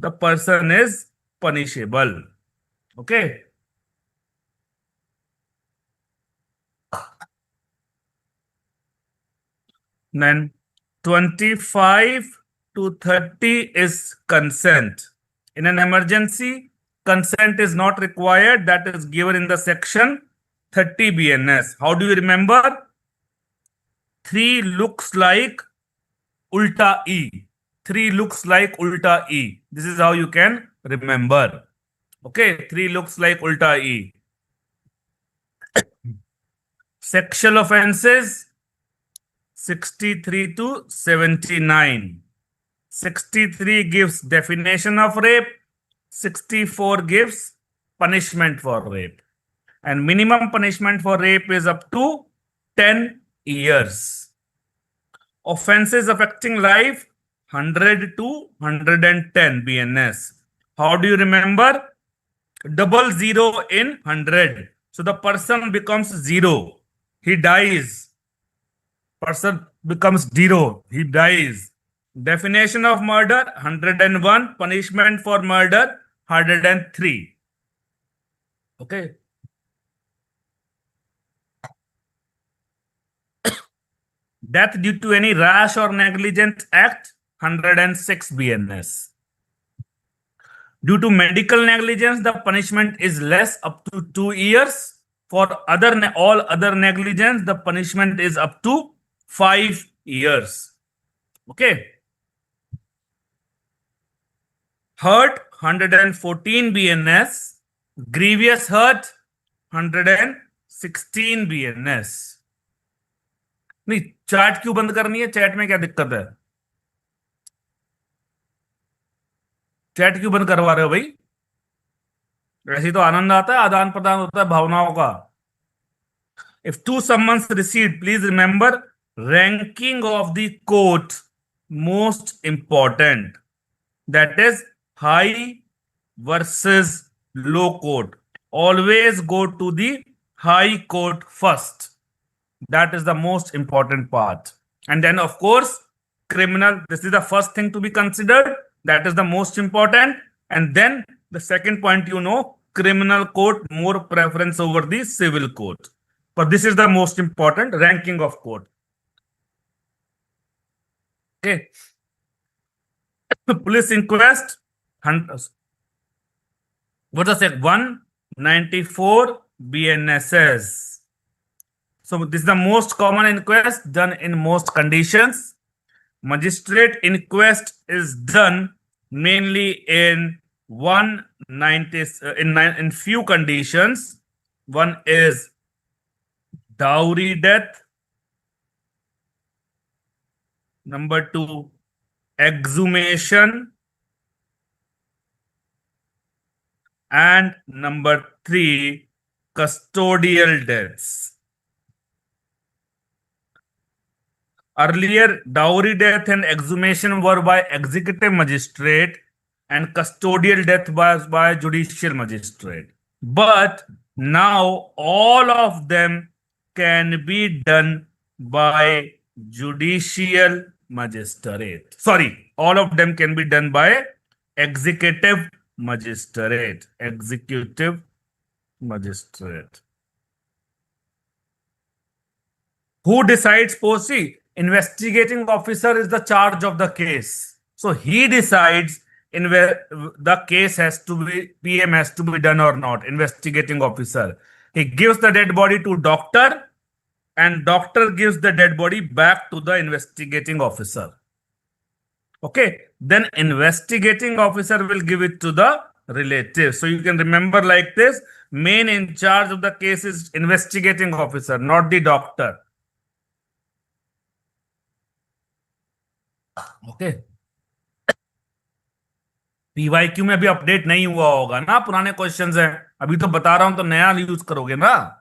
the person is punishable. Okay. Then 25 to 30 is consent. In an emergency, consent is not required. That is given in the section 30 BNS. How do you remember? 3 looks like ulta E. 3 looks like ulta E. This is how you can remember. Okay, 3 looks like ulta E. Sexual offenses 63 to 79. 63 gives definition of rape, 64 gives punishment for rape. And minimum punishment for rape is up to 10 years. Offenses affecting life 100 to 110 BNS. How do you remember? Double zero in 100. So the person becomes zero. He dies. Person becomes zero. He dies. Definition of murder 101. Punishment for murder 103. Okay. Death due to any rash or negligent act 106 BNS. Due to medical negligence, the punishment is less, up to 2 years. For all other negligence, the punishment is up to 5 years. Okay. Hurt 114 BNS. Grievous hurt 116 BNS. नहीं, chat क्यों बंद करनी है? Chat में क्या दिक्कत है? Chat क्यों बंद करवा रहे हो भाई? ऐसी तो आनंद आता है, आदान प्रदान होता है भावनाओं का. If two summons received, please remember ranking of the court most important. That is high versus low court. Always go to the high court first. That is the most important part. And then, of course, criminal. This is the first thing to be considered. That is the most important. And then the second point, criminal court more preference over the civil court. But this is the most important ranking of court. Okay. Police inquest. What does it? 194 BNSS. So this is the most common inquest done in most conditions. Magistrate inquest is done mainly in 190 in few conditions. One is dowry death. Number 2, exhumation. And number 3, custodial deaths. Earlier, dowry death and exhumation were by executive magistrate and custodial death was by judicial magistrate. But now all of them can be done by judicial magistrate. Sorry, all of them can be done by executive magistrate. Executive magistrate. Who decides policy? Investigating officer is the charge of the case. So he decides in where the case has to be, PM has to be done or not. Investigating officer. He gives the dead body to doctor and doctor gives the dead body back to the investigating officer. Okay. Then investigating officer will give it to the relative. So you can remember like this. Main in charge of the case is investigating officer, not the doctor. Okay. PYQ में अभी update नहीं हुआ होगा ना, पुराने questions हैं. अभी तो बता रहा हूं तो नया यूज करोगे ना.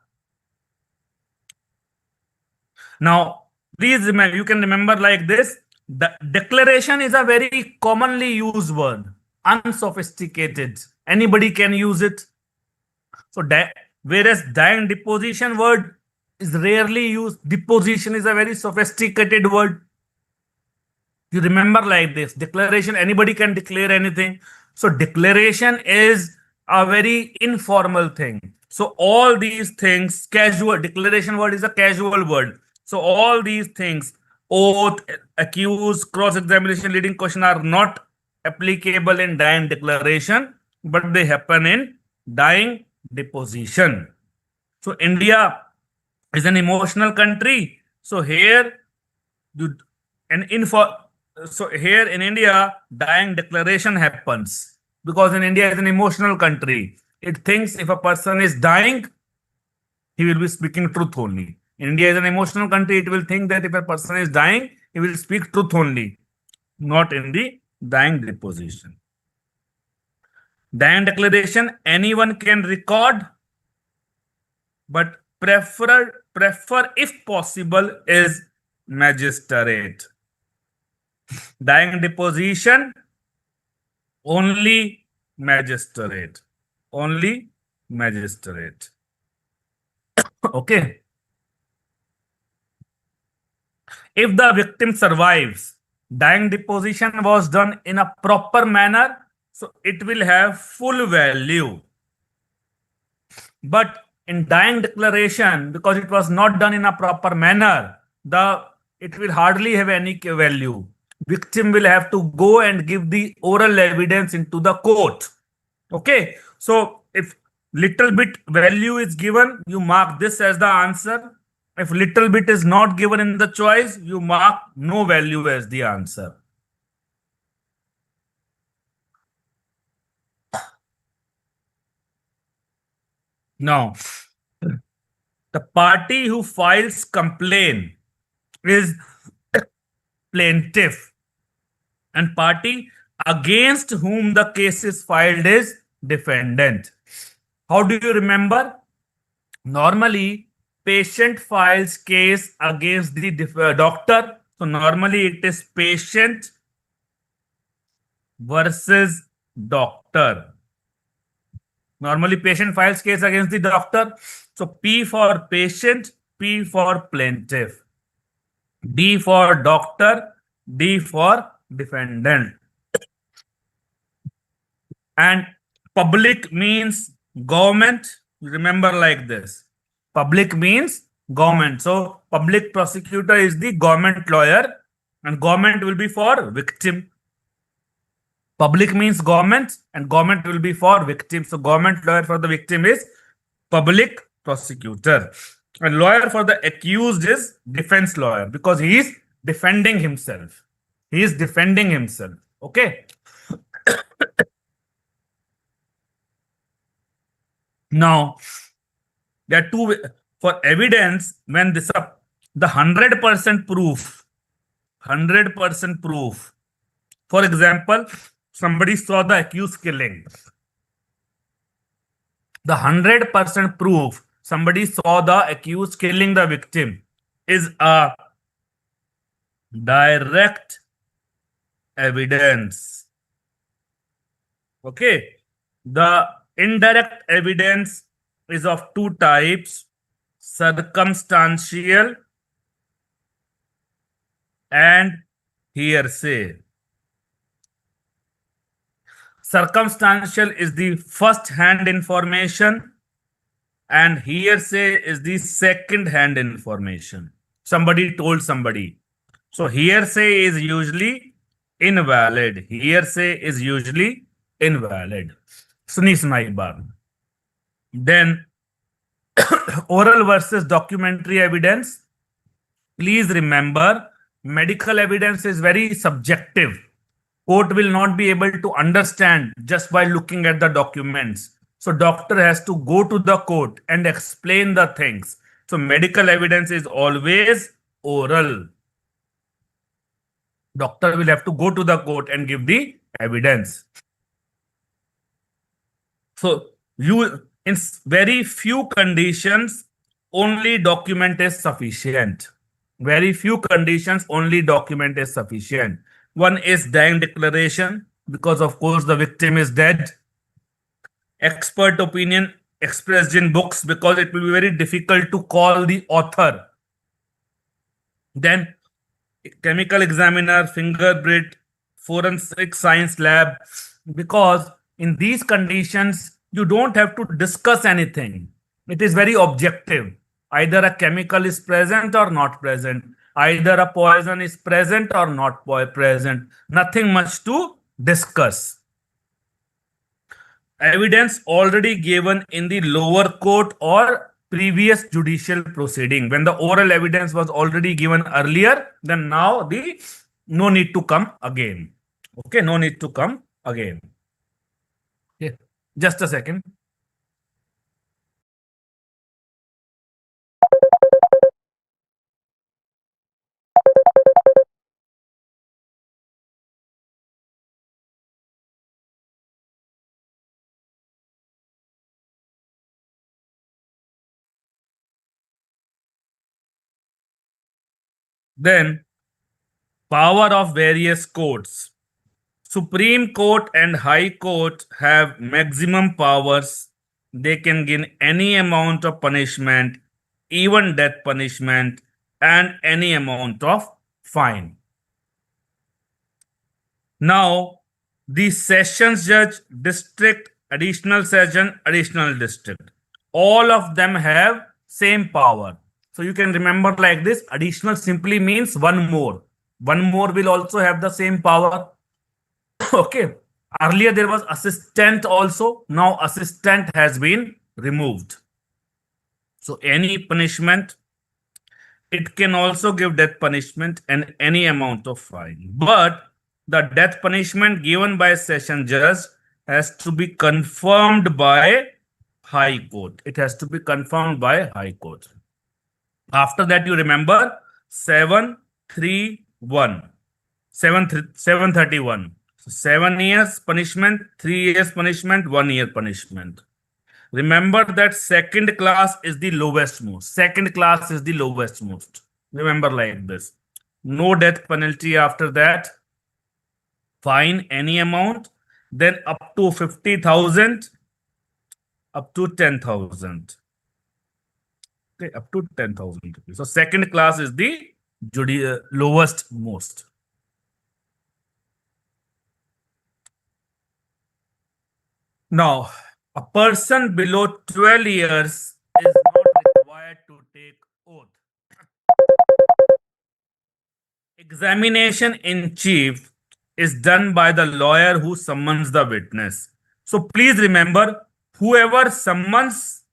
Now, please remember, you can remember like this. The declaration is a very commonly used word, unsophisticated. Anybody can use it. So, whereas dying deposition word is rarely used, deposition is a very sophisticated word. You remember like this. Declaration, anybody can declare anything. So declaration is a very informal thing. So all these things, casual declaration word is a casual word. So all these things, oath, accuse, cross-examination, leading question are not applicable in dying declaration, but they happen in dying deposition. So India is an emotional country. So here you and info so here in India, dying declaration happens because in India is an emotional country. It thinks if a person is dying, he will be speaking truth only. India is an emotional country. It will think that if a person is dying, he will speak truth only, not in the dying deposition. Dying declaration, anyone can record, but prefer if possible is magistrate. Dying deposition, only magistrate. Only magistrate. Okay. If the victim survives, dying deposition was done in a proper manner, so it will have full value. But in dying declaration, because it was not done in a proper manner, it will hardly have any value. Victim will have to go and give the oral evidence into the court. Okay, so if little bit value is given, you mark this as the answer. If little bit is not given in the choice, you mark no value as the answer. Now, the party who files complaint is plaintiff, and party against whom the case is filed is defendant. How do you remember? Normally, patient files case against the doctor. So normally it is patient versus doctor. Normally patient files case against the doctor. So P for patient, P for plaintiff, D for doctor, D for defendant. And public means government. Remember like this. Public means government. So public prosecutor is the government lawyer and government will be for victim. Public means government and government will be for victim. So government lawyer for the victim is public prosecutor. And lawyer for the accused is defense lawyer because he is defending himself. He is defending himself. Okay. Now, there are two for evidence when this up the 100% proof. 100% proof. For example, somebody saw the accused killing. The 100% proof somebody saw the accused killing the victim is a direct evidence. Okay. The indirect evidence is of two types, circumstantial and hearsay. Circumstantial is the first-hand information and hearsay is the second-hand information. Somebody told somebody. So hearsay is usually invalid. Hearsay is usually invalid. Suni sunai baat. Then oral versus documentary evidence. Please remember, medical evidence is very subjective. Court will not be able to understand just by looking at the documents. So doctor has to go to the court and explain the things. So medical evidence is always oral. Doctor will have to go to the court and give the evidence. So in very few conditions, only document is sufficient. Very few conditions, only document is sufficient. One is dying declaration, because of course the victim is dead. Expert opinion expressed in books, because it will be very difficult to call the author. Then chemical examiner, fingerprint, forensic science lab, because in these conditions you don't have to discuss anything. It is very objective. Either a chemical is present or not present, either a poison is present or not present, nothing much to discuss. Evidence already given in the lower court or previous judicial proceeding. When the oral evidence was already given earlier, then now the no need to come again. Okay, no need to come again. Okay. Just a second. Then, power of various courts. Supreme Court and High Court have maximum powers. They can give any amount of punishment, even death punishment, and any amount of fine. Now, the sessions judge, district, additional session, additional district, all of them have same power. So you can remember like this: additional simply means one more. One more will also have the same power. Okay. Earlier there was assistant also. Now assistant has been removed. So any punishment, it can also give death punishment and any amount of fine. But the death punishment given by session judge has to be confirmed by High Court. It has to be confirmed by High Court. After that, you remember 731. 731. So 7 years punishment, 3 years punishment, 1 year punishment. Remember that second class is the lowest most. Second class is the lowest most. Remember like this. No death penalty after that. Fine any amount. Then up to 50,000, up to 10,000. Okay, up to 10,000 rupees. So second class is the lowest most. Now, a person below 12 years is not required to take oath. Examination in chief is done by the lawyer who summons the witness. So please remember, whoever summons,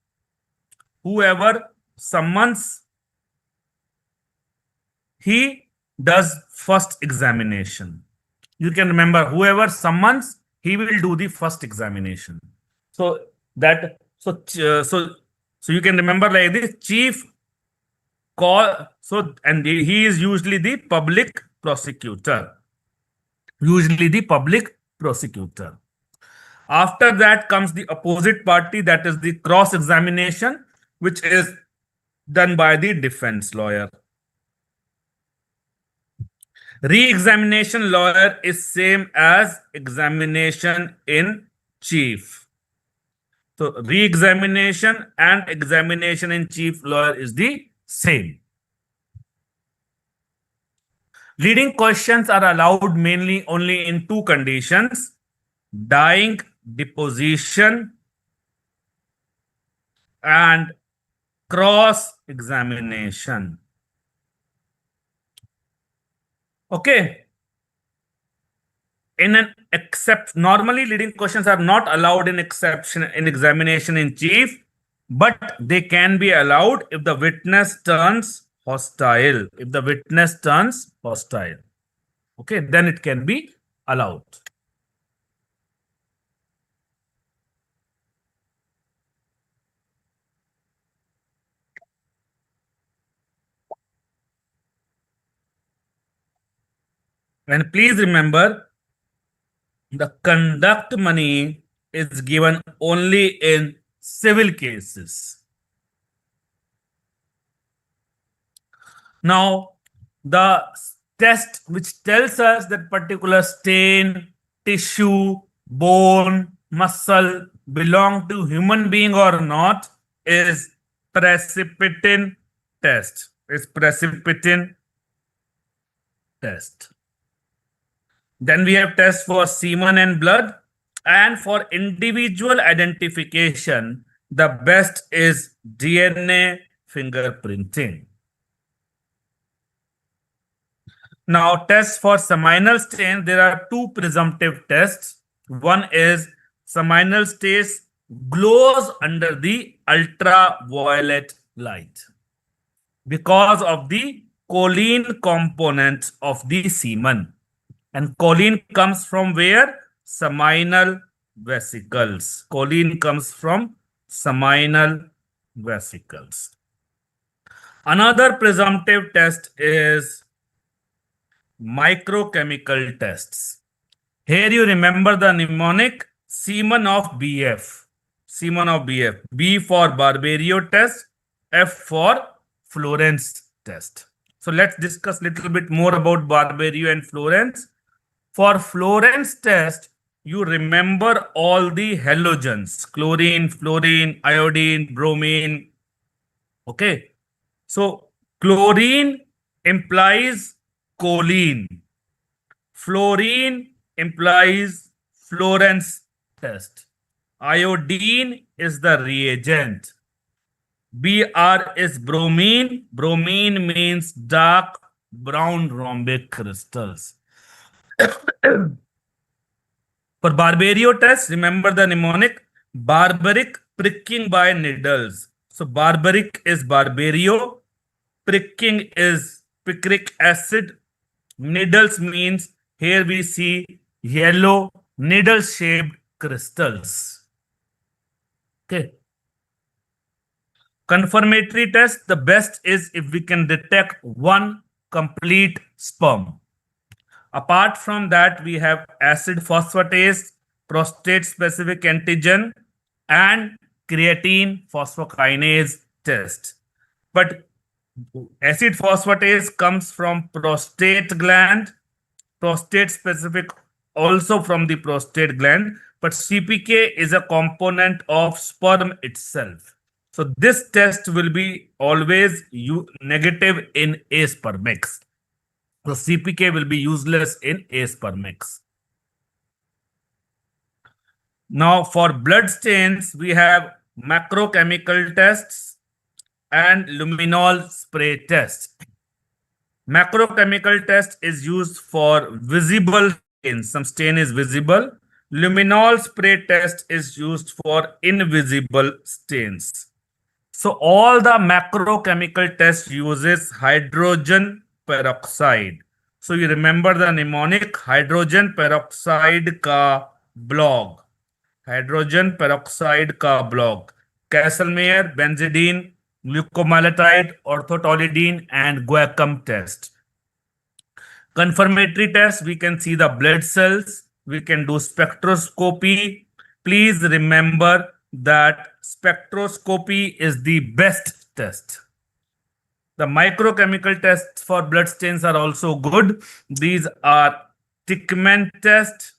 he does first examination. You can remember, whoever summons, he will do the first examination. So you can remember like this: chief call. So and he is usually the public prosecutor. Usually the public prosecutor. After that comes the opposite party, that is the cross examination, which is done by the defense lawyer. Re-examination lawyer is same as examination in chief. So re-examination and examination in chief lawyer is the same. Leading questions are allowed mainly only in two conditions: dying deposition and cross examination. Okay. Normally leading questions are not allowed in examination in chief, but they can be allowed if the witness turns hostile. If the witness turns hostile, okay, then it can be allowed. And please remember, the conduct money is given only in civil cases. Now, the test which tells us that particular stain, tissue, bone, muscle belong to human being or not is precipitin test. Is precipitin test. Then we have tests for semen and blood. And for individual identification, the best is DNA fingerprinting. Now, tests for seminal stain, there are two presumptive tests. One is seminal stain glows under the ultraviolet light because of the choline component of the semen. And choline comes from where? Seminal vesicles. Choline comes from seminal vesicles. Another presumptive test is microchemical tests. Here you remember the mnemonic semen of BF. Semen of BF. B for Barberio test, F for Florence test. So let's discuss a little bit more about Barberio and Florence. For Florence test, you remember all the halogens, chlorine, fluorine, iodine, bromine. Okay. So chlorine implies choline. Fluorine implies Florence test. Iodine is the reagent. Br is bromine. Bromine means dark brown rhombic crystals. For Barberio test, remember the mnemonic barbaric pricking by needles. So barbaric is Barberio. Pricking is picric acid. Needles means here we see yellow needle shaped crystals. Okay. Confirmatory test, the best is if we can detect one complete sperm. Apart from that, we have acid phosphatase, prostate specific antigen, and creatine phosphokinase test. But acid phosphatase comes from prostate gland, prostate specific also from the prostate gland, but CPK is a component of sperm itself. So this test will be always negative in A spermix. So CPK will be useless in A spermix. Now for blood stains, we have macrochemical tests and luminol spray test. Macrochemical test is used for visible stains. Some stain is visible. Luminol spray test is used for invisible stains. So all the macrochemical test uses hydrogen peroxide. So you remember the mnemonic hydrogen peroxide ka blog. Hydrogen peroxide ka blog. Castlemaire, benzidine, glucomaldehyde, orthotolidine, and guacam test. Confirmatory test, we can see the blood cells. We can do spectroscopy. Please remember that spectroscopy is the best test. The microchemical tests for blood stains are also good. These are Tickman test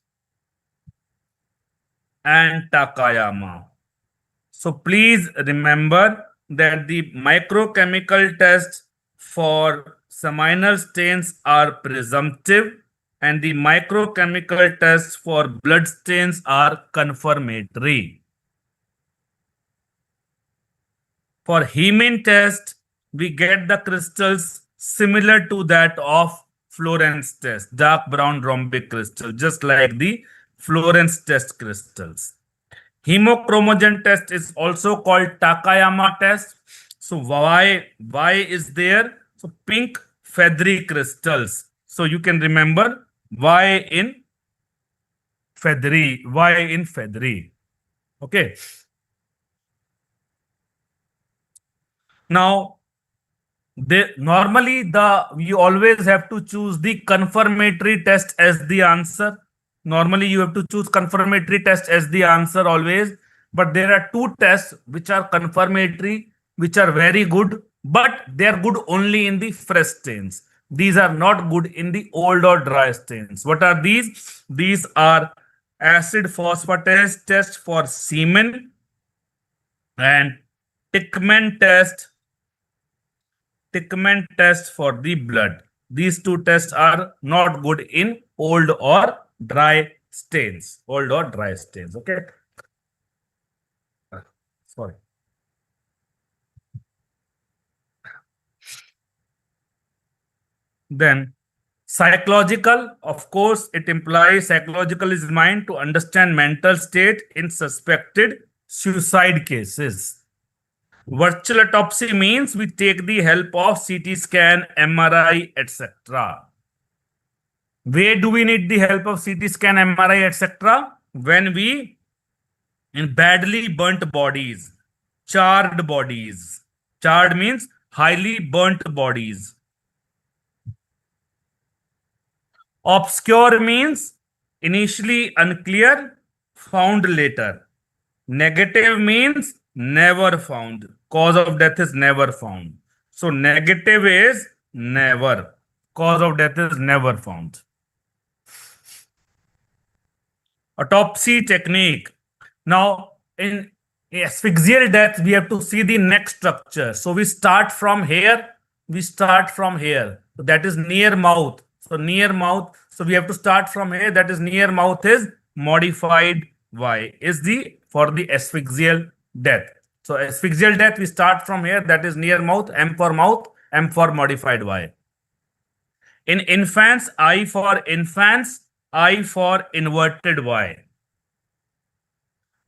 and Takayama. So please remember that the microchemical tests for seminal stains are presumptive and the microchemical tests for blood stains are confirmatory. For Hemin test, we get the crystals similar to that of Florence test, dark brown rhombic crystal, just like the Florence test crystals. Hemochromogen test is also called Takayama test. So why is there? So pink feathery crystals. So you can remember why in feathery. Okay. Now, normally you always have to choose the confirmatory test as the answer. Normally you have to choose confirmatory test as the answer always. But there are two tests which are confirmatory, which are very good, but they are good only in the fresh stains. These are not good in the old or dry stains. What are these? These are acid phosphatase test for semen and Tickman test for the blood. These two tests are not good in old or dry stains, old or dry stains. Okay. Sorry. Then psychological, of course, it implies psychological is mind to understand mental state in suspected suicide cases. Virtual autopsy means we take the help of CT scan, MRI, etc. Where do we need the help of CT scan, MRI, etc.? When we in badly burnt bodies, charred bodies. Charred means highly burnt bodies. Obscure means initially unclear, found later. Negative means never found. Cause of death is never found. So negative is never. Cause of death is never found. Autopsy technique. Now, in asphyxial death, we have to see the neck structure. So we start from here. We start from here. So that is near mouth. So near mouth. So we have to start from here. That is near mouth is modified Y. Is the for the asphyxial death. So asphyxial death, we start from here. That is near mouth. M for mouth. M for modified Y. In infants, I for infants. I for inverted Y.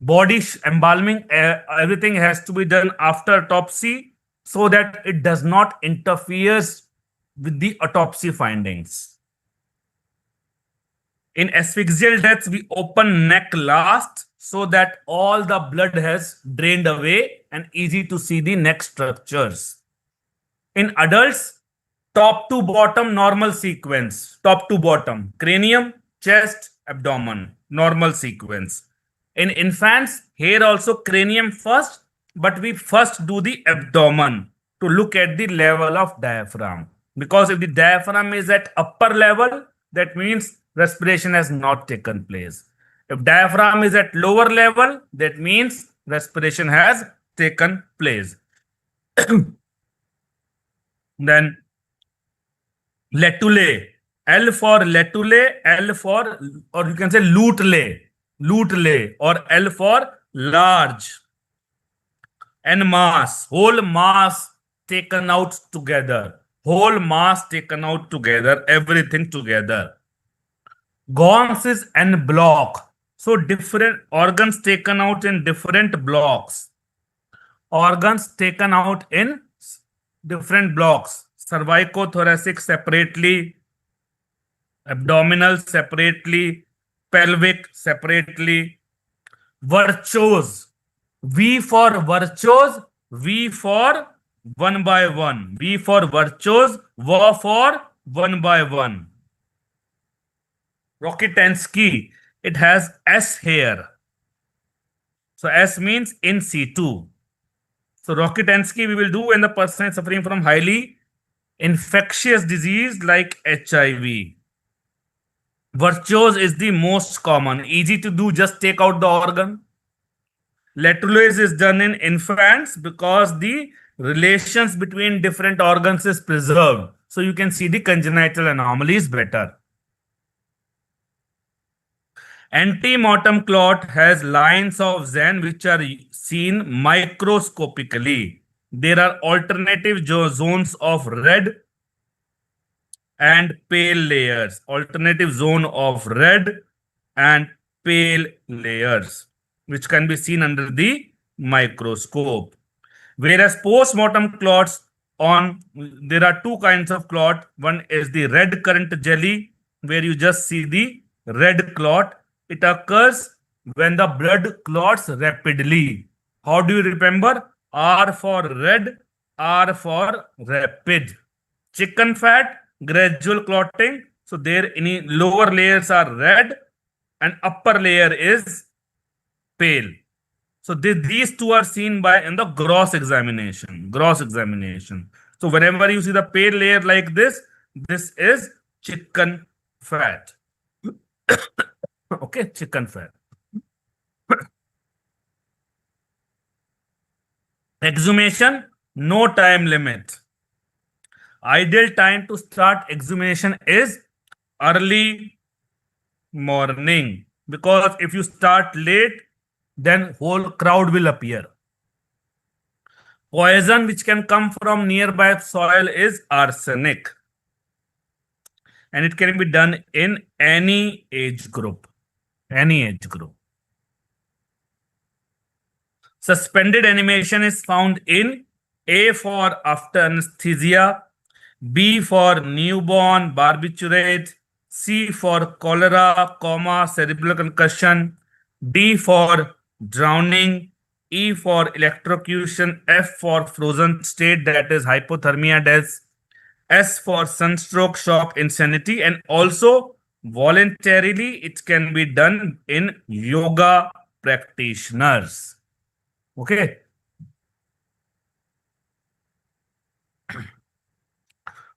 Body embalming, everything has to be done after autopsy so that it does not interfere with the autopsy findings. In asphyxial deaths, we open neck last so that all the blood has drained away and easy to see the neck structures. In adults, top to bottom normal sequence, top to bottom, cranium, chest, abdomen, normal sequence. In infants, here also cranium first, but we first do the abdomen to look at the level of diaphragm. Because if the diaphragm is at upper level, that means respiration has not taken place. If diaphragm is at lower level, that means respiration has taken place. Then letule, L for letule, L for, or you can say lute, or L for large, and mass, whole mass taken out together, everything together. Gons is en bloc, so different organs taken out in different blocks. Cervicothoracic separately, abdominal separately, pelvic separately. Virtues, V for virtues, V for one by one, V for virtues, V for one by one. Rokitansky, it has S here. So S means in situ. So Rokitansky we will do when the person is suffering from highly infectious disease like HIV. Virtuose is the most common, easy to do, just take out the organ. Letulase is done in infants because the relations between different organs is preserved. So you can see the congenital anomalies better. Antemortem clot has lines of Zen which are seen microscopically. There are alternative zones of red and pale layers. Alternative zone of red and pale layers which can be seen under the microscope. Whereas post-mortem clots there are two kinds of clot. One is the red currant jelly where you just see the red clot. It occurs when the blood clots rapidly. How do you remember? R for red, R for rapid. Chicken fat, gradual clotting. So there any lower layers are red and upper layer is pale. So these two are seen in the gross examination. So whenever you see the pale layer like this is chicken fat. Okay, chicken fat. Exhumation, no time limit. Ideal time to start exhumation is early morning. because if you start late, then whole crowd will appear. Poison which can come from nearby soil is arsenic, and it can be done in any age group. Any age group. Suspended animation is found in A for after anesthesia, B for newborn barbiturate, C for cholera, cerebral concussion, D for drowning, E for electrocution, F for frozen state, that is hypothermia death, S for sunstroke, shock, insanity, and also voluntarily it can be done in yoga practitioners. Okay.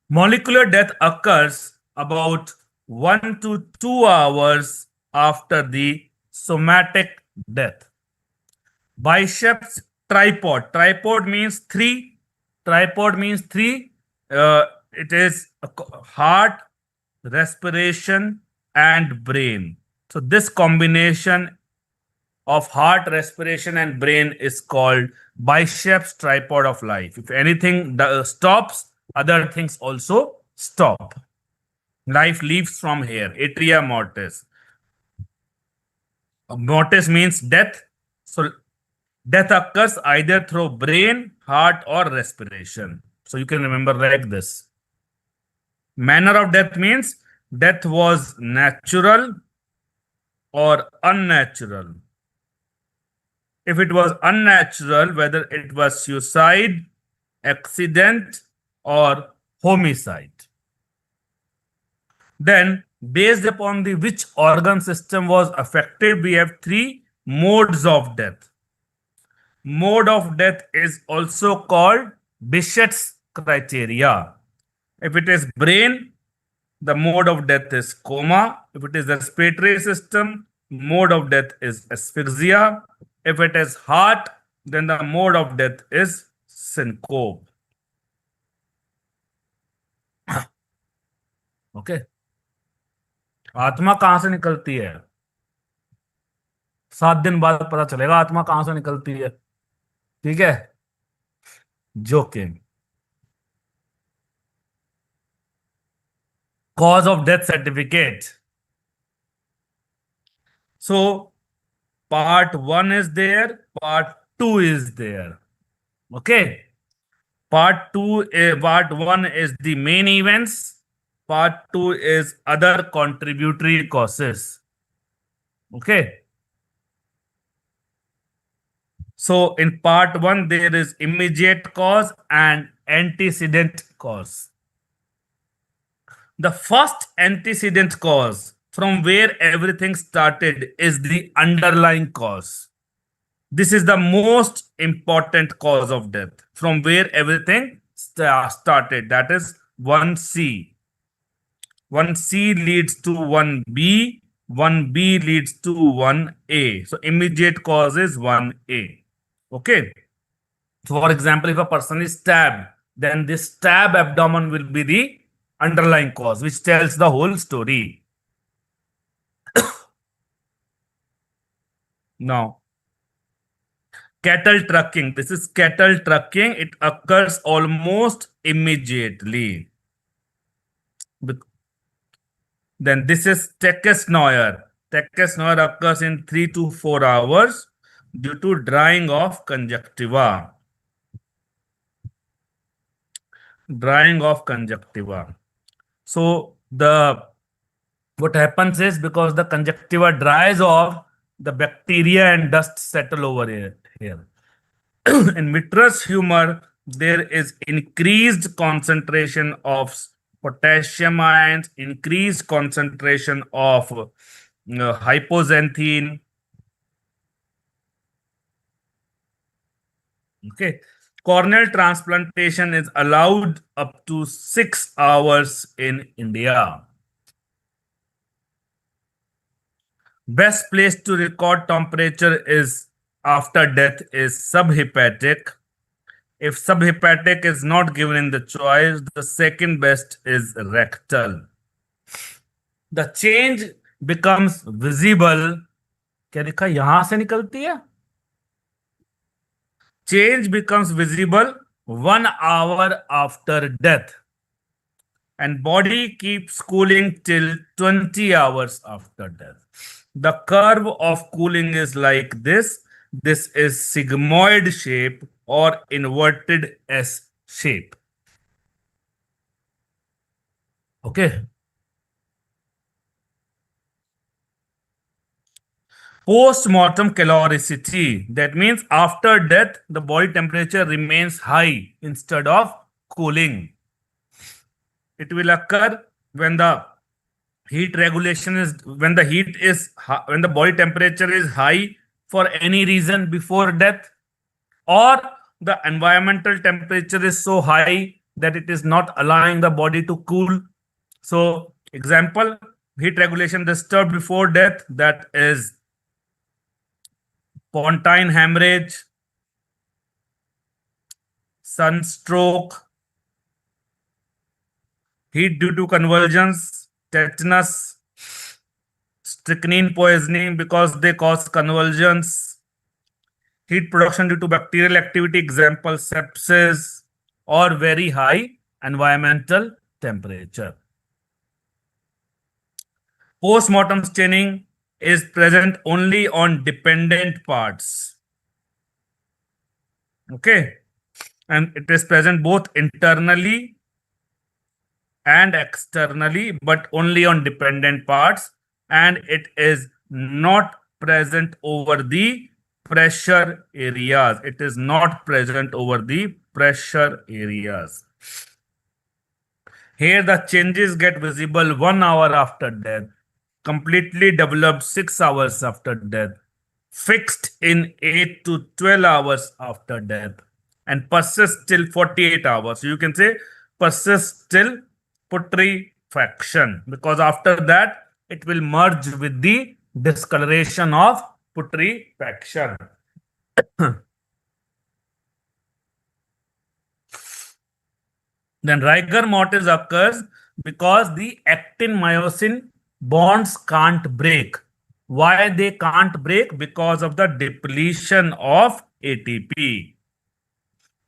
Molecular death occurs about 1 to 2 hours after the somatic death. Biceps tripod. Tripod means three. Tripod means three. It is heart, respiration, and brain. So this combination of heart, respiration, and brain is called biceps tripod of life. If anything stops, other things also stop. Life leaves from here. Atria mortis. Mortis means death. So death occurs either through brain, heart, or respiration. So you can remember like this. Manner of death means death was natural or unnatural. If it was unnatural, whether it was suicide, accident, or homicide. Then, based upon the which organ system was affected, we have three modes of death. Mode of death is also called Bichet's criteria. If it is brain, the mode of death is coma. If it is respiratory system, mode of death is asphyxia. If it is heart, then the mode of death is syncope. Okay आत्मा कहां से निकलती है? 7 दिन बाद पता चलेगा आत्मा कहां से निकलती है. ठीक है. Joking. Cause of death certificate. So part 1 is there, part 2 is there. Okay. Part 1 is the main events. Part 2 is other contributory causes. Okay. So in part 1, there is immediate cause and antecedent cause. The first antecedent cause from where everything started is the underlying cause. This is the most important cause of death, from where everything started. That is 1C. 1C leads to 1B, 1B leads to 1A. So immediate cause is 1A. Okay. So for example, if a person is stabbed, then this stab abdomen will be the underlying cause, which tells the whole story. Now, cattle trucking. This is cattle trucking. It occurs almost immediately. Then this is Tekesnoyer. Tekesnoyer occurs in 3 to 4 hours due to drying of conjunctiva. Drying of conjunctiva. So what happens is, because the conjunctiva dries off, the bacteria and dust settle over here. In vitreous humor, there is increased concentration of potassium ions, increased concentration of hypoxanthine. Okay. Corneal transplantation is allowed up to 6 hours in India. Best place to record temperature is after death is subhepatic. If subhepatic is not given in the choice, the second best is rectal. The change becomes visible, क्या लिखा यहां से निकलती है, change becomes visible 1 hour after death, and body keeps cooling till 20 hours after death. The curve of cooling is like this. This is sigmoid shape or inverted S shape. Okay. Post-mortem caloricity. That means after death, the body temperature remains high instead of cooling. It will occur when the heat regulation is when the heat is when the body temperature is high for any reason before death, or the environmental temperature is so high that it is not allowing the body to cool. So example, heat regulation disturbed before death, that is pontine hemorrhage, sunstroke, heat due to convulsions, tetanus, strychnine poisoning because they cause convulsions, heat production due to bacterial activity, example sepsis, or very high environmental temperature. Postmortem staining is present only on dependent parts. Okay. And it is present both internally and externally, but only on dependent parts. And it is not present over the pressure areas. It is not present over the pressure areas. Here the changes get visible 1 hour after death, completely developed 6 hours after death, fixed in 8 to 12 hours after death, and persist till 48 hours. So you can say persist till putrefaction, because after that it will merge with the discoloration of putrefaction. Then rigor mortis occurs because the actin myosin bonds can't break. Why they can't break? Because of the depletion of ATP.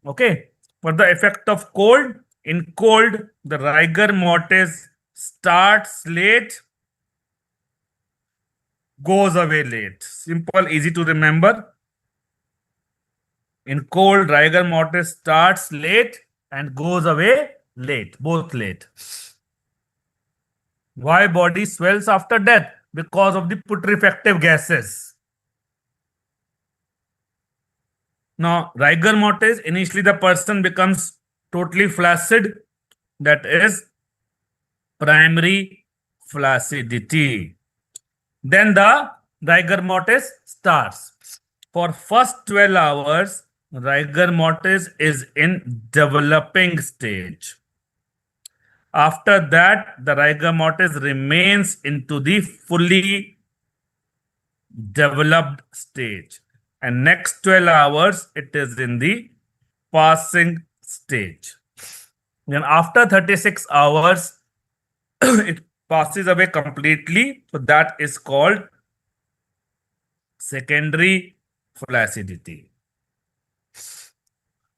Okay. For the effect of cold, in cold, the rigor mortis starts late, goes away late. Simple, easy to remember. In cold, rigor mortis starts late and goes away late, both late. Why body swells after death? Because of the putrefactive gases. Now, rigor mortis, initially the person becomes totally flaccid. That is primary flaccidity. Then the rigor mortis starts. For first 12 hours, rigor mortis is in developing stage. After that, the rigor mortis remains into the fully developed stage. And next 12 hours, it is in the passing stage. Then after 36 hours, it passes away completely. So that is called secondary flaccidity.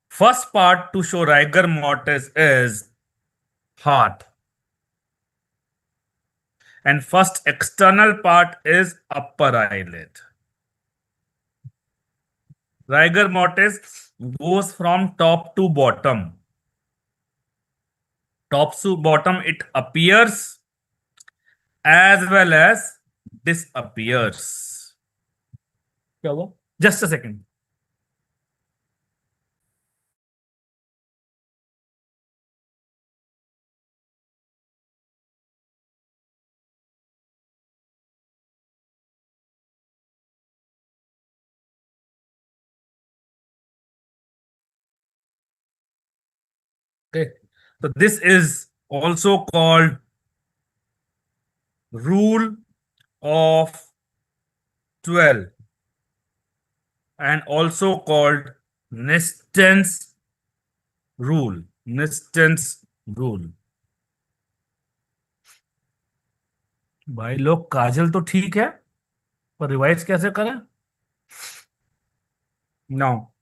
First part to show rigor mortis is heart. And first external part is upper eyelid. Rigor mortis goes from top to bottom. Top to bottom, it appears as well as disappears. Just a second. Okay. So this is also called rule of 12 and also called Niston's rule. Niston's rule. भाई लोग, काजल तो ठीक है, पर revise कैसे करें? No.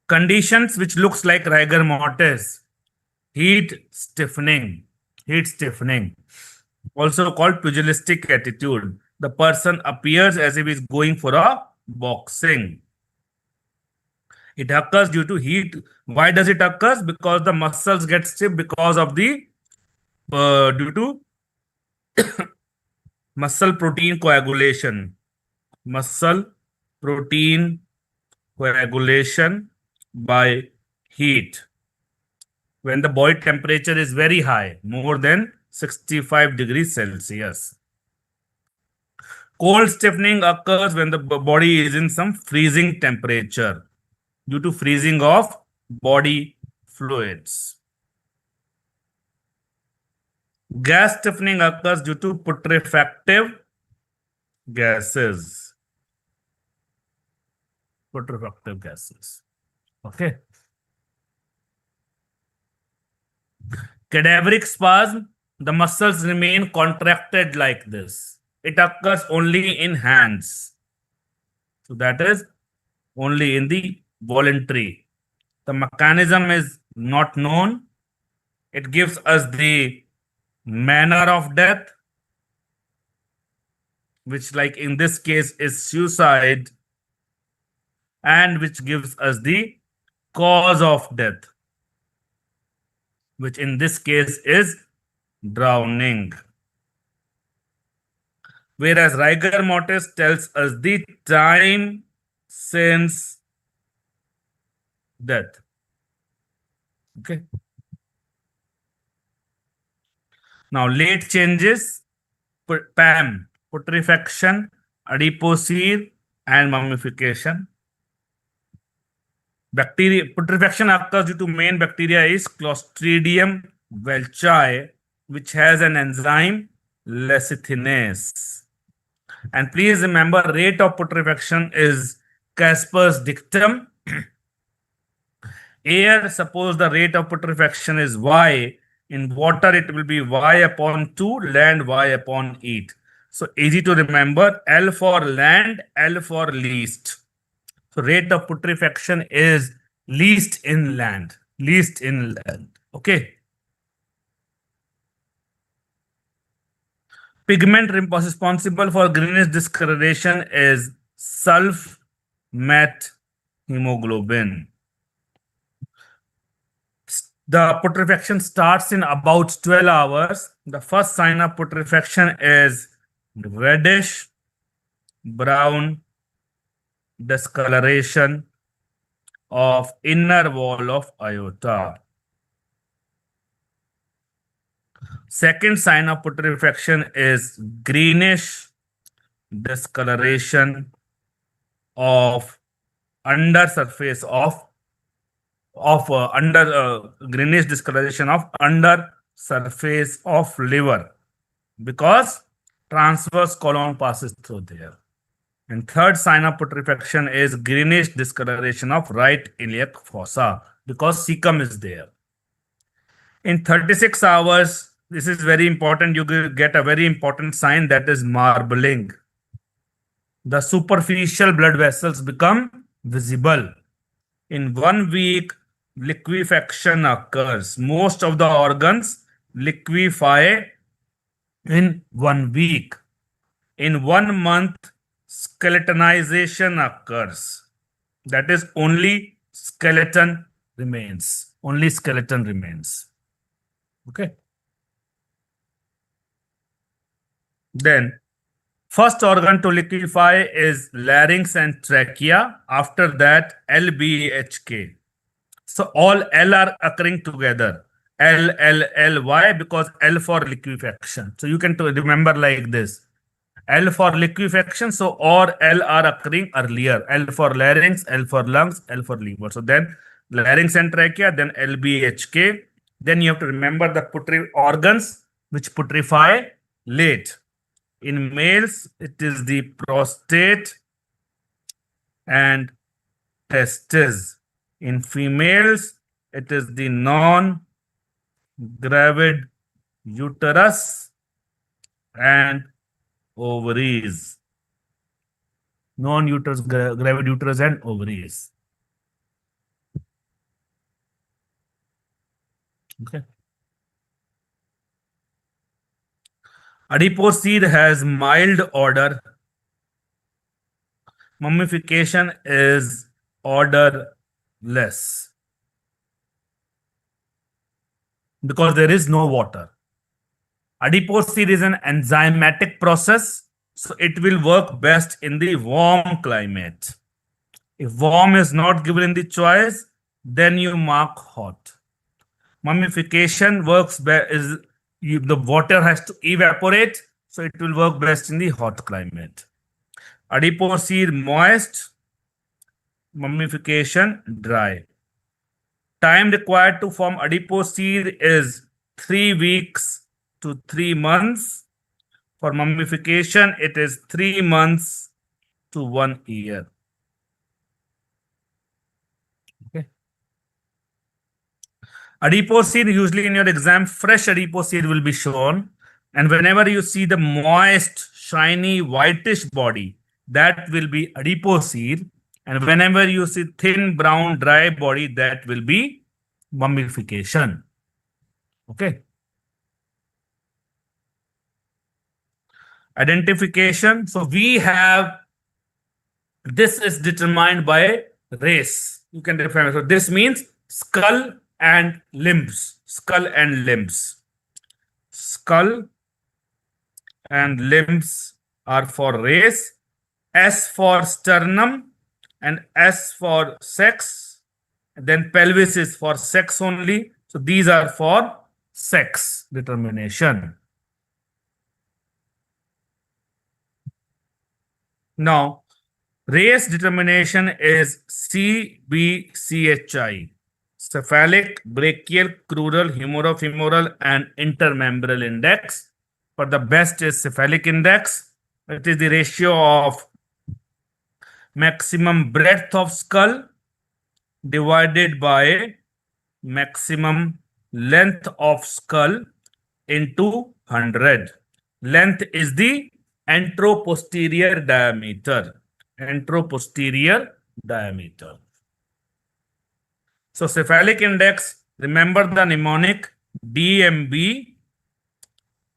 Conditions which looks like rigor mortis, heat stiffening, heat stiffening, also called pugilistic attitude. The person appears as if he's going for a boxing. It occurs due to heat. Why does it occur? Because the muscles get stiff because of the due to muscle protein coagulation. Muscle protein coagulation by heat. When the body temperature is very high, more than 65 degrees Celsius. Cold stiffening occurs when the body is in some freezing temperature due to freezing of body fluids. Gas stiffening occurs due to putrefactive gases. Putrefactive gases. Okay. Cadaveric spasm, the muscles remain contracted like this. It occurs only in hands. So that is only in the voluntary. The mechanism is not known. It gives us the manner of death, which, like in this case, is suicide, and which gives us the cause of death, which in this case is drowning. Whereas rigor mortis tells us the time since death. Okay. Now, late changes, PAM, putrefaction, adipocere, and mummification. Bacteria putrefaction occurs due to main bacteria is Clostridium welchii, which has an enzyme lecithinase. And please remember, rate of putrefaction is Casper's dictum. Air, suppose the rate of putrefaction is Y. In water, it will be Y upon 2, land Y upon 8. So easy to remember, L for land, L for least. So rate of putrefaction is least in land. Least in land. Okay. Pigment responsible for greenish discoloration is sulf-met hemoglobin. The putrefaction starts in about 12 hours. The first sign of putrefaction is reddish brown discoloration of inner wall of aorta. Second sign of putrefaction is greenish discoloration of under surface of greenish discoloration of under surface of liver, because transverse colon passes through there. And third sign of putrefaction is greenish discoloration of right iliac fossa, because cecum is there. In 36 hours, this is very important, you get a very important sign, that is marbling. The superficial blood vessels become visible. In 1 week, liquefaction occurs. Most of the organs liquefy in 1 week. In 1 month, skeletonization occurs. That is, only skeleton remains. Only skeleton remains. Okay. Then, first organ to liquefy is larynx and trachea. After that, LBHK. So all L are occurring together. L, L, L. Why? Because L for liquefaction. So you can remember like this. L for liquefaction. So all L are occurring earlier. L for larynx, L for lungs, L for liver. So then larynx and trachea, then LBHK. Then you have to remember the organs which putrefy late. In males, it is the prostate and testes. In females, it is the non-gravid uterus and ovaries. Non-uterus, gravid uterus and ovaries. Okay. Adipose seed has mild odor. Mummification is odorless because there is no water. Adipose seed is an enzymatic process, so it will work best in the warm climate. If warm is not given in the choice, then you mark hot. Mummification works best is the water has to evaporate, so it will work best in the hot climate. Adipose seed moist, mummification dry. Time required to form adipose seed is 3 weeks to 3 months. For mummification, it is 3 months to 1 year. Okay. Adipose seed, usually in your exam, fresh adipose seed will be shown. And whenever you see the moist, shiny, whitish body, that will be adipose seed. And whenever you see thin, brown, dry body, that will be mummification. Okay. Identification. So we have, this is determined by race. You can define. So this means skull and limbs. Skull and limbs. Skull and limbs are for race. S for sternum and S for sex. Then pelvis is for sex only. So these are for sex determination. Now, race determination is CBCHI. Cephalic, brachial, crural, humerofemoral, and intermembral index. For the best is cephalic index. It is the ratio of maximum breadth of skull divided by maximum length of skull into 100. Length is the anteroposterior diameter. Anteroposterior diameter. So cephalic index, remember the mnemonic DMB,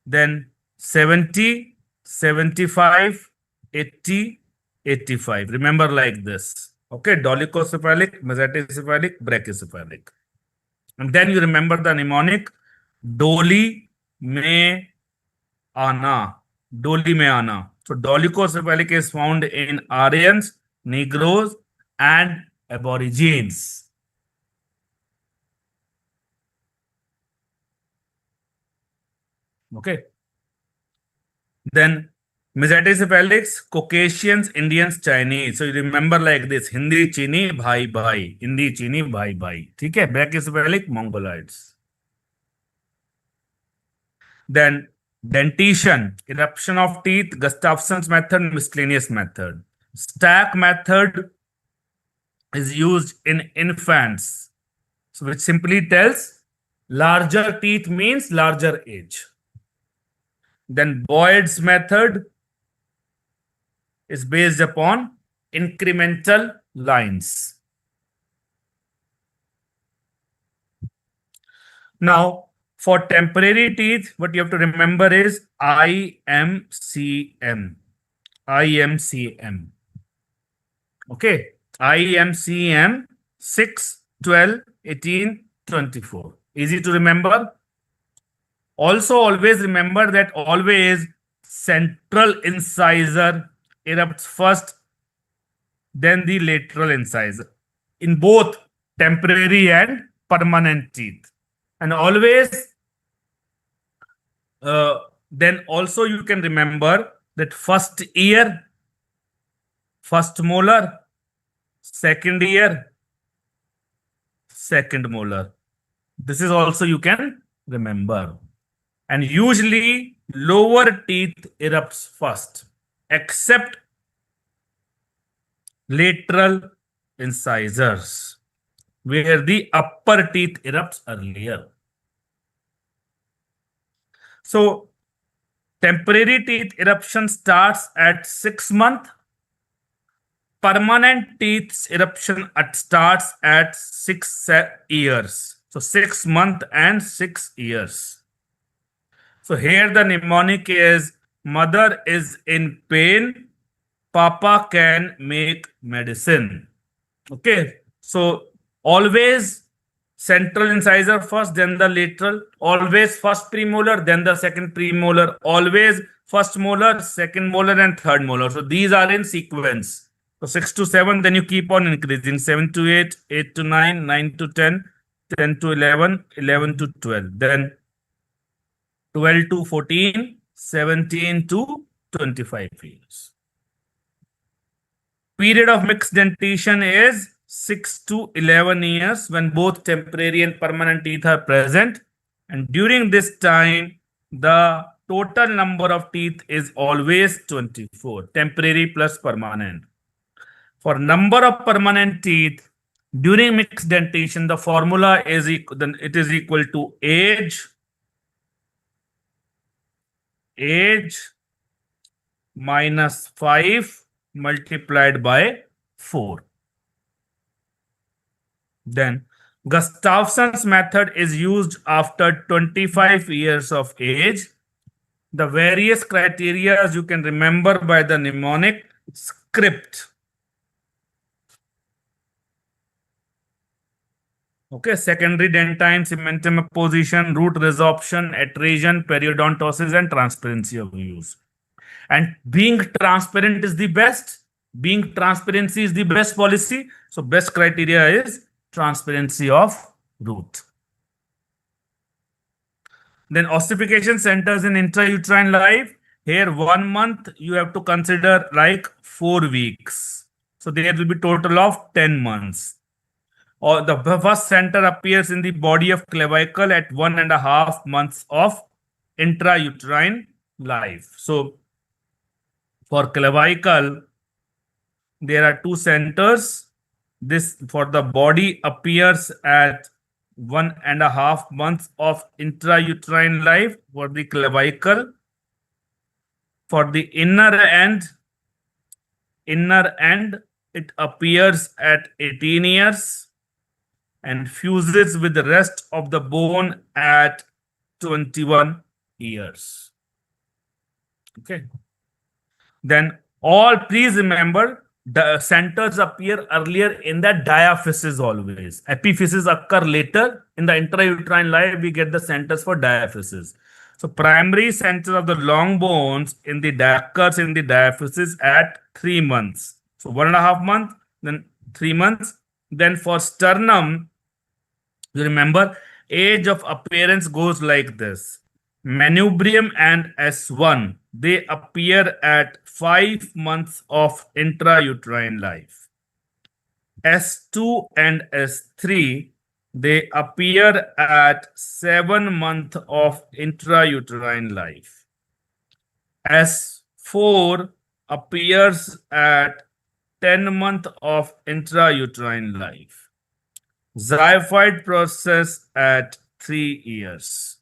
then 70, 75, 80, 85. Remember like this. Okay, dolichocephalic, mesaticephalic, brachycephalic. And then you remember the mnemonic Doli me ana. Doli me ana. So dolichocephalic is found in Aryans, Negroes, and Aborigines. Okay. Then mesaticephalics, Caucasians, Indians, Chinese. So you remember like this: Hindi, Chini, bhai bhai. Hindi, Chini, bhai bhai. ठीक है? Brachycephalic, Mongoloids. Then dentition, eruption of teeth, Gustafson's method, miscellaneous method. Stack method is used in infants, so which simply tells larger teeth means larger age. Then Boyd's method is based upon incremental lines. Now, for temporary teeth, what you have to remember is IMCM. IMCM. Okay. IMCM 6, 12, 18, 24. Easy to remember. Also, always remember that always central incisor erupts first, then the lateral incisor in both temporary and permanent teeth. And always, then also you can remember that first ear, first molar, second ear, second molar. This is also you can remember. And usually lower teeth erupts first, except lateral incisors, where the upper teeth erupts earlier. So Temporary teeth eruption starts at 6 months. Permanent teeth eruption starts at 6 years. So 6 months and 6 years. So here the mnemonic is mother is in pain, papa can make medicine. Okay. So always central incisor first, then the lateral. Always first premolar, then the second premolar. Always first molar, second molar, and third molar. So these are in sequence. So 6 to 7, then you keep on increasing. 7 to 8, 8 to 9, 9 to 10, 10 to 11, 11 to 12. Then 12 to 14, 17 to 25 years. Period of mixed dentition is 6 to 11 years when both temporary and permanent teeth are present. And during this time, the total number of teeth is always 24, temporary plus permanent. For number of permanent teeth during mixed dentition, the formula is equal to age minus 5 multiplied by 4. Then Gustafson's method is used after 25 years of age. The various criteria you can remember by the mnemonic script. Okay, secondary dentine, cementum apposition, root resorption, adhesion, periodontosis, and transparency of use. And being transparent is the best. Being transparency is the best policy. So best criteria is transparency of root. Then ossification centers in intrauterine life. Here 1 month you have to consider like 4 weeks. So there will be total of 10 months. Or the first center appears in the body of clavicle at 1.5 months of intrauterine life. So for clavicle, there are 2 centers. This for the body appears at 1.5 months of intrauterine life for the clavicle. For the inner end, it appears at 18 years and fuses with the rest of the bone at 21 years. Okay. Then please remember, the centers appear earlier in the diaphysis always. Epiphysis occur later. In the intrauterine life, we get the centers for diaphysis. So primary center of the long bones occurs in the diaphysis at 3 months. So 1.5 months, then 3 months. Then for sternum, you remember, age of appearance goes like this. Manubrium and S1, they appear at 5 months of intrauterine life. S2 and S3, they appear at 7 months of intrauterine life. S4 appears at 10 months of intrauterine life. Xiphoid process at 3 years.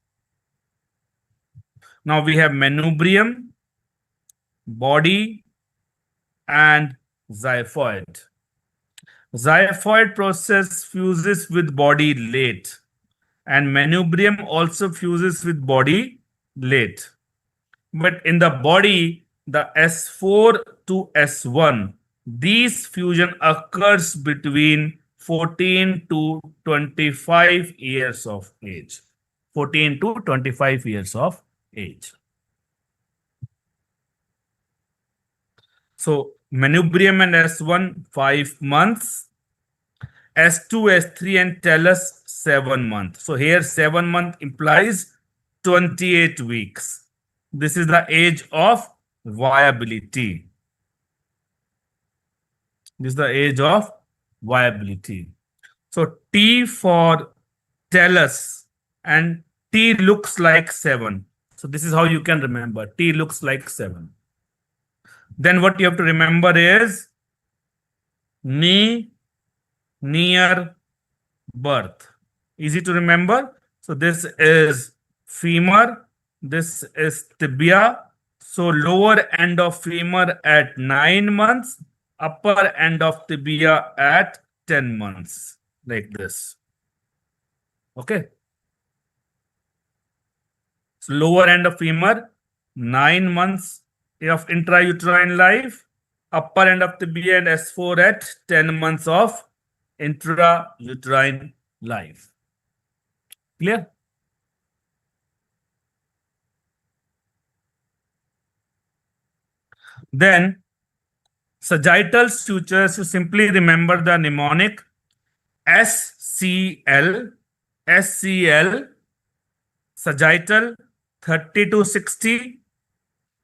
Now we have manubrium, body, and xiphoid. Xiphoid process fuses with body late, and manubrium also fuses with body late. But in the body, the S4 to S1, these fusion occurs between 14 to 25 years of age. 14 to 25 years of age. So manubrium and S1 5 months, S2, S3 and talus 7 months. So here 7 months implies 28 weeks. This is the age of viability. This is the age of viability. So T for talus, and T looks like 7. So this is how you can remember. T looks like 7. Then what you have to remember is knee near birth. Easy to remember. So this is femur. This is tibia. So lower end of femur at 9 months, upper end of tibia at 10 months, like this. Okay. So lower end of femur, 9 months of intrauterine life, upper end of tibia and S4 at 10 months of intrauterine life. Clear? Then sagittal sutures, you simply remember the mnemonic SCL, SCL, sagittal 30 to 60,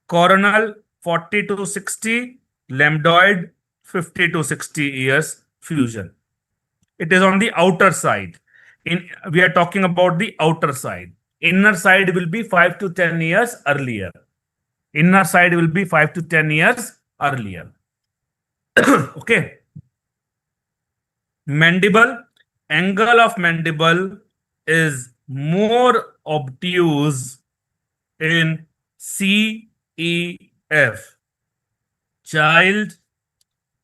coronal 40 to 60, lambdoid 50 to 60 years fusion. It is on the outer side. We are talking about the outer side. Inner side will be 5 to 10 years earlier. Inner side will be 5 to 10 years earlier. Okay. Mandible, angle of mandible is more obtuse in CEF, child,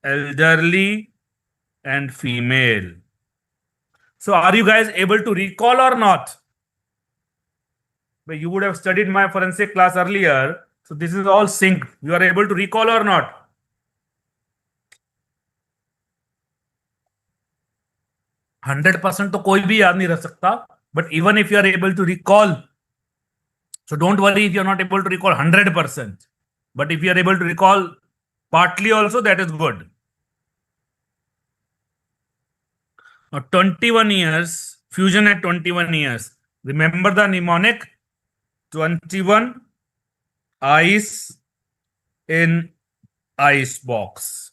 elderly, and female. So are you guys able to recall or not? But you would have studied my forensic class earlier. So this is all synced. You are able to recall or not? 100% तो कोई भी याद नहीं रख सकता. But even if you are able to recall, so don't worry if you are not able to recall 100%. But if you are able to recall partly also, that is good. Now 21 years, fusion at 21 years. Remember the mnemonic 21 ice in ice box.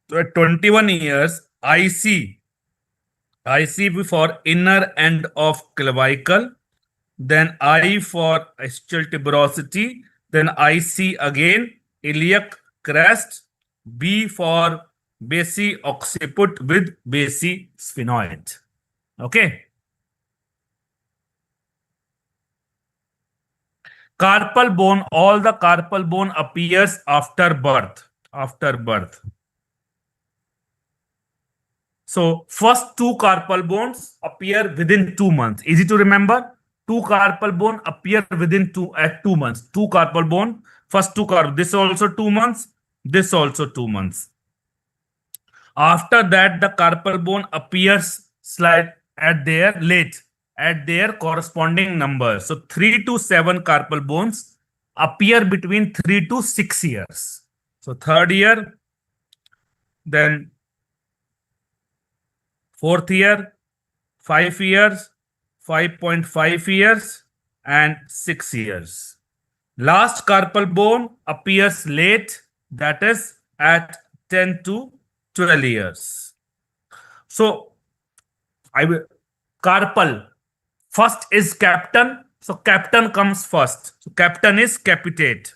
So at 21 years, IC for inner end of clavicle, then I for ischial tuberosity, then IC again, iliac crest, B for basi occiput with basi sphenoid. Okay. Carpal bone, all the carpal bone appears after birth. After birth. So first two carpal bones appear within 2 months. Easy to remember. Two carpal bone appear within 2 months. Two carpal bone. First two carpal. This also 2 months. This also 2 months. After that, the carpal bone appears at their corresponding numbers. So 3 to 7 carpal bones appear between 3 to 6 years. So third year, then fourth year, 5 years, 5.5 years, and 6 years. Last carpal bone appears late, that is at 10 to 12 years. So, carpal, first is captain. So, captain comes first. So, captain is capitate.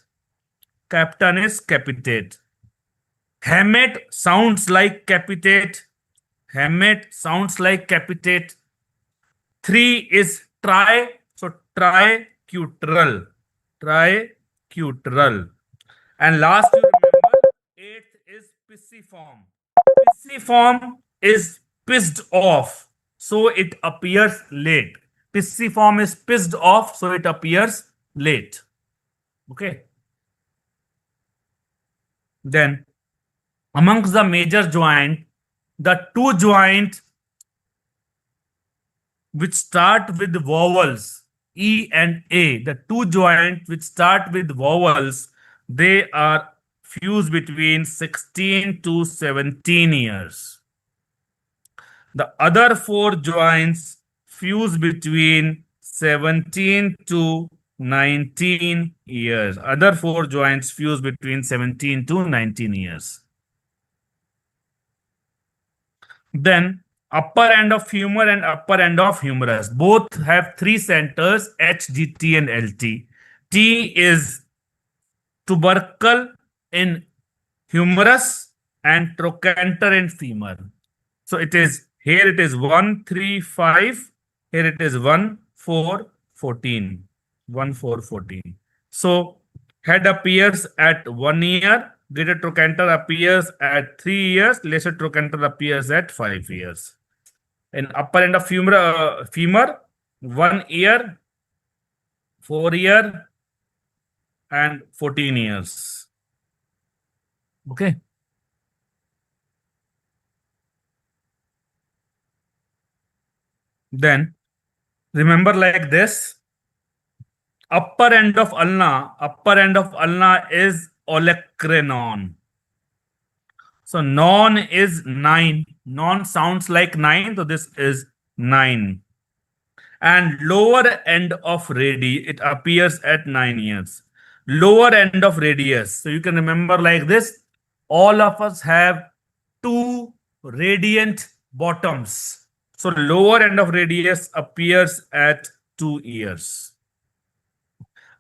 Captain is capitate. Hamate sounds like capitate. Hamate sounds like capitate. 3 is tri. So, tricuteral. Tricuteral. And last, you remember, 8th is pisiform. Pisiform is pissed off, so it appears late. Pisiform is pissed off, so it appears late. Okay. Then, amongst the major joint, the two joints which start with vowels, E and A, the two joints which start with vowels, they are fused between 16 to 17 years. The other 4 joints fuse between 17 to 19 years. Other 4 joints fuse between 17 to 19 years. Then upper end of femur and upper end of humerus. Both have 3 centers, H, G, T and LT. T is tubercle in humerus and trochanter in femur. So it is here it is 1, 3, 5. Here it is 1, 4, 14. 1, 4, 14. So head appears at 1 year, greater trochanter appears at 3 years, lesser trochanter appears at 5 years. In upper end of femur 1 year, 4 year, and 14 years. Okay. Then remember like this. Upper end of ulna is olecranon. So non is 9. Non sounds like 9, so this is 9. And lower end of radii, it appears at 9 years. Lower end of radius. So you can remember like this. All of us have two radiant bottoms. So lower end of radius appears at 2 years.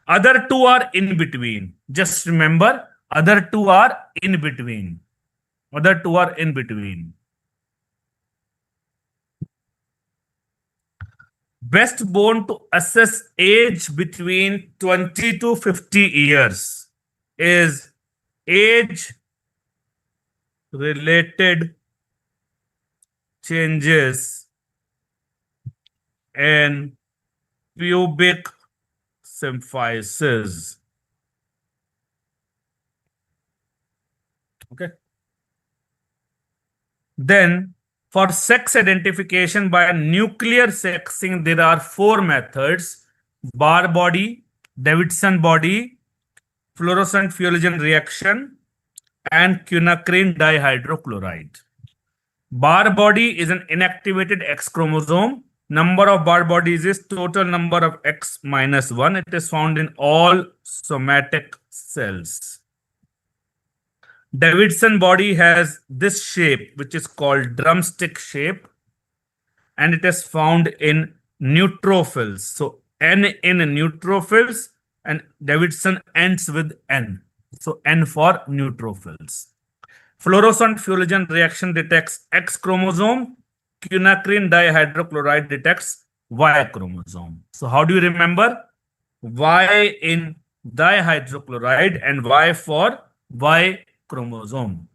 Other two are in between. Just remember, other two are in between. Other two are in between. Best bone to assess age between 20 to 50 years is age related changes in pubic symphysis. Okay. Then, for sex identification by nuclear sexing, there are 4 methods: Barr body, Davidson body, fluorescent fusion reaction, and quinacrine dihydrochloride. Barr body is an inactivated X chromosome. Number of Barr bodies is total number of X minus 1. It is found in all somatic cells. Davidson body has this shape, which is called drumstick shape, and it is found in neutrophils. So N in neutrophils, and Davidson ends with N. So N for neutrophils. Fluorescent fusion reaction detects X chromosome. Quinacrine dihydrochloride detects Y chromosome. So how do you remember? Y in dihydrochloride and Y for Y chromosome.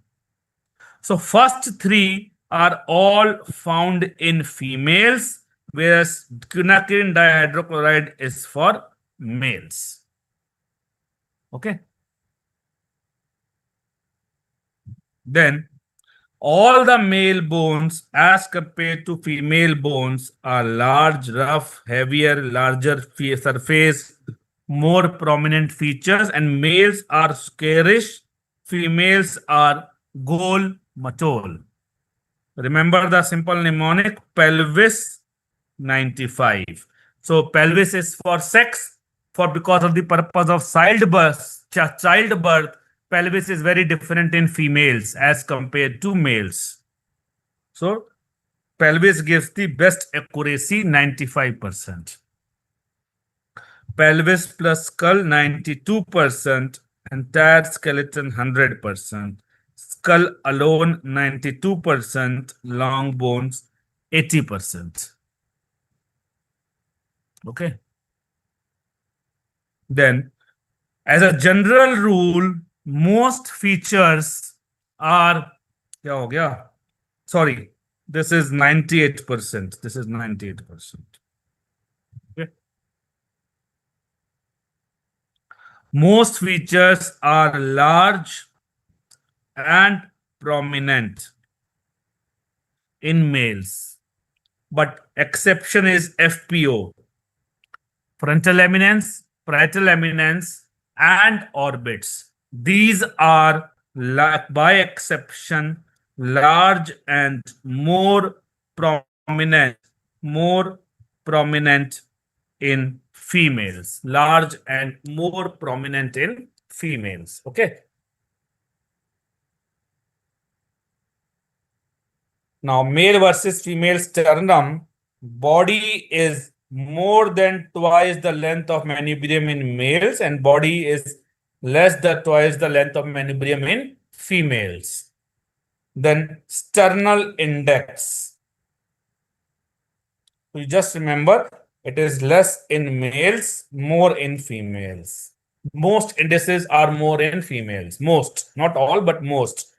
So first 3 are all found in females, whereas quinacrine dihydrochloride is for males. Okay. Then all the male bones as compared to female bones are large, rough, heavier, larger surface, more prominent features, and males are squarish, females are goal mature. Remember the simple mnemonic: pelvis 95. So pelvis is for sex, for because of the purpose of childbirth, pelvis is very different in females as compared to males. So pelvis gives the best accuracy, 95%. Pelvis plus skull 92%, entire skeleton 100%. Skull alone 92%, long bones 80%. Okay. Then, as a general rule, most features are, क्या हो गया? Sorry, this is 98%. This is 98%. Okay. Most features are large and prominent in males, but exception is FPO, frontal eminence, parietal eminence, and orbits. These are, by exception, large and more prominent in females. Large and more prominent in females. Okay. Now, male versus female sternum. Body is more than twice the length of manubrium in males, and body is less than twice the length of manubrium in females. Then sternal index. You just remember It is less in males, more in females. Most indices are more in females. Most, not all, but most.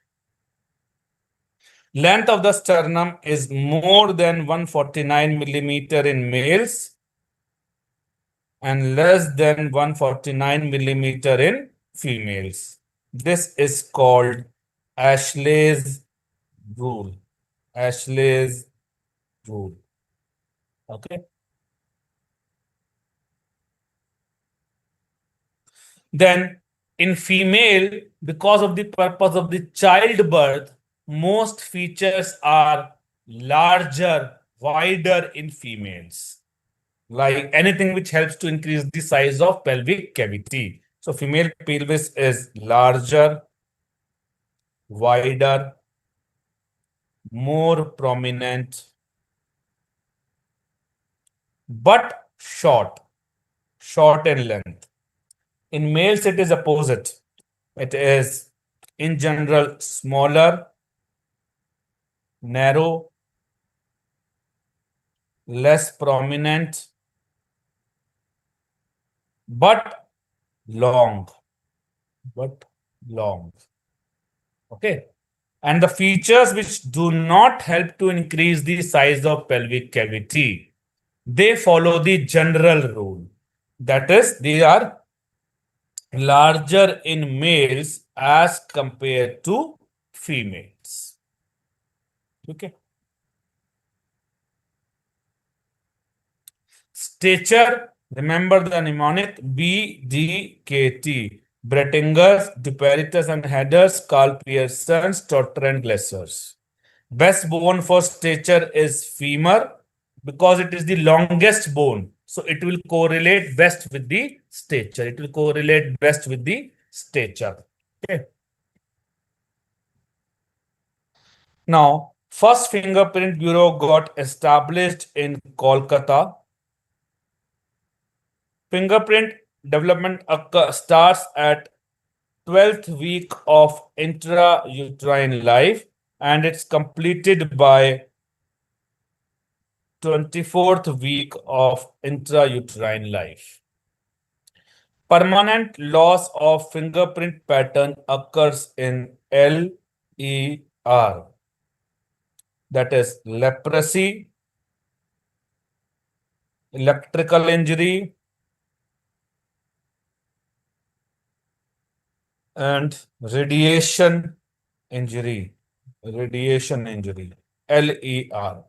Length of the sternum is more than 149 millimeter in males and less than 149 millimeter in females. This is called Ashley's rule. Ashley's rule. Okay. Then in female, because of the purpose of the childbirth, most features are larger, wider in females, like anything which helps to increase the size of pelvic cavity. So female pelvis is larger, wider, more prominent, but short in length. In males, it is opposite. It is in general smaller, narrow, less prominent, but long. But long. Okay. And the features which do not help to increase the size of pelvic cavity, they follow the general rule. That is, they are larger in males as compared to females. Okay. Stature, remember the mnemonic BDKT. Brettingers, Duperitus and Headers, Carl Pearson, Stotter and Glessers. Best bone for stature is femur because it is the longest bone. So it will correlate best with the stature. It will correlate best with the stature. Okay. Now, first fingerprint bureau got established in Kolkata. Fingerprint development starts at 12th week of intrauterine life and it's completed by 24th week of intrauterine life. Permanent loss of fingerprint pattern occurs in LER. That is leprosy, electrical injury, and radiation injury. Radiation injury. LER.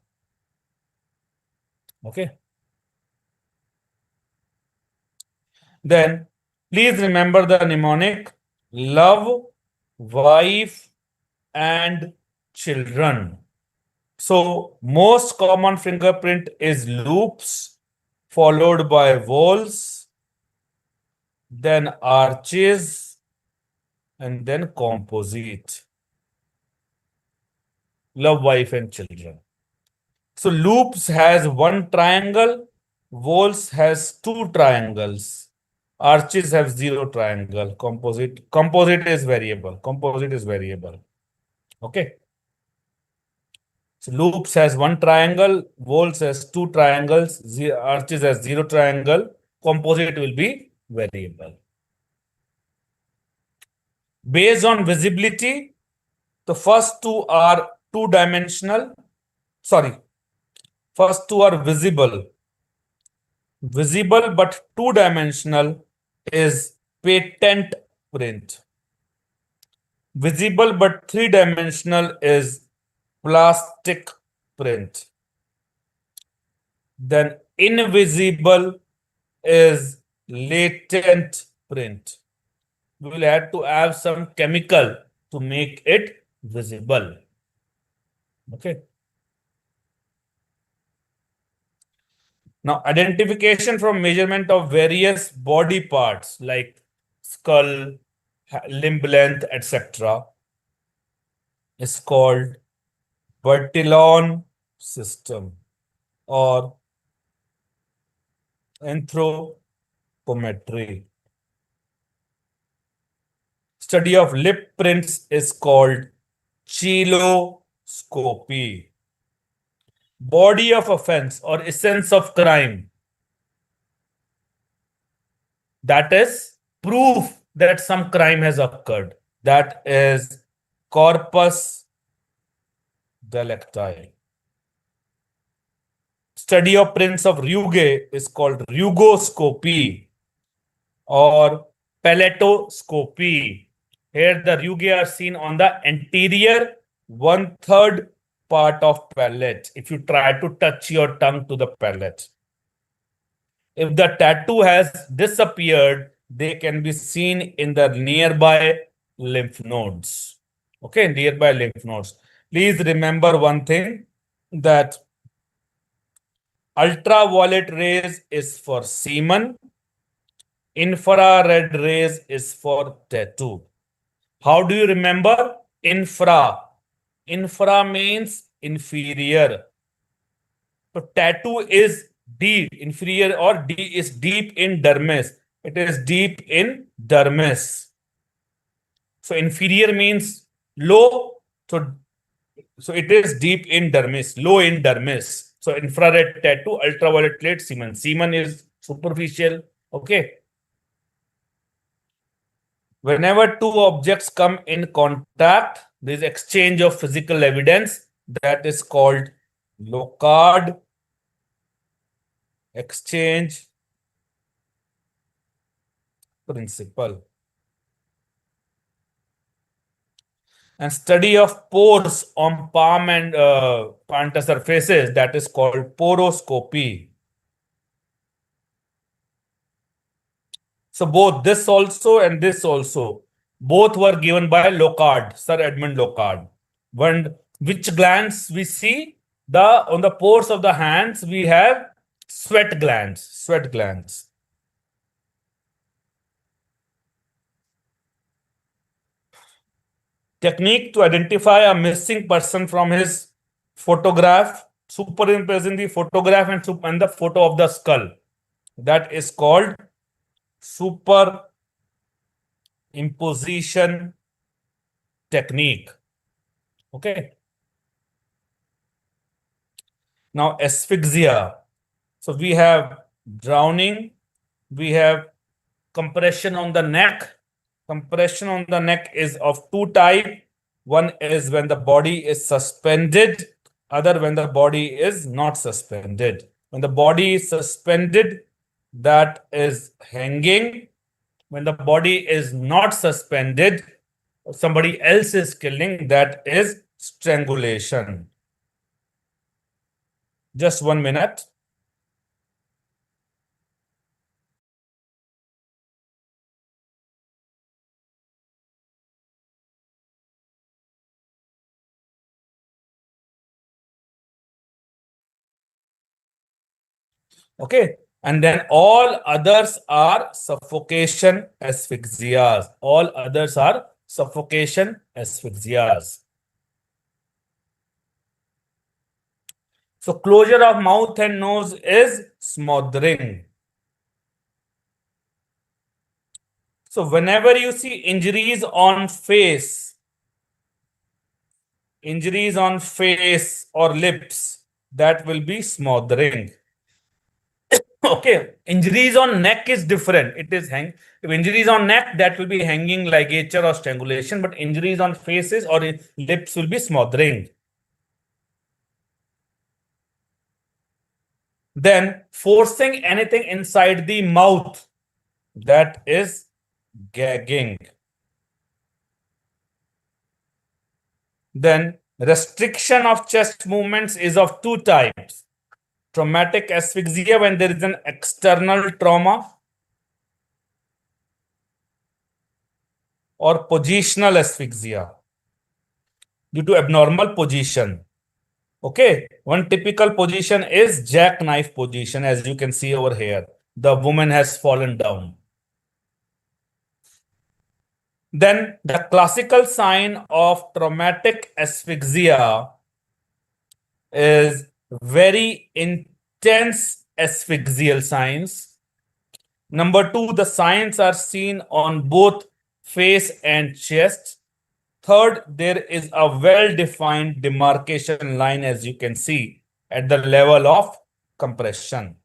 Okay. Then please remember the mnemonic love, wife, and children. So most common fingerprint is loops, followed by whorls, then arches, and then composite. Love, wife, and children. So loops has one triangle, whorls has two triangles, arches have zero triangle, composite is variable. Composite is variable. Okay. So loops has one triangle, whorls has two triangles, arches has zero triangle, composite will be variable. Based on visibility, the first two are two-dimensional. Sorry, first two are visible. Visible but two-dimensional is patent print. Visible but three-dimensional is plastic print. Then invisible is latent print. We will have to have some chemical to make it visible. Okay. Now, identification from measurement of various body parts like skull, limb length, etc. is called Bertillon system or anthropometry. Study of lip prints is called chiloscopy. Body of offense or essence of crime That is proof that some crime has occurred. That is corpus delicti. Study of prints of rugae is called rugoscopy or palatoscopy. Here the rugae are seen on the anterior 1/3 part of palate. If you try to touch your tongue to the palate, if the tattoo has disappeared, they can be seen in the nearby lymph nodes. Okay, nearby lymph nodes. Please remember one thing, that ultraviolet rays is for semen, infrared rays is for tattoo. How do you remember? Infra. Infra means inferior. So tattoo is deep, inferior, or D is deep in dermis. It is deep in dermis. So inferior means low. So it is deep in dermis, low in dermis. So infrared tattoo, ultraviolet light, semen. Semen is superficial. Okay. Whenever two objects come in contact, there is exchange of physical evidence. That is called Locard exchange principle. And study of pores on palm and plantar surfaces, that is called poroscopy. So both this also and this also, both were given by Locard, Sir Edmund Locard. Which glands we see? On the pores of the hands, we have sweat glands. Sweat glands. Technique to identify a missing person from his photograph, superimposing the photograph and the photo of the skull. That is called superimposition technique. Okay. Now asphyxia. So we have drowning, we have compression on the neck. Compression on the neck is of two types. One is when the body is suspended, other when the body is not suspended. When the body is suspended, that is hanging. When the body is not suspended, somebody else is killing, that is strangulation. Just 1 minute. Okay. And then all others are suffocation asphyxias. All others are suffocation asphyxias. So closure of mouth and nose is smothering. So whenever you see injuries on face or lips, that will be smothering. Okay, injuries on neck is different. It is if injuries on neck, that will be hanging, ligature or strangulation, but injuries on faces or lips will be smothering. Then forcing anything inside the mouth, that is gagging. Then restriction of chest movements is of two types. Traumatic asphyxia, when there is an external trauma, or positional asphyxia due to abnormal position. Okay, one typical position is jackknife position, as you can see over here. The woman has fallen down. Then the classical sign of traumatic asphyxia is very intense asphyxial signs. Number two, the signs are seen on both face and chest. Third, there is a well-defined demarcation line, as you can see, at the level of compression.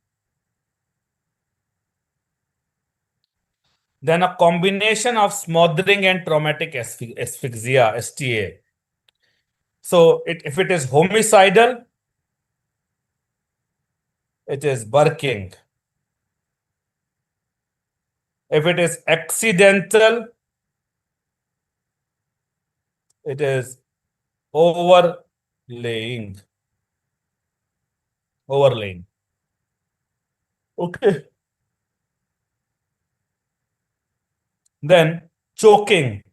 then a combination of smothering and traumatic asphyxia, STA. So if it is homicidal, it is barking. If it is accidental, it is overlaying. Overlaying. Okay. Then choking.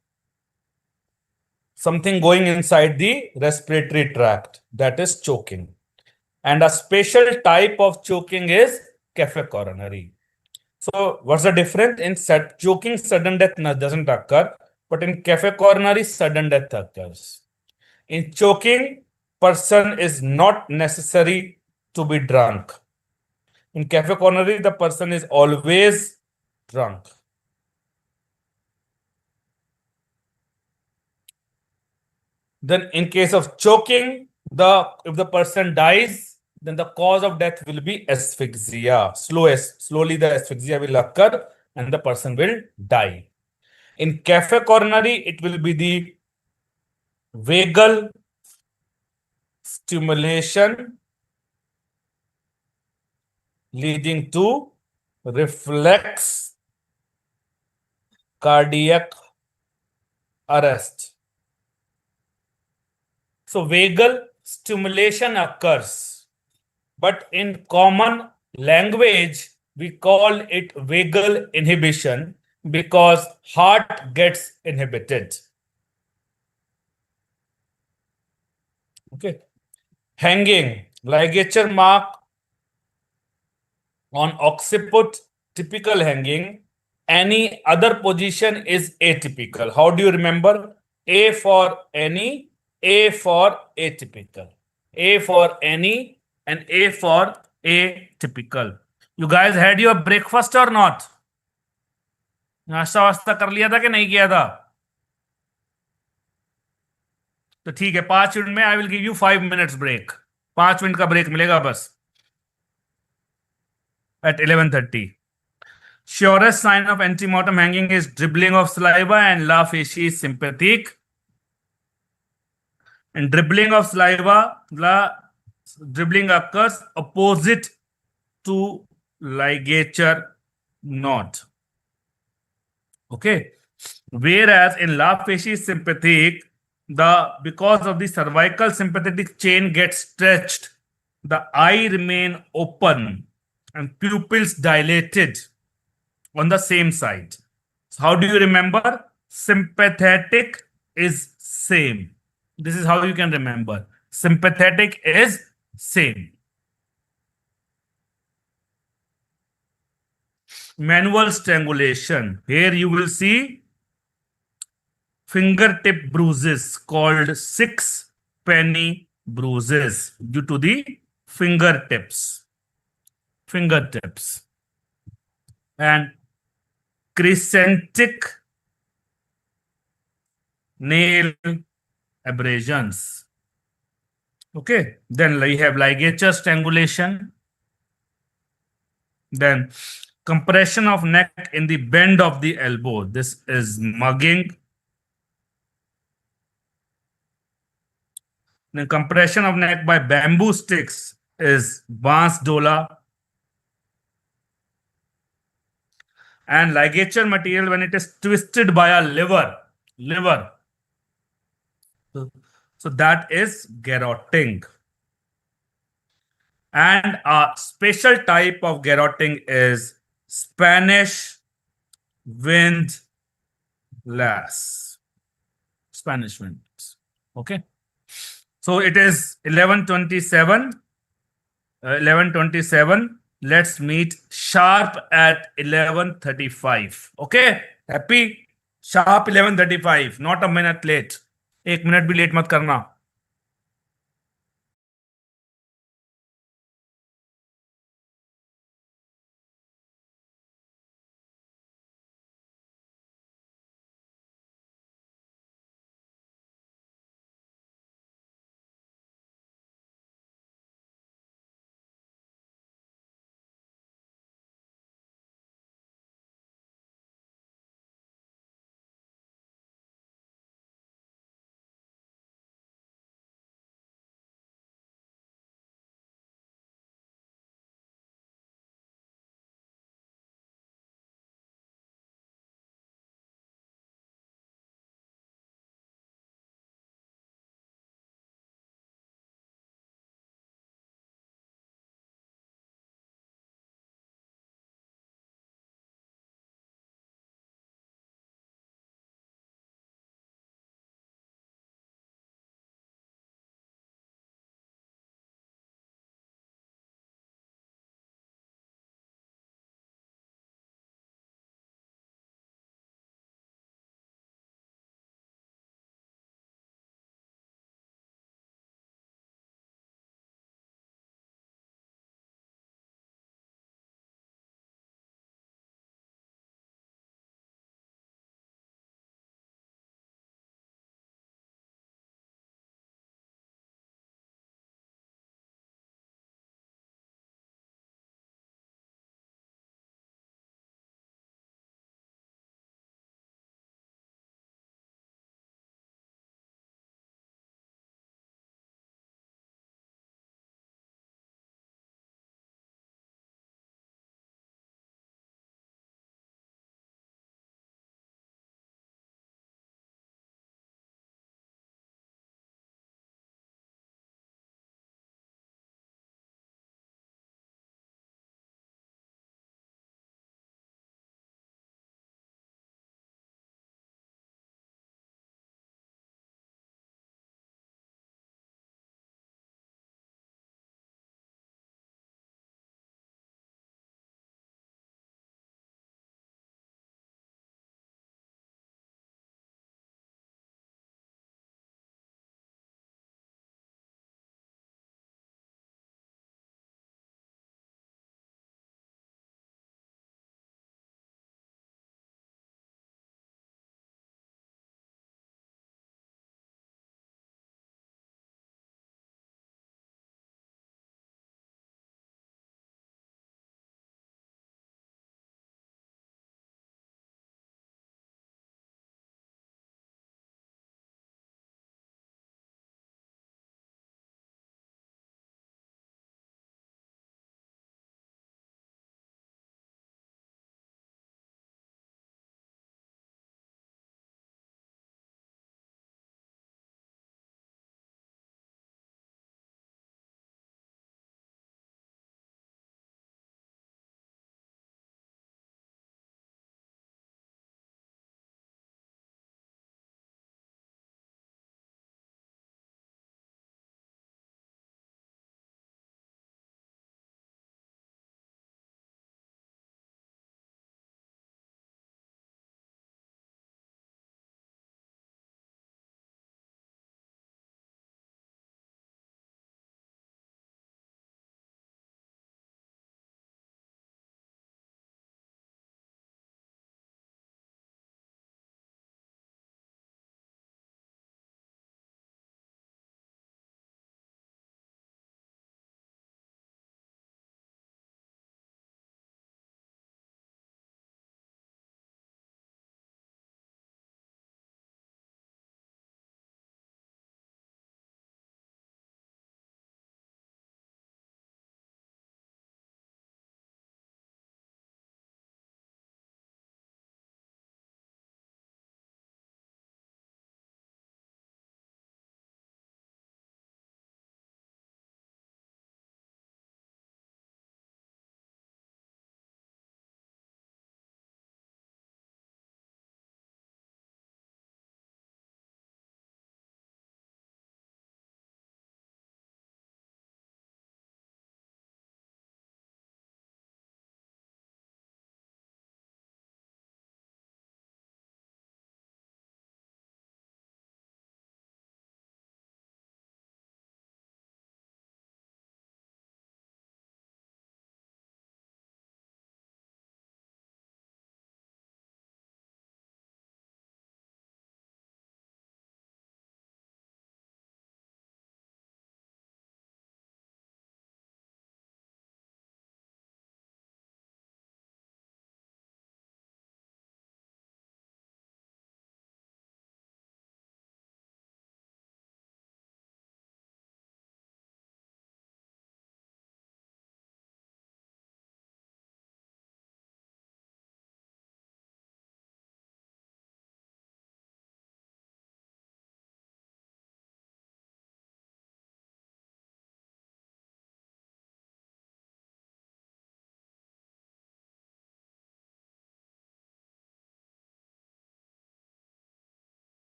Something going inside the respiratory tract. That is choking. And a special type of choking is cafe coronary. So what's the difference? In choking, sudden death doesn't occur, but in cafe coronary, sudden death occurs. In choking, person is not necessary to be drunk. In cafe coronary, the person is always drunk. Then in case of choking, if the person dies, then the cause of death will be asphyxia. Slowly the asphyxia will occur and the person will die. In cafe coronary, it will be the vagal stimulation leading to reflex cardiac arrest. So vagal stimulation occurs, but in common language, we call it vagal inhibition because heart gets inhibited. Okay. Hanging, ligature mark on occiput, typical hanging. Any other position is atypical. How do you remember? A for any, A for atypical. A for any and A for atypical. You guys had your breakfast or not? नाश्ता वास्ता कर लिया था कि नहीं किया था? तो ठीक है, 5 मिनट में I will give you 5 minutes break. 5 minute का ब्रेक मिलेगा बस at 11:30. Surest sign of antemortem hanging is dribbling of saliva and la facie is sympathetic. And dribbling of saliva, the dribbling occurs opposite to ligature knot. Okay. Whereas in la facie sympathetic, because of the cervical sympathetic chain gets stretched, the eye remain open and pupils dilated on the same side. So how do you remember? Sympathetic is same. This is how you can remember. Sympathetic is same. Manual strangulation. Here you will see fingertip bruises called six penny bruises due to the fingertips. Fingertips. And crescentic nail abrasions. Okay. Then we have ligature strangulation. Then compression of neck in the bend of the elbow. This is mugging. Then compression of neck by bamboo sticks is bans dola. And ligature material when it is twisted by a liver. So that is garroting. And a special type of garroting is Spanish windlass. Spanish windlass. Okay. So it is 11:27. 11:27. Let's meet sharp at 11:35. Okay. Happy? Sharp 11:35. Not a minute late. 1 minute भी late मत करना.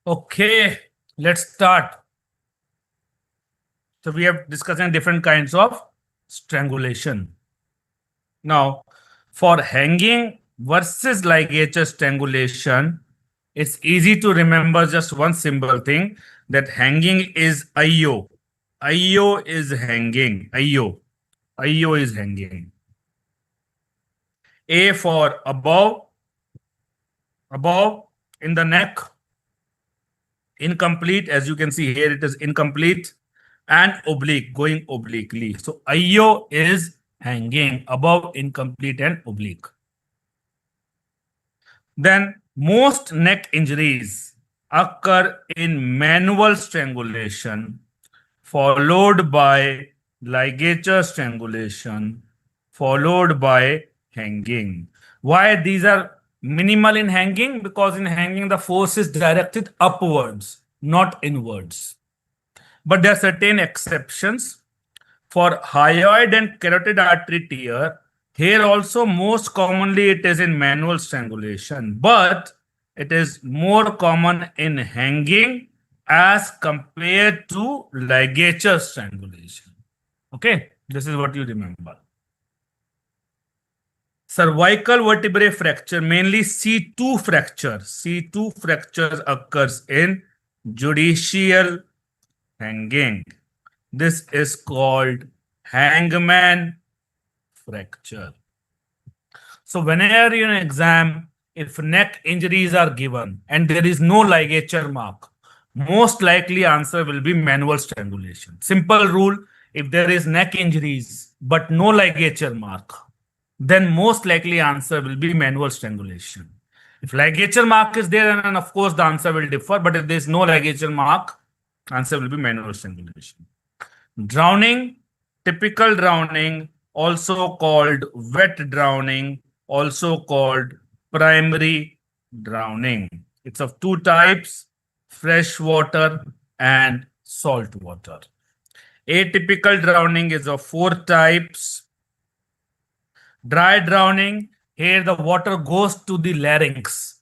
Okay, let's start. So we are discussing different kinds of strangulation. Now, for hanging versus ligature strangulation, it's easy to remember just one simple thing, that hanging is IO. IO is hanging. IO. IO is hanging. A for above in the neck. Incomplete, as you can see here, it is incomplete, and oblique, going obliquely. So IO is hanging, above, incomplete, and oblique. Then most neck injuries occur in manual strangulation, followed by ligature strangulation, followed by hanging. Why these are minimal in hanging? Because in hanging the force is directed upwards, not inwards. But there are certain exceptions. For hyoid and carotid artery tear, here also most commonly it is in manual strangulation, but it is more common in hanging as compared to ligature strangulation. Okay, this is what you remember. Cervical vertebrae fracture, mainly C2 fracture. C2 fractures occurs in judicial hanging. This is called hangman fracture. So whenever in an exam, if neck injuries are given and there is no ligature mark, most likely answer will be manual strangulation. Simple rule, if there is neck injuries but no ligature mark, then most likely answer will be manual strangulation. If ligature mark is there, then of course the answer will differ, but if there is no ligature mark, answer will be manual strangulation. Drowning, typical drowning, also called wet drowning, also called primary drowning. It's of two types, fresh water and salt water. Atypical drowning is of four types. Dry drowning, here the water goes to the larynx.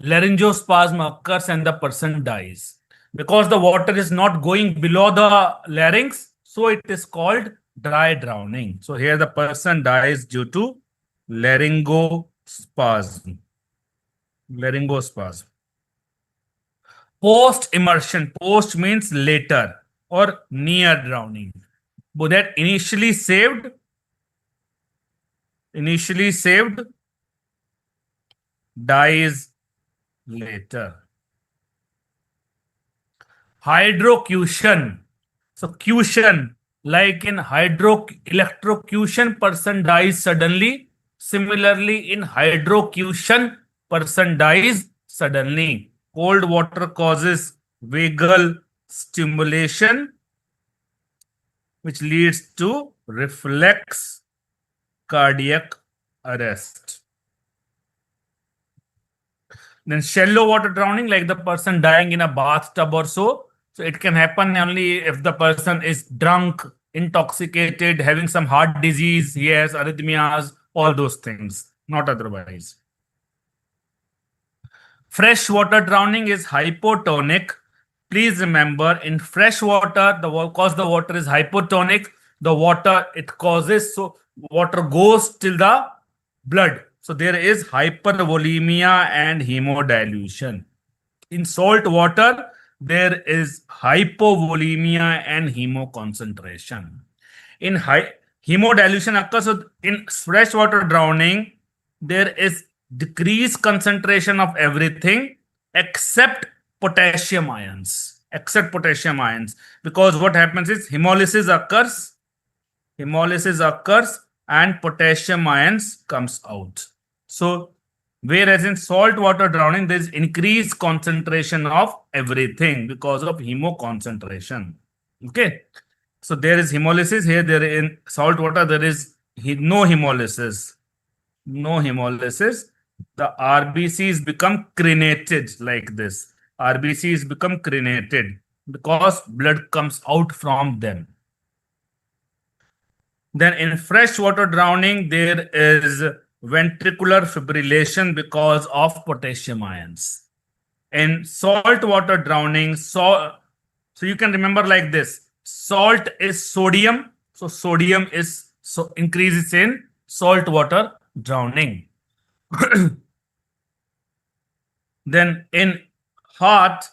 Laryngospasm occurs and the person dies. Because the water is not going below the larynx, so it is called dry drowning. So here the person dies due to laryngospasm. Laryngospasm. Post immersion. Post means later or near drowning. But that initially saved dies later. Hydrocution. So cution, like in electrocution, person dies suddenly. Similarly, in hydrocution, person dies suddenly. Cold water causes vagal stimulation, which leads to reflex cardiac arrest. Then shallow water drowning, like the person dying in a bathtub or so. So it can happen only if the person is drunk, intoxicated, having some heart disease, he has arrhythmias, all those things, not otherwise. Freshwater drowning is hypotonic. Please remember, in fresh water, because the water is hypotonic, the water it causes, so water goes till the blood. So there is hypervolemia and hemodilution. In salt water, there is hypovolemia and hemoconcentration. In hemodilution occurs, so in freshwater drowning, there is decreased concentration of everything except potassium ions. Except potassium ions. Because what happens is hemolysis occurs and potassium ions comes out. So whereas in salt water drowning, there is increased concentration of everything because of hemoconcentration. Okay. So there is hemolysis here. There in salt water, there is no hemolysis. No hemolysis. The RBCs become crenated like this. RBCs become crenated because blood comes out from them. Then in freshwater drowning, there is ventricular fibrillation because of potassium ions. In saltwater drowning, so you can remember like this: salt is sodium, so sodium is so increases in saltwater drowning. Then in heart,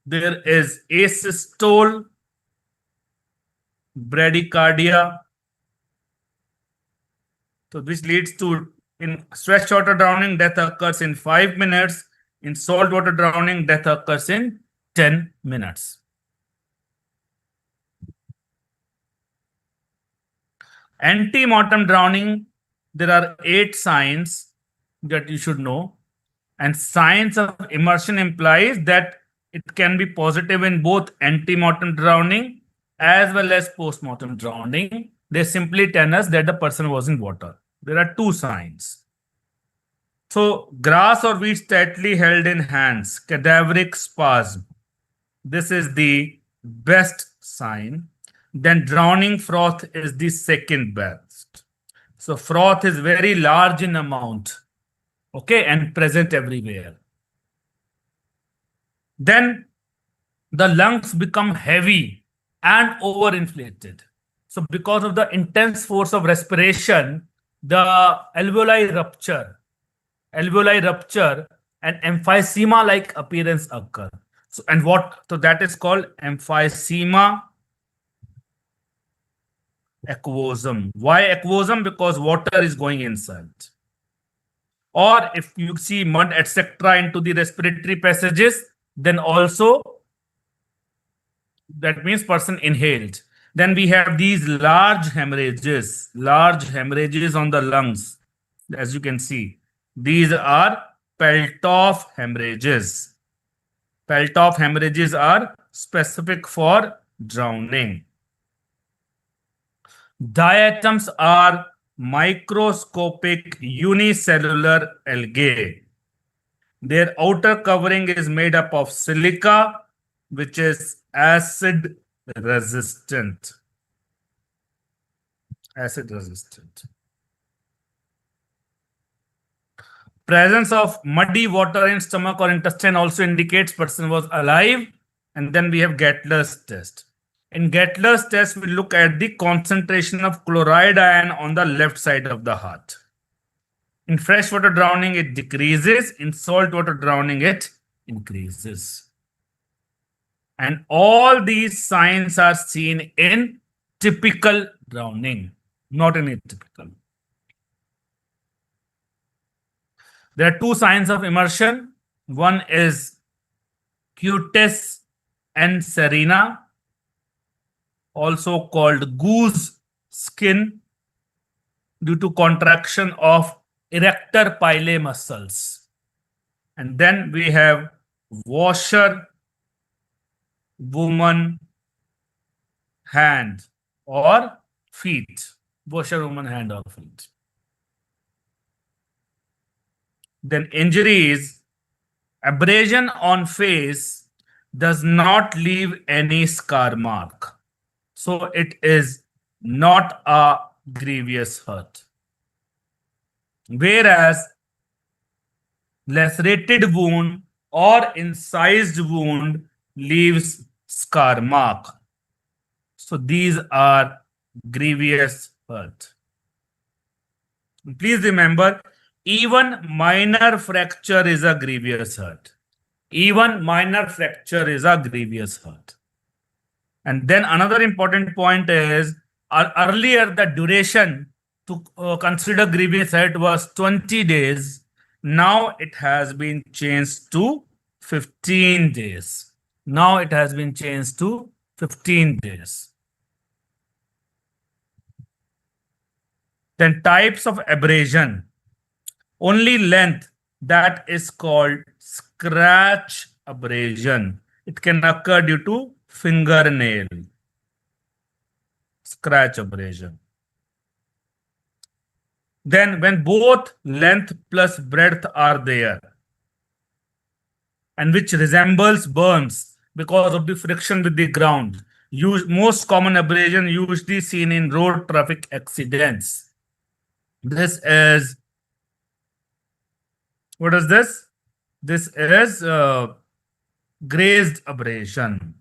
there is asystole, bradycardia, so which leads to, in freshwater drowning, death occurs in 5 minutes. In saltwater drowning, death occurs in 10 minutes. Ante-mortem drowning, there are 8 signs that you should know. And signs of immersion implies that it can be positive in both ante-mortem drowning as well as post-mortem drowning. They simply tell us that the person was in water. There are 2 signs. So, grass or weeds tightly held in hands, cadaveric spasm. This is the best sign. Then drowning froth is the second best. So froth is very large in amount, okay, and present everywhere. Then the lungs become heavy and overinflated. So because of the intense force of respiration, the alveoli rupture and emphysema-like appearance occur. So that is called emphysema aquosum. Why aquosum? Because water is going inside. Or if you see mud, etc., into the respiratory passages, then also that means person inhaled. Then we have these large hemorrhages on the lungs, as you can see. These are Peltoff hemorrhages. Peltoff hemorrhages are specific for drowning. Diatoms are microscopic unicellular algae. Their outer covering is made up of silica, which is acid resistant. Presence of muddy water in stomach or intestine also indicates person was alive. And then we have Gettler's test. In Gettler's test, we look at the concentration of chloride ion on the left side of the heart. In freshwater drowning, it decreases. In saltwater drowning, it increases. And all these signs are seen in typical drowning, not in atypical. There are 2 signs of immersion. One is cutis and serena, also called goose skin, due to contraction of erector pilae muscles. And then we have washer woman hand or feet. Washer woman hand or feet. Then injuries, abrasion on face does not leave any scar mark. So it is not a grievous hurt. Whereas lacerated wound or incised wound leaves scar mark. So these are grievous hurt. Please remember, even minor fracture is a grievous hurt. Even minor fracture is a grievous hurt. And then another important point is, earlier the duration to consider grievous hurt was 20 days. Now it has been changed to 15 days. Now it has been changed to 15 days. Then types of abrasion. Only length, that is called scratch abrasion. It can occur due to fingernail. Scratch abrasion. Then when both length plus breadth are there, and which resembles burns because of the friction with the ground. Most common abrasion usually seen in road traffic accidents. This is, what is this? This is grazed abrasion,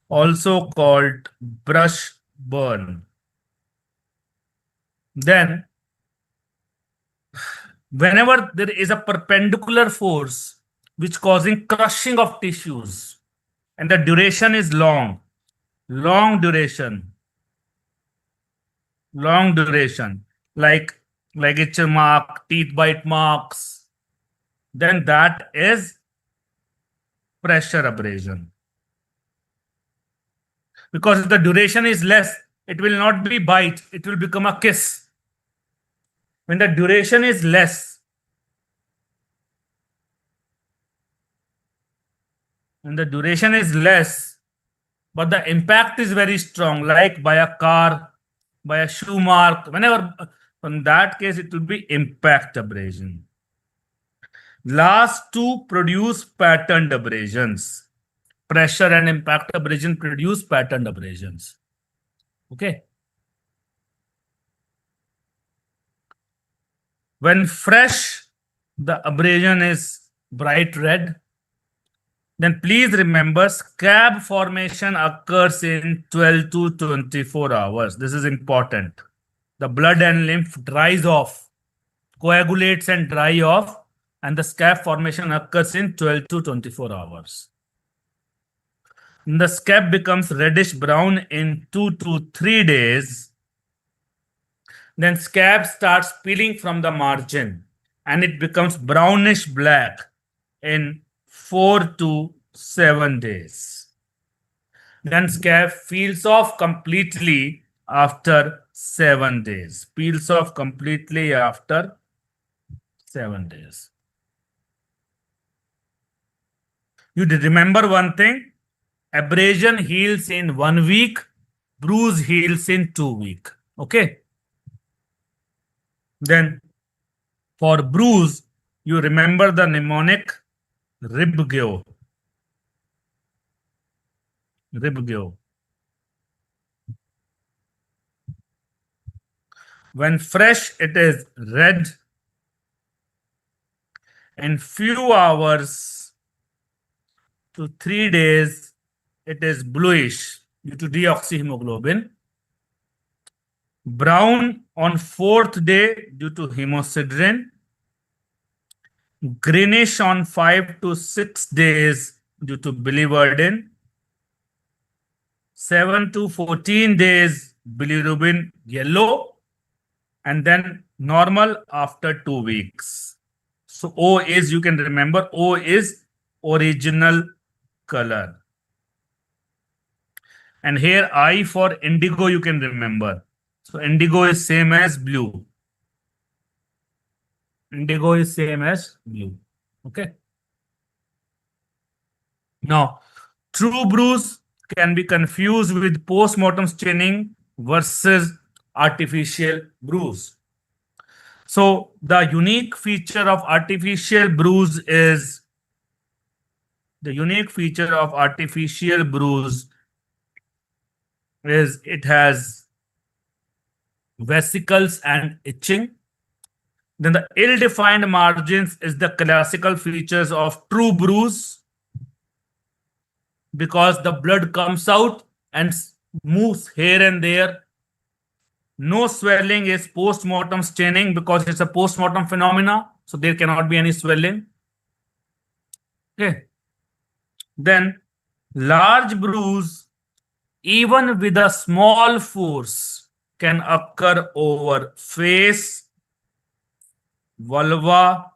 also called brush burn. Then, whenever there is a perpendicular force which causing crushing of tissues, and the duration is long duration, long duration, like itch mark, teeth bite marks, then that is pressure abrasion. Because if the duration is less, it will not be bite, it will become a kiss. When the duration is less, but the impact is very strong, like by a car, by a shoe mark, whenever, in that case, it will be impact abrasion. Last two produce patterned abrasions. Pressure and impact abrasion produce patterned abrasions. Okay. When fresh, the abrasion is bright red. Then please remember, scab formation occurs in 12 to 24 hours. This is important. The blood and lymph dries off, coagulates and dry off, and the scab formation occurs in 12 to 24 hours. The scab becomes reddish brown in 2 to 3 days. Then scab starts peeling from the margin and it becomes brownish black in 4 to 7 days. Then scab peels off completely after 7 days. Peels off completely after 7 days. You did remember one thing, abrasion heals in 1 week, bruise heals in 2 weeks. Okay. Then for bruise, you remember the mnemonic ribgeo. Ribgeo. When fresh, it is red. In few hours to 3 days, it is bluish due to deoxyhemoglobin. Brown on 4th day due to hemosiderin. Greenish on 5 to 6 days due to biliverdin. 7 to 14 days bilirubin yellow, and then normal after 2 weeks. So O is, you can remember, O is original color. And here I for indigo you can remember. So indigo is same as blue. Indigo is same as blue. Okay. Now, true bruise can be confused with post-mortem staining versus artificial bruise. So the unique feature of artificial bruise is it has vesicles and itching. Then the ill-defined margins is the classical features of true bruise, because the blood comes out and moves here and there. No swelling is post-mortem staining because it's a post-mortem phenomena, so there cannot be any swelling. Okay. Then large bruise, even with a small force, can occur over face, vulva,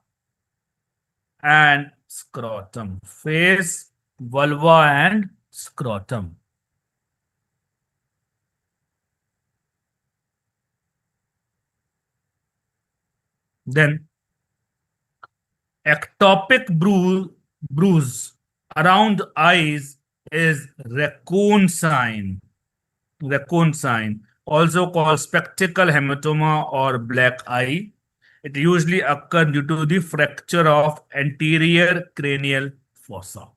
and scrotum. Face, vulva, and scrotum. Then ectopic bruise around eyes is raccoon sign. Raccoon sign, also called spectacle hematoma or black eye. It usually occurs due to the fracture of anterior cranial fossa.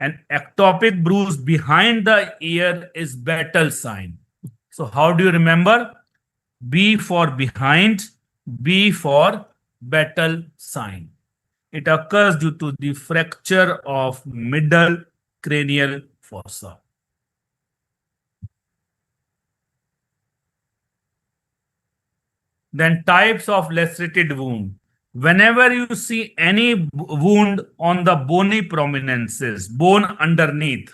An ectopic bruise behind the ear is battle sign. So how do you remember? B for behind, B for battle sign. It occurs due to the fracture of middle cranial fossa. Then types of lacerated wound. Whenever you see any wound on the bony prominences, bone underneath,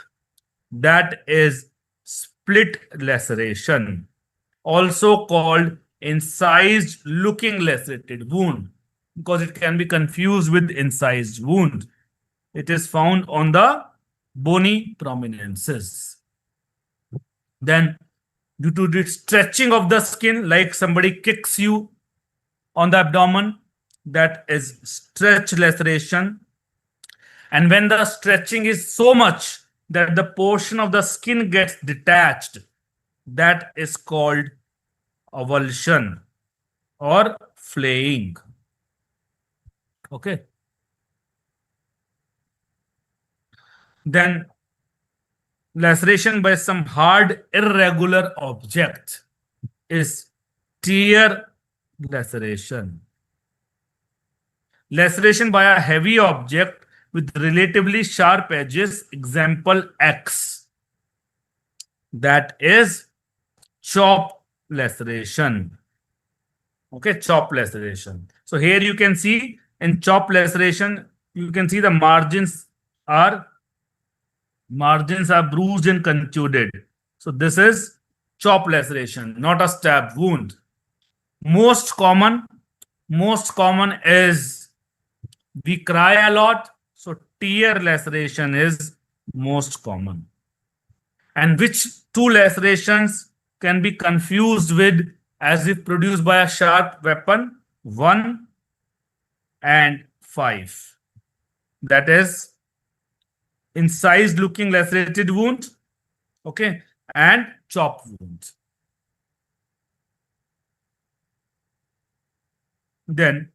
that is split laceration, also called incised looking lacerated wound, because it can be confused with incised wound. It is found on the bony prominences. Then, due to the stretching of the skin, like somebody kicks you on the abdomen, that is stretch laceration. And when the stretching is so much that the portion of the skin gets detached, that is called avulsion or flaying. Okay. Then laceration by some hard irregular object is tear laceration. Laceration by a heavy object with relatively sharp edges, example X, that is chop laceration. Okay, chop laceration. So here you can see in chop laceration, you can see the are margins are bruised and contused. So this is chop laceration, not a stab wound. Most common is we cry a lot. So tear laceration is most common. And which two lacerations can be confused with as if produced by a sharp weapon? 1 and 5. That is incised looking lacerated wound, okay, and chop wound. Then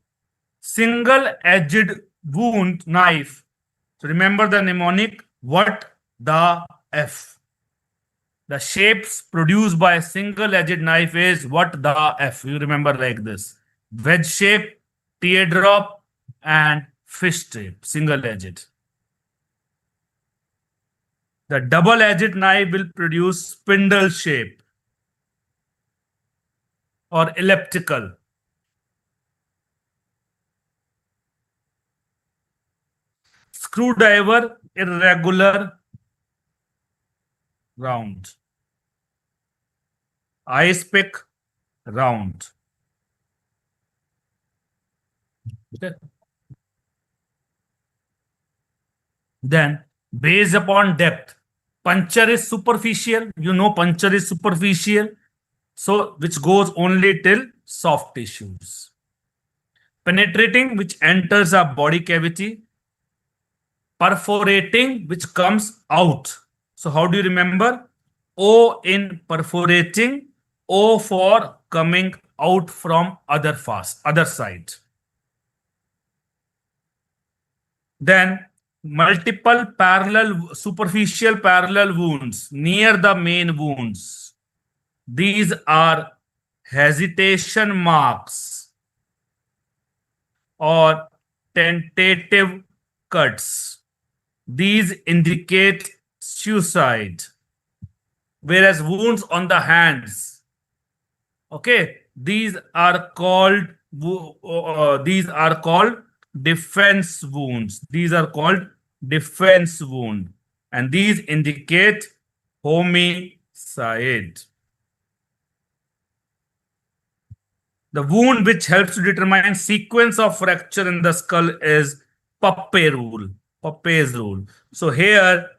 single-edged wound knife. So remember the mnemonic, what the F. The shapes produced by a single-edged knife is what the F. You remember like this: wedge shape, teardrop, and fish shape, single-edged. The double-edged knife will produce spindle shape or elliptical. Screwdriver, irregular, round. Ice pick, round. Okay. Then, based upon depth, puncture is superficial. You know, puncture is superficial. So, which goes only till soft tissues. Penetrating, which enters a body cavity. Perforating, which comes out. So, how do you remember? O in perforating, O for coming out from other side. Then multiple superficial parallel wounds near the main wounds. These are hesitation marks or tentative cuts. These indicate suicide. Whereas wounds on the hands, okay, these are called defense wounds. These are called defense wound, and these indicate homicide. The wound which helps to determine sequence of fracture in the skull is Pappé rule. Pappé's rule. So here,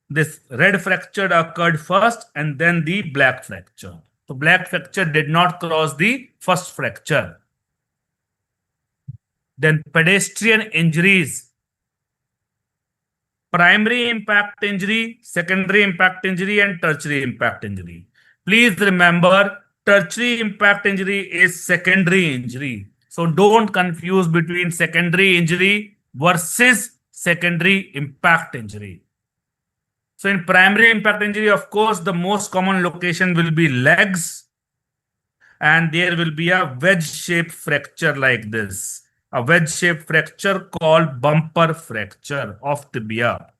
this red fracture occurred first and then the black fracture. So black fracture did not cross the first fracture. Then pedestrian injuries. Primary impact injury, secondary impact injury, and tertiary impact injury. Please remember, tertiary impact injury is secondary injury. So don't confuse between secondary injury versus secondary impact injury. So in primary impact injury, of course, the most common location will be legs. and there will be a wedge-shaped fracture like this. A wedge-shaped fracture called bumper fracture of tibia.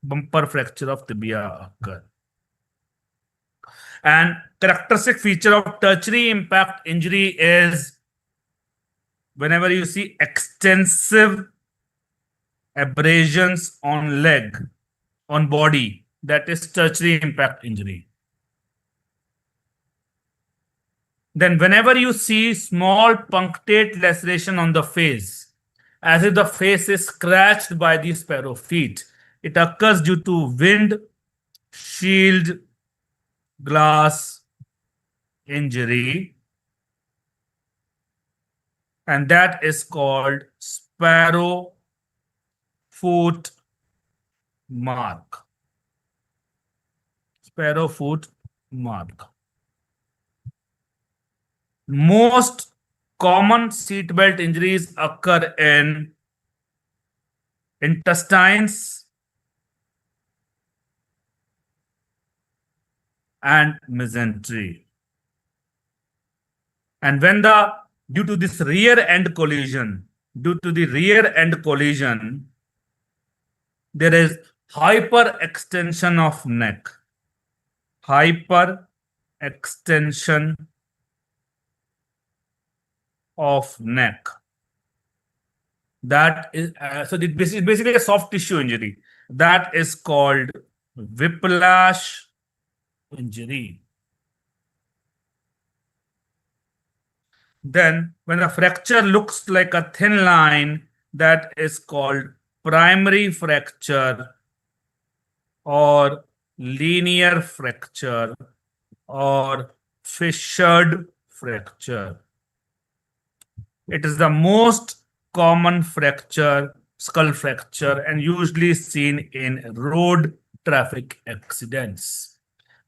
Bumper fracture of tibia occur. And characteristic feature of tertiary impact injury is whenever you see extensive abrasions on leg, on body, that is tertiary impact injury. Then whenever you see small punctate laceration on the face, as if the face is scratched by the sparrow feet, it occurs due to wind, shield, glass injury, and that is called sparrow foot mark. Sparrow foot mark. Most common seatbelt injuries occur in intestines and mesentery. And when due to this rear end collision, there is hyperextension of neck. Hyperextension of neck. That is so this is basically a soft tissue injury. That is called whiplash injury. Then when a fracture looks like a thin line, that is called primary fracture or linear fracture or fissured fracture. It is the most common fracture, skull fracture, and usually seen in road traffic accidents.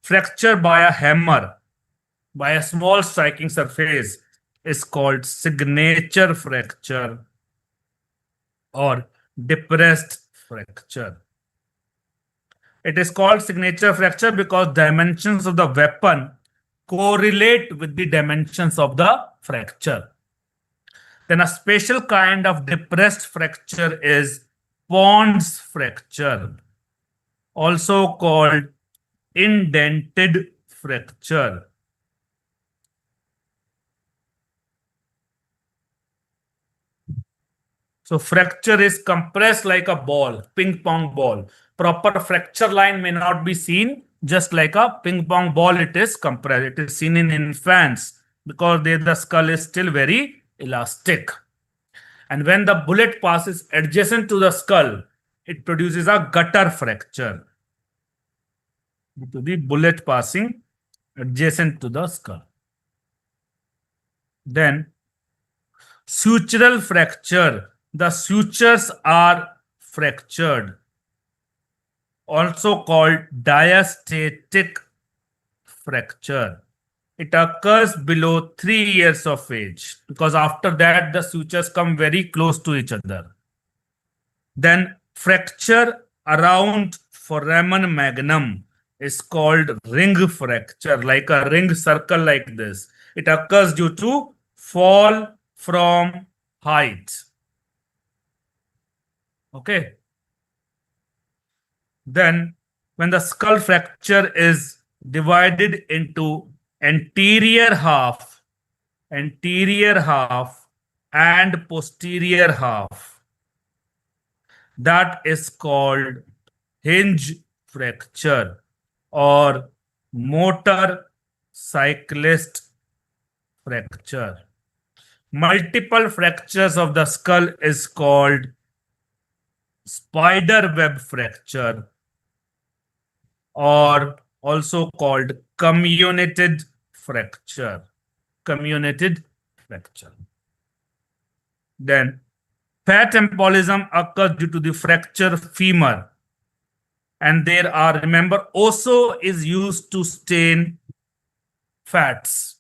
Fracture by a hammer, by a small striking surface, is called signature fracture or depressed fracture. It is called signature fracture because dimensions of the weapon correlate with the dimensions of the fracture. Then a special kind of depressed fracture is Pond's fracture, also called indented fracture. So fracture is compressed like a ball, ping pong ball. Proper fracture line may not be seen, just like a ping pong ball it is compressed. It is seen in infants because the skull is still very elastic. And when the bullet passes adjacent to the skull, it produces a gutter fracture due to the bullet passing adjacent to the skull. Then sutural fracture. The sutures are fractured, also called diastatic fracture. It occurs below 3 years of age because after that the sutures come very close to each other. Then fracture around foramen magnum is called ring fracture, like a ring circle like this. It occurs due to fall from height. Okay. Then when the skull fracture is divided into anterior half and posterior half, that is called hinge fracture or motor cyclist fracture. Multiple fractures of the skull is called spider web fracture or also called comminuted fracture. Then fat embolism occurs due to the fracture femur. And there are, remember, also is used to stain fats.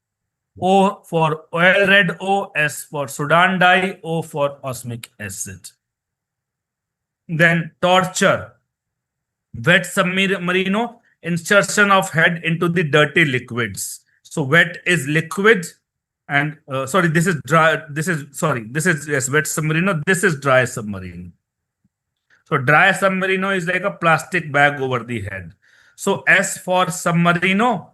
O for oil red O, S for Sudan dye, O for osmic acid. Then torture, wet submarino, insertion of head into the dirty liquids. So wet is liquid And sorry, this is dry. This is yes, wet submarine. This is dry submarine. So dry submarino is like a plastic bag over the head. So S for submarino,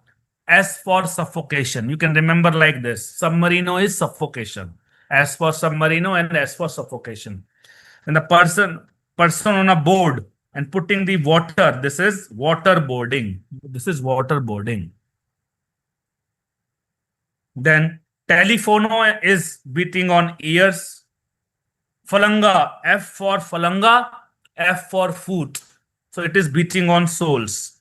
S for suffocation. You can remember like this. Submarino is suffocation. S for submarino and S for suffocation. And the person on a board and putting the water. This is waterboarding. This is waterboarding. Then telephono is beating on ears. Falanga, F for falanga, F for foot. So it is beating on soles.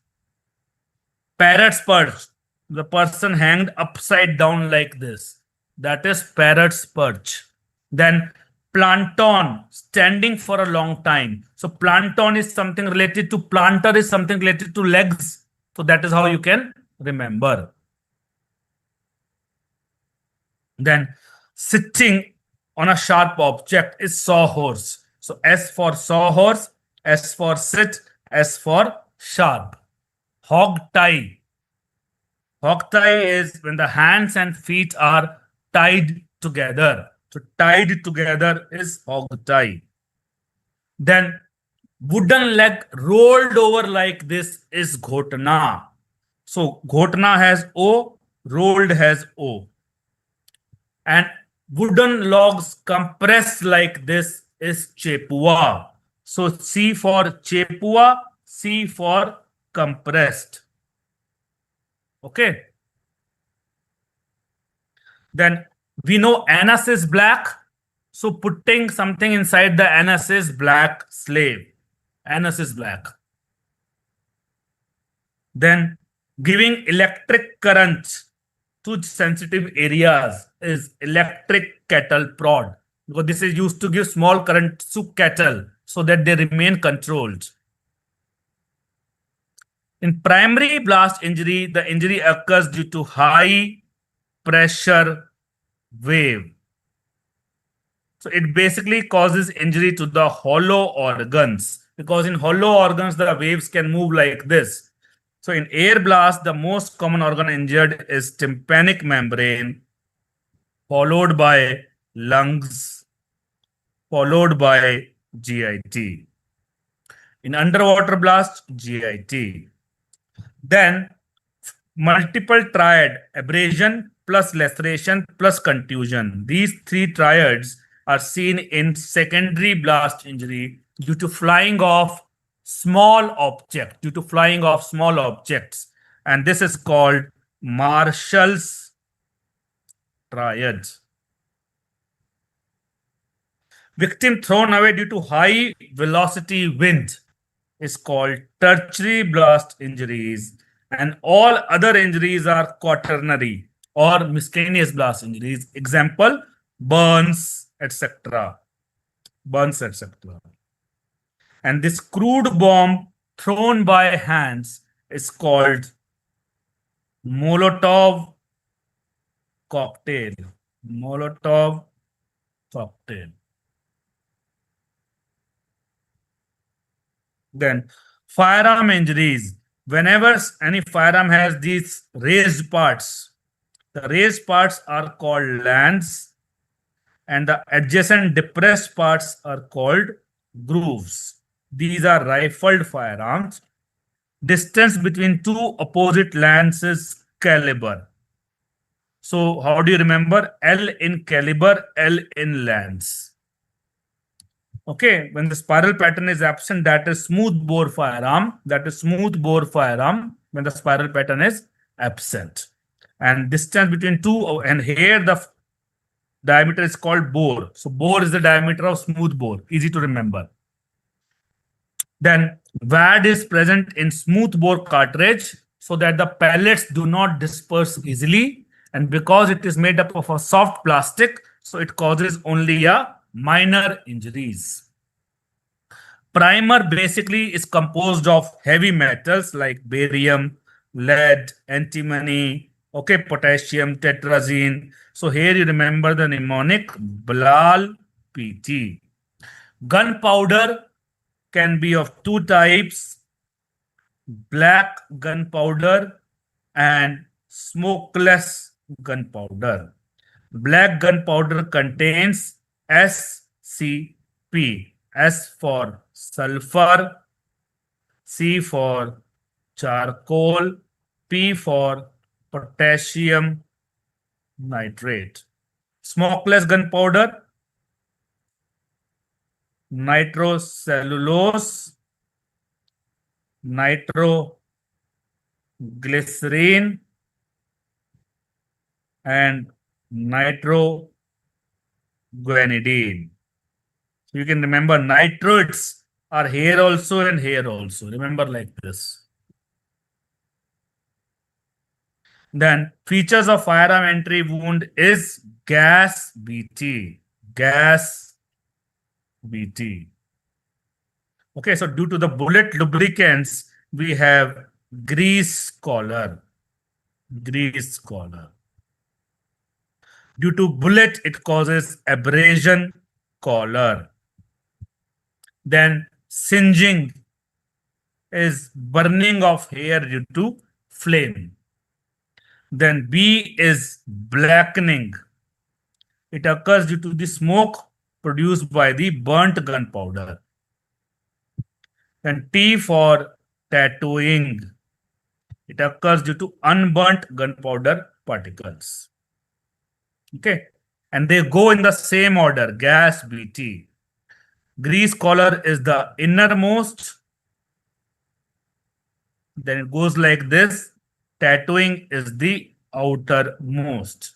Parrot's perch, the person hanged upside down like this. That is parrot's perch. Then planton, standing for a long time. So planton is something related to planter is something related to legs. So that is how you can remember. Then sitting on a sharp object is sawhorse. So S for sawhorse, S for sit, S for sharp. Hog tie. Hog tie is when the hands and feet are tied together. So tied together is hog tie. Then wooden leg rolled over like this is ghotna. So ghotna has O, rolled has O. And wooden logs compressed like this is chepua. So C for chepua, C for compressed. Okay. Then we know anus is black. So putting something inside the anus is black slave. Anus is black. Then giving electric current to sensitive areas is electric cattle prod, because this is used to give small current to cattle so that they remain controlled. In primary blast injury, the injury occurs due to high pressure wave. So it basically causes injury to the hollow organs, because in hollow organs the waves can move like this. So in air blast, the most common organ injured is tympanic membrane, followed by lungs, followed by GIT. In underwater blast, GIT. Then multiple triad, abrasion plus laceration plus contusion. These three triads are seen in secondary blast injury due to flying of small object, and this is called Marshall's triad. Victim thrown away due to high velocity wind is called tertiary blast injuries, and all other injuries are quaternary or miscellaneous blast injuries. Example, burns, etc. And this crude bomb thrown by hands is called Molotov cocktail. Molotov cocktail. Then firearm injuries. Whenever any firearm has these raised parts, the raised parts are called lands, and the adjacent depressed parts are called grooves. These are rifled firearms. Distance between two opposite lands is caliber. So how do you remember? L in caliber, L in lands. Okay, when the spiral pattern is absent, that is smooth bore firearm. When the spiral pattern is absent. And distance between two, and here the diameter is called bore. So bore is the diameter of smooth bore. Easy to remember. Then WAD is present in smooth bore cartridge so that the pellets do not disperse easily. And because it is made up of a soft plastic, so it causes only a minor injuries. Primer basically is composed of heavy metals like barium, lead, antimony, okay, potassium, tetrazine. So here you remember the mnemonic BLAL PT. Gunpowder can be of two types: black gunpowder and smokeless gunpowder. Black gunpowder contains SCP. S for sulfur, C for charcoal, P for potassium nitrate. Smokeless gunpowder, nitrocellulose, nitroglycerine, and nitroguanidine. You can remember nitrates are here also and here also. Remember like this. Then features of firearm entry wound is gas BT. Gas BT. Okay, so due to the bullet lubricants, we have grease collar. Grease collar. Due to bullet, it causes abrasion collar. Then singeing is burning of hair due to flame. Then B is blackening. It occurs due to the smoke produced by the burnt gunpowder. Then T for tattooing. It occurs due to unburnt gunpowder particles. Okay. And they go in the same order, gas BT. Grease collar is the innermost. Then it goes like this. Tattooing is the outermost.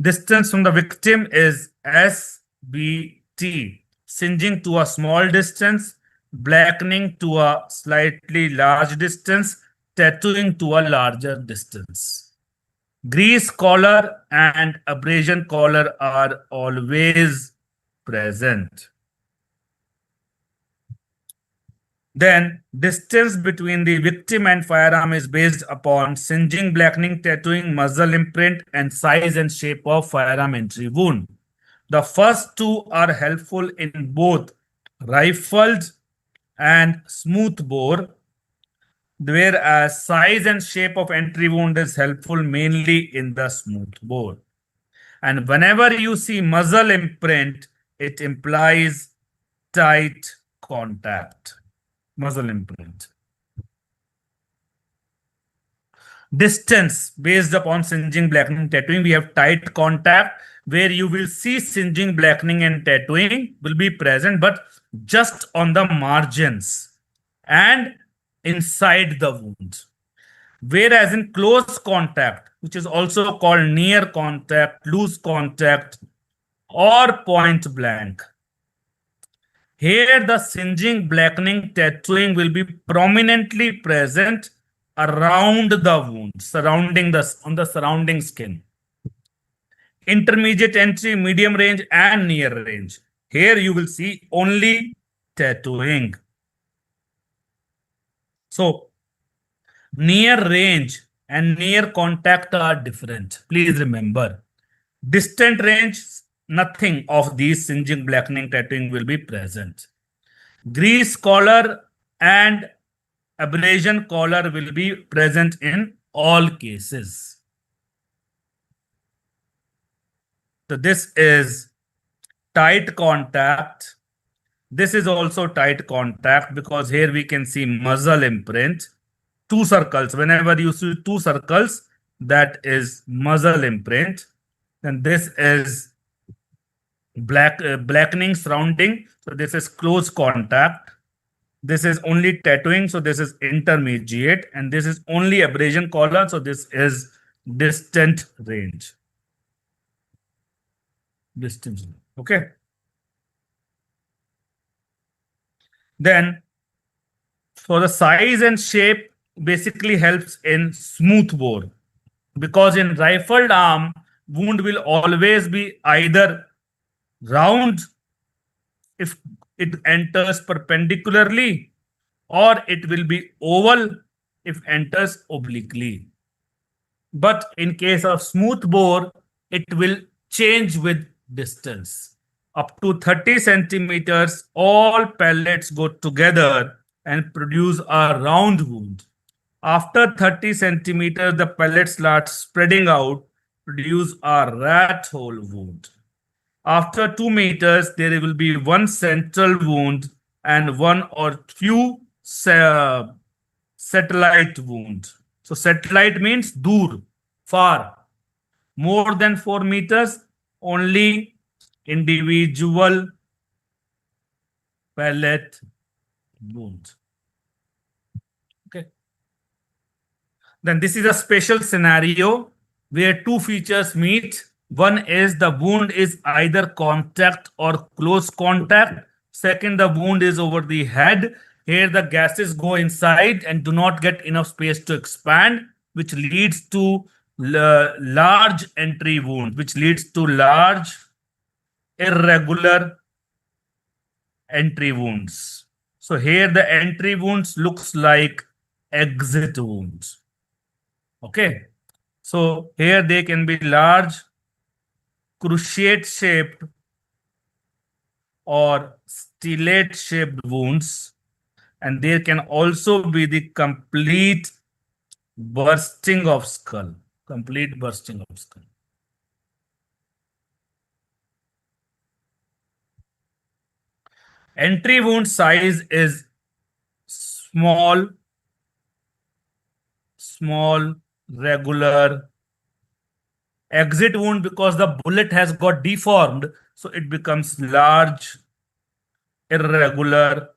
Distance from the victim is SBT. Singeing to a small distance, blackening to a slightly large distance, tattooing to a larger distance. Grease collar and abrasion collar are always present. Then distance between the victim and firearm is based upon singeing, blackening, tattooing, muzzle imprint, and size and shape of firearm entry wound. The first two are helpful in both rifled and smooth bore, whereas size and shape of entry wound is helpful mainly in the smooth bore. And whenever you see muzzle imprint, it implies tight contact. Muzzle imprint. Distance based upon singeing, blackening, tattooing. We have tight contact where you will see singeing, blackening, and tattooing will be present, but just on the margins and inside the wound. Whereas in close contact, which is also called near contact, loose contact, or point blank, here the singeing, blackening, tattooing will be prominently present around the wound, on the surrounding skin. Intermediate entry, medium range, and near range. Here you will see only tattooing. So near range and near contact are different. Please remember. Distant range, nothing of these singeing, blackening, tattooing will be present. Grease collar and abrasion collar will be present in all cases. So this is tight contact. This is also tight contact because here we can see muzzle imprint. Two circles. Whenever you see two circles, that is muzzle imprint. And this is blackening surrounding. So this is close contact. This is only tattooing. So this is intermediate. And this is only abrasion collar. So this is distant range. Distance. Okay. Then for the size and shape basically helps in smooth bore, because in rifled arm wound will always be either round if it enters perpendicularly, or it will be oval if enters obliquely. But in case of smooth bore, it will change with distance. Up to 30 centimeters, all pellets go together and produce a round wound. After 30 centimeters, the pellet starts spreading out, produce a rat hole wound. After 2 meters, there will be one central wound and one or few satellite wound. So satellite means dur, far. More than 4 meters, only individual pellet wound. Okay. Then this is a special scenario where two features meet. One is the wound is either contact or close contact. Second, the wound is over the head. Here the gases go inside and do not get enough space to expand, which leads to large entry wound, which leads to large irregular entry wounds. So here the entry wounds looks like exit wounds. Okay. So here they can be large, cruciate shaped or stellate shaped wounds. And there can also be the complete bursting of skull. Complete bursting of skull. Entry wound size is small, regular. Exit wound, because the bullet has got deformed, so it becomes large, irregular,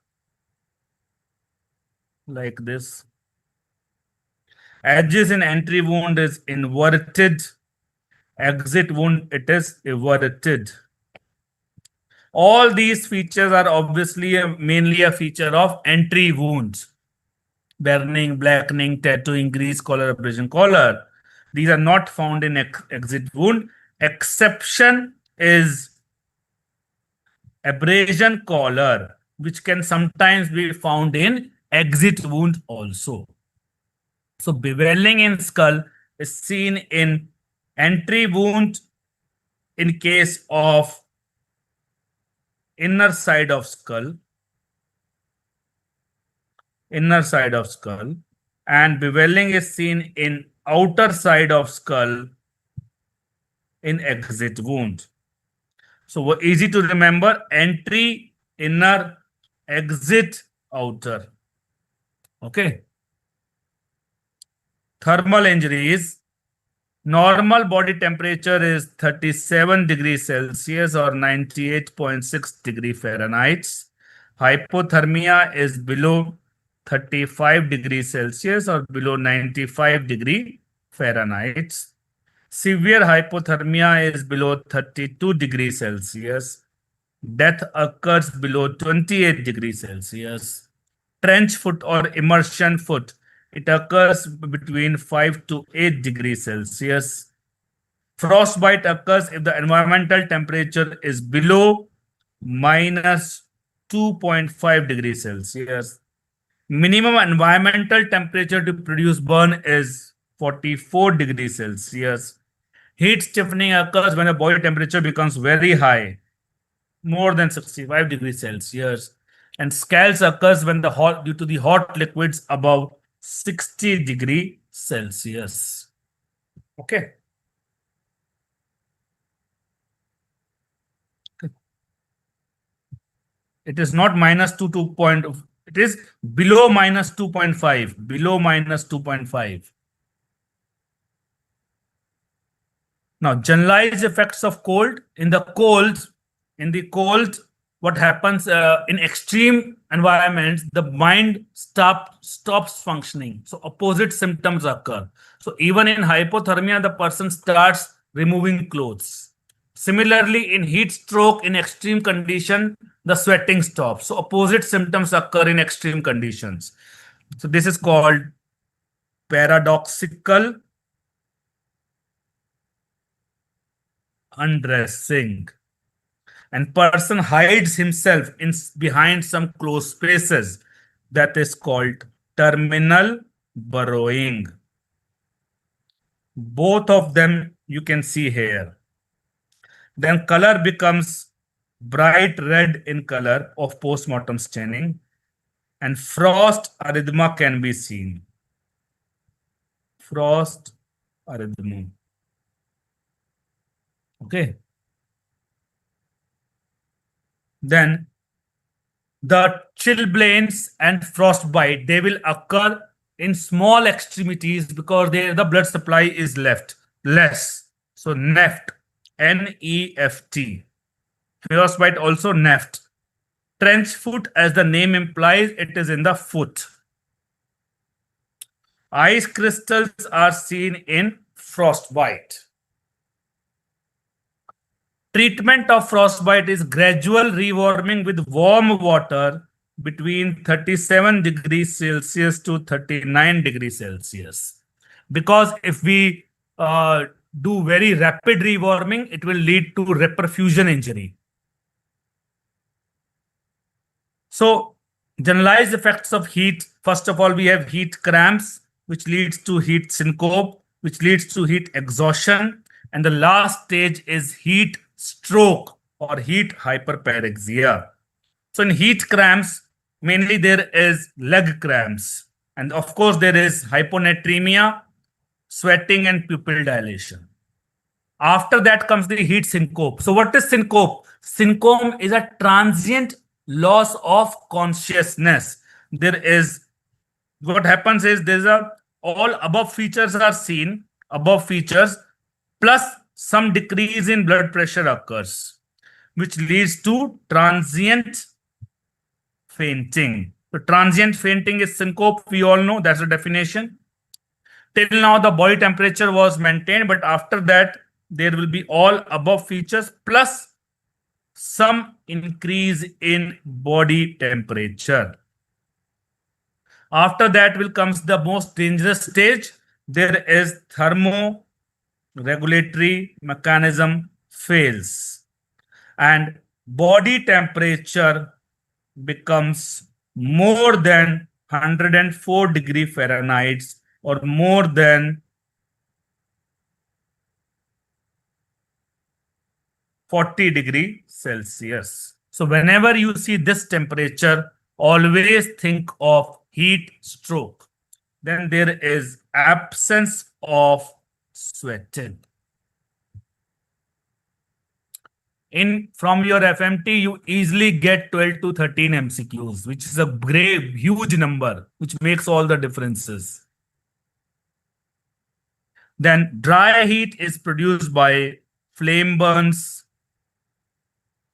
like this. Edges in entry wound is inverted. Exit wound, it is everted. All these features are obviously mainly a feature of entry wounds. Burning, blackening, tattooing, grease, color, abrasion, color. These are not found in exit wound. Exception is abrasion color, which can sometimes be found in exit wound also. So bevelling in skull is seen in entry wound in case of inner side of skull, and bevelling is seen in outer side of skull in exit wound. So easy to remember: entry, inner, exit, outer. Okay. Thermal injuries. Normal body temperature is 37 degrees Celsius or 98.6 degrees Fahrenheit. Hypothermia is below 35 degrees Celsius or below 95 degrees Fahrenheit. Severe hypothermia is below 32 degrees Celsius. Death occurs below 28 degrees Celsius. Trench foot or immersion foot, it occurs between 5 to 8 degrees Celsius. Frostbite occurs if the environmental temperature is below minus 2.5 degrees Celsius. Minimum environmental temperature to produce burn is 44 degrees Celsius. Heat stiffening occurs when the body temperature becomes very high, more than 65 degrees Celsius. And scalds occurs when due to the hot liquids above 60 degrees Celsius. Okay. It is not minus 2 point. It is below minus 2.5. Below minus 2.5. Now, generalized effects of cold. In the cold, what happens in extreme environments, the mind stops functioning. So opposite symptoms occur. So even in hypothermia, the person starts removing clothes. Similarly, in heat stroke, in extreme condition, the sweating stops. So opposite symptoms occur in extreme conditions. So this is called paradoxical undressing. And person hides himself behind some closed spaces. That is called terminal burrowing. Both of them you can see here. Then color becomes bright red in color of postmortem staining, and frost arrhythmia can be seen. frost are removed. Okay. Then the chilblains and frostbite, they will occur in small extremities because the blood supply is less. So neft, Neft. Frostbite also neft. Trench foot, as the name implies, it is in the foot. Ice crystals are seen in frostbite. Treatment of frostbite is gradual rewarming with warm water between 37 degrees Celsius to 39 degrees Celsius. Because if we do very rapid rewarming, it will lead to reperfusion injury. So, generalized effects of heat. First of all, we have heat cramps, which leads to heat syncope, which leads to heat exhaustion. And the last stage is heat stroke or heat hyperparexia. So in heat cramps, mainly there is leg cramps. And of course, there is hyponatremia, sweating, and pupil dilation. After that comes the heat syncope. So what is syncope? Syncope is a transient loss of consciousness. There is, what happens is there's a, all above features are seen, above features, plus some decrease in blood pressure occurs, which leads to transient fainting. So transient fainting is syncope. We all know that's the definition. Till now, the body temperature was maintained, but after that, there will be all above features plus some increase in body temperature. After that comes the most dangerous stage. There is thermoregulatory mechanism fails and body temperature becomes more than 104 degree Fahrenheit or more than 40 degree Celsius. So whenever you see this temperature, always think of heat stroke. Then there is absence of sweating. From your FMT, you easily get 12 to 13 MCQs, which is a great, huge number, which makes all the differences. Then dry heat is produced by flame burns,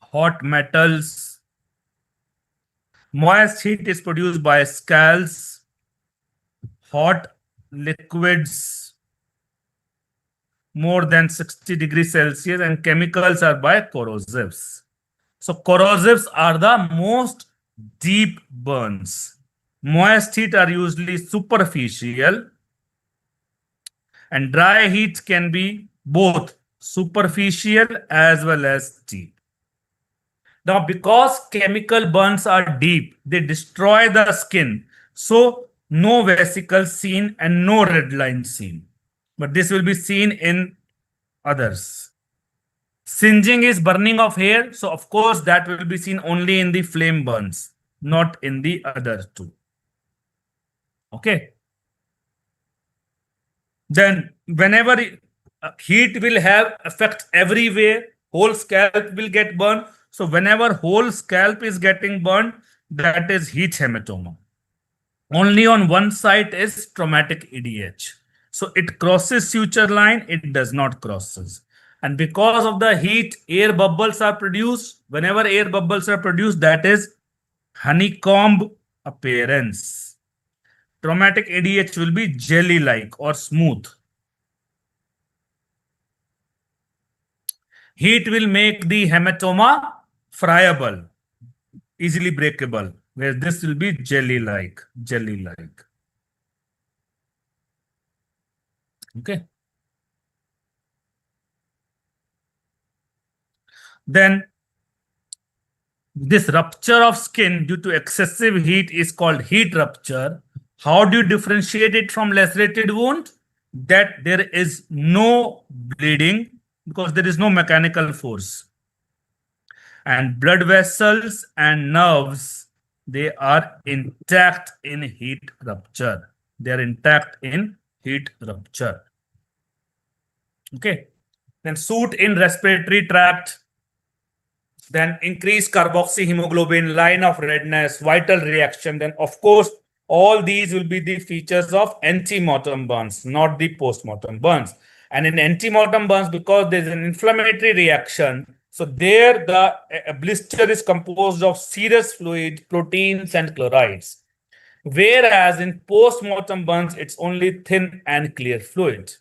hot metals. Moist heat is produced by scalds, hot liquids, more than 60 degrees Celsius, and chemicals are by corrosives. So corrosives are the most deep burns. Moist heat are usually superficial, and dry heat can be both superficial as well as deep. Now, because chemical burns are deep, they destroy the skin. So, no vesicles seen and no red lines seen. But this will be seen in others. Singeing is burning of hair. So, of course, that will be seen only in the flame burns, not in the other two. Okay. Then, whenever heat will have effect everywhere, whole scalp will get burned. So whenever whole scalp is getting burned, that is heat hematoma. Only on one side is traumatic EDH. So it crosses suture line, it does not crosses. And because of the heat, air bubbles are produced. Whenever air bubbles are produced, that is honeycomb appearance. Traumatic EDH will be jelly-like or smooth. Heat will make the hematoma friable, easily breakable, where this will be jelly-like. Okay. Then this rupture of skin due to excessive heat is called heat rupture. How do you differentiate it from lacerated wound? That there is no bleeding because there is no mechanical force. And blood vessels and nerves, they are intact in heat rupture. They are intact in heat rupture. Okay. Then soot in respiratory tract, then increased carboxyhemoglobin, line of redness, vital reaction. Then, of course, all these will be the features of antemortem burns, not the postmortem burns. And in antemortem burns, because there's an inflammatory reaction, so there the blister is composed of serous fluid, proteins, and chlorides. Whereas in postmortem burns, it's only thin and clear fluid.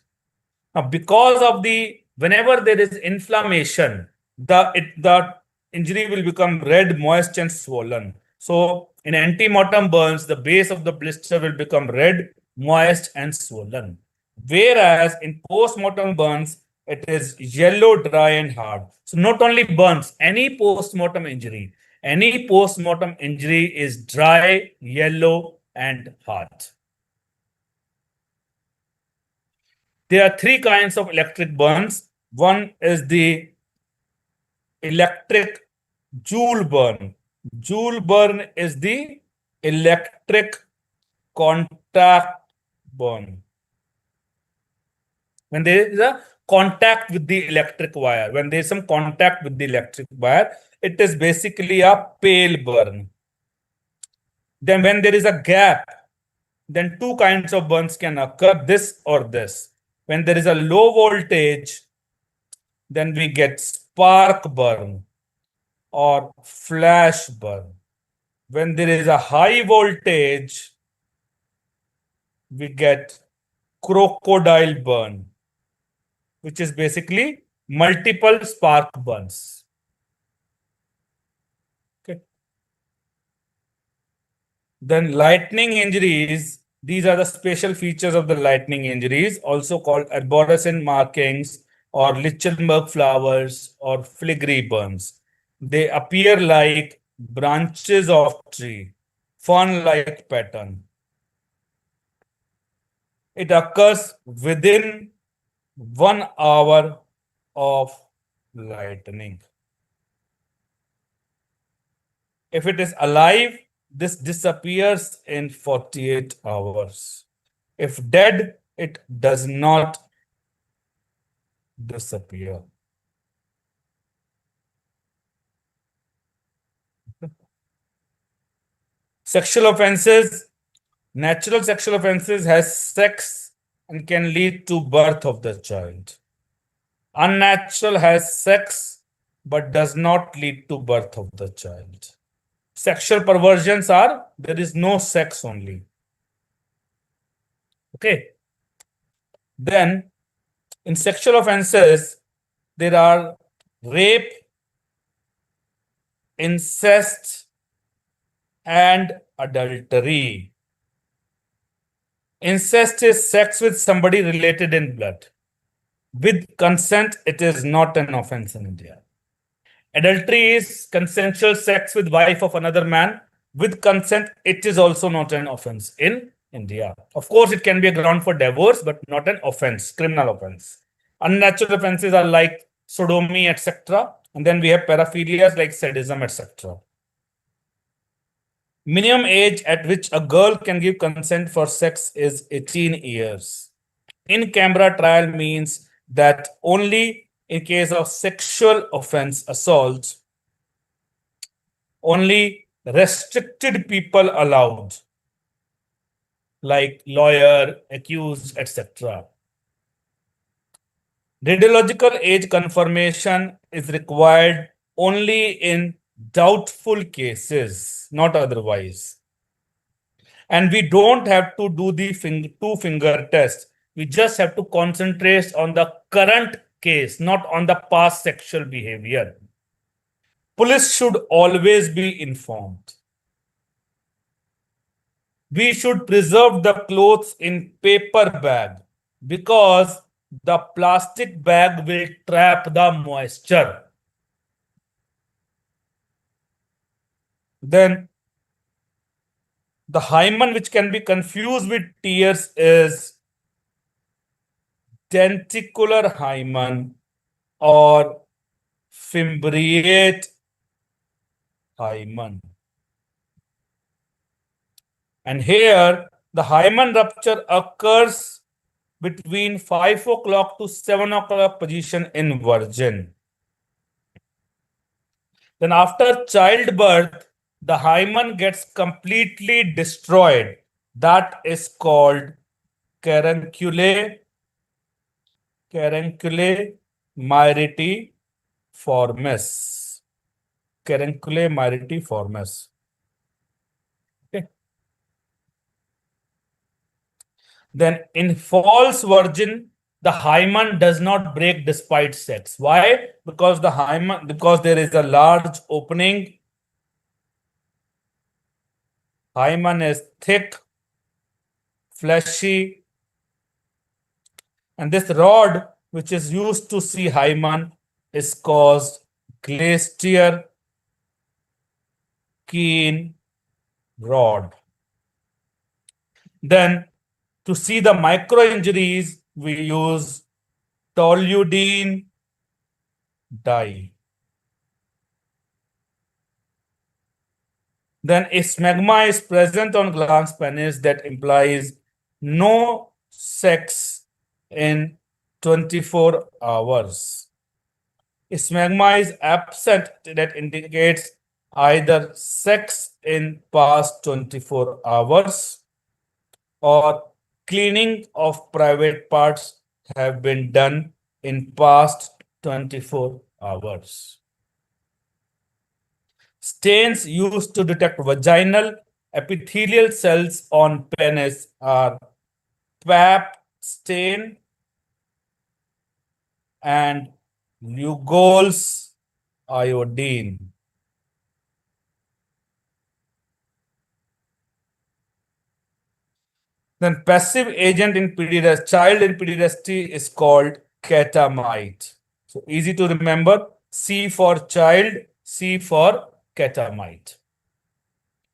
Now, because of the whenever there is inflammation, the injury will become red, moist, and swollen. So in antemortem burns, the base of the blister will become red, moist, and swollen. Whereas in postmortem burns, it is yellow, dry, and hard. So not only burns, any postmortem injury is dry, yellow, and hard. There are three kinds of electric burns. One is the electric joule burn. Joule burn is the electric contact burn. When there is a contact with the electric wire, when there is some contact with the electric wire, it is basically a pale burn. Then when there is a gap, then two kinds of burns can occur, this or this. When there is a low voltage, then we get spark burn or flash burn. When there is a high voltage, we get crocodile burn, which is basically multiple spark burns. Okay. Then lightning injuries. These are the special features of the lightning injuries, also called arborescent markings or Lichtenberg flowers or filigree burns. They appear like branches of tree, fern-like pattern. It occurs within 1 hour of lightning. If it is alive, this disappears in 48 hours. If dead, it does not disappear. Sexual offenses. Natural sexual offenses has sex and can lead to birth of the child. Unnatural has sex but does not lead to birth of the child. Sexual perversions are there is no sex only. Okay. Then in sexual offenses, there are rape, incest, and adultery. Incest is sex with somebody related in blood. With consent, it is not an offense in India. Adultery is consensual sex with wife of another man. With consent, it is also not an offense in India. Of course, it can be a ground for divorce, but not an offense, criminal offense. Unnatural offenses are like sodomy, etc. And then we have paraphilias like sadism, etc. Minimum age at which a girl can give consent for sex is 18 years. In-camera trial means that only in case of sexual offense, assault, only restricted people allowed, like lawyer, accused, etc. Radiological age confirmation is required only in doubtful cases, not otherwise. And we don't have to do the two-finger test. We just have to concentrate on the current case, not on the past sexual behavior. Police should always be informed. We should preserve the clothes in paper bag because the plastic bag will trap the moisture. Then the hymen which can be confused with tears is tentacular hymen or fimbriate hymen. And here the hymen rupture occurs between 5 o'clock to 7 o'clock position in virgin. Then after childbirth, the hymen gets completely destroyed. That is called carunculae myrtiformis. Carunculae myrtiformis. Okay. Then in false virgin, the hymen does not break despite sex. Why? Because there is a large opening. Hymen is thick, fleshy, and this rod, which is used to see hymen, is called glacier keen rod. Then to see the micro injuries, we use toluidine dye. Then a smegma is present on glans penis that implies no sex in 24 hours. A smegma is absent that indicates either sex in past 24 hours or cleaning of private parts have been done in past 24 hours. Stains used to detect vaginal epithelial cells on penis are Pap stain and Lugol's iodine. Then passive agent in child in pederasty is called ketamite. So easy to remember. C for child, C for ketamite.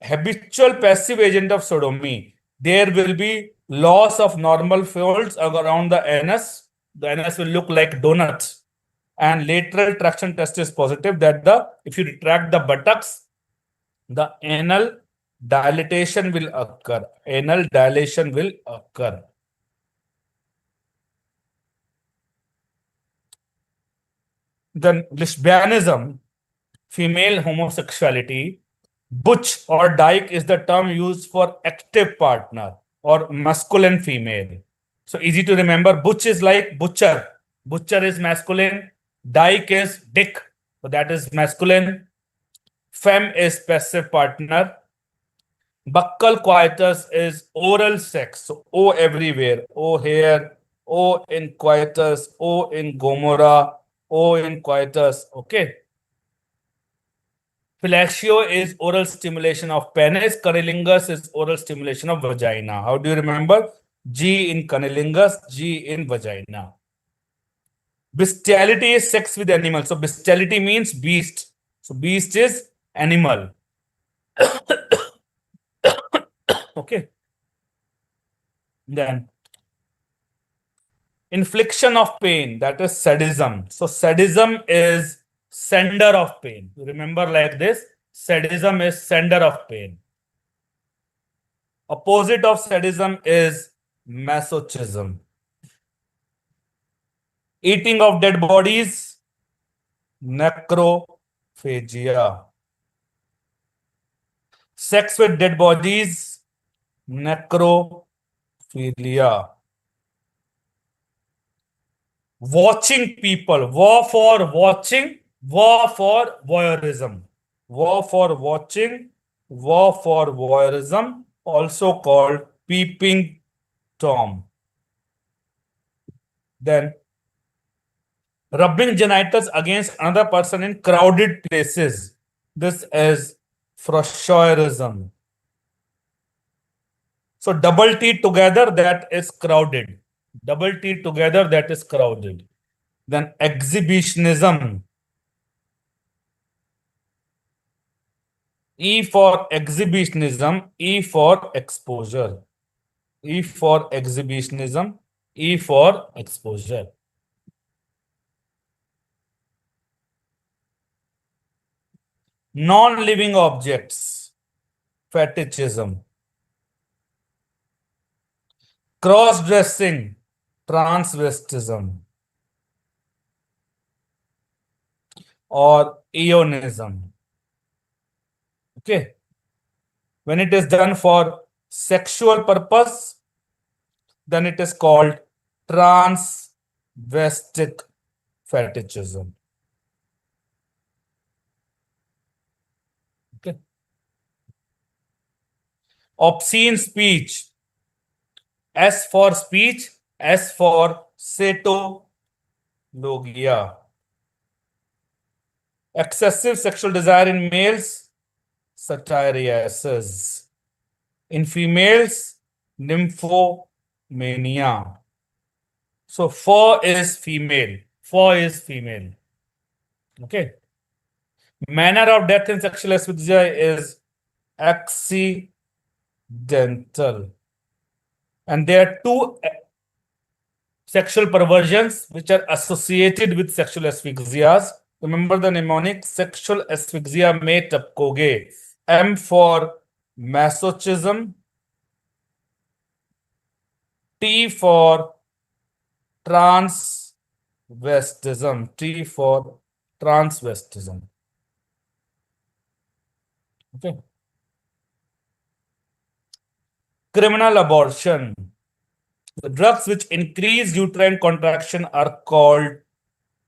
Habitual passive agent of sodomy. There will be loss of normal folds around the anus. The anus will look like donuts. And lateral traction test is positive that if you retract the buttocks, the anal dilatation will occur. Anal dilation will occur. Then lesbianism, female homosexuality, butch or dyke is the term used for active partner or masculine female. So easy to remember. Butch is like butcher. Butcher is masculine. Dyke is dick. So that is masculine. Femme is passive partner. Buccal coitus is oral sex. So O everywhere. O here. O in coitus. O in Gomorrah. O in coitus. Okay. Fellatio is oral stimulation of penis. Cunnilingus is oral stimulation of vagina. How do you remember? G in cunnilingus, G in vagina. Bestiality is sex with animals. So bestiality means beast. So beast is animal. Okay. Then infliction of pain, that is sadism. So sadism is sender of pain. You remember like this. Sadism is sender of pain. Opposite of sadism is masochism. Eating of dead bodies, necrophagia. Sex with dead bodies, necrophilia. Watching people, war for watching, war for voyeurism. War for watching, war for voyeurism, also called peeping Tom. Then rubbing genitals against another person in crowded places. This is voyeurism. So double T together, that is crowded. Double T together, that is crowded. Then exhibitionism. E for exhibitionism, E for exposure. E for exhibitionism, E for exposure. Non-living objects, fetishism. Cross-dressing, transvestism, or eonism. Okay. When it is done for sexual purpose, then it is called transvestic fetishism. Okay. Obscene speech. S for speech, S for setologia. Excessive sexual desire in males, satyriasis. In females, nymphomania. So four is female. Four is female. Okay. Manner of death in sexual asphyxia is accidental. And there are two sexual perversions which are associated with sexual asphyxias. Remember the mnemonic: sexual asphyxia में टपकोगे. M for masochism, T for transvestism. T for transvestism. Okay. Criminal abortion. The drugs which increase uterine contraction are called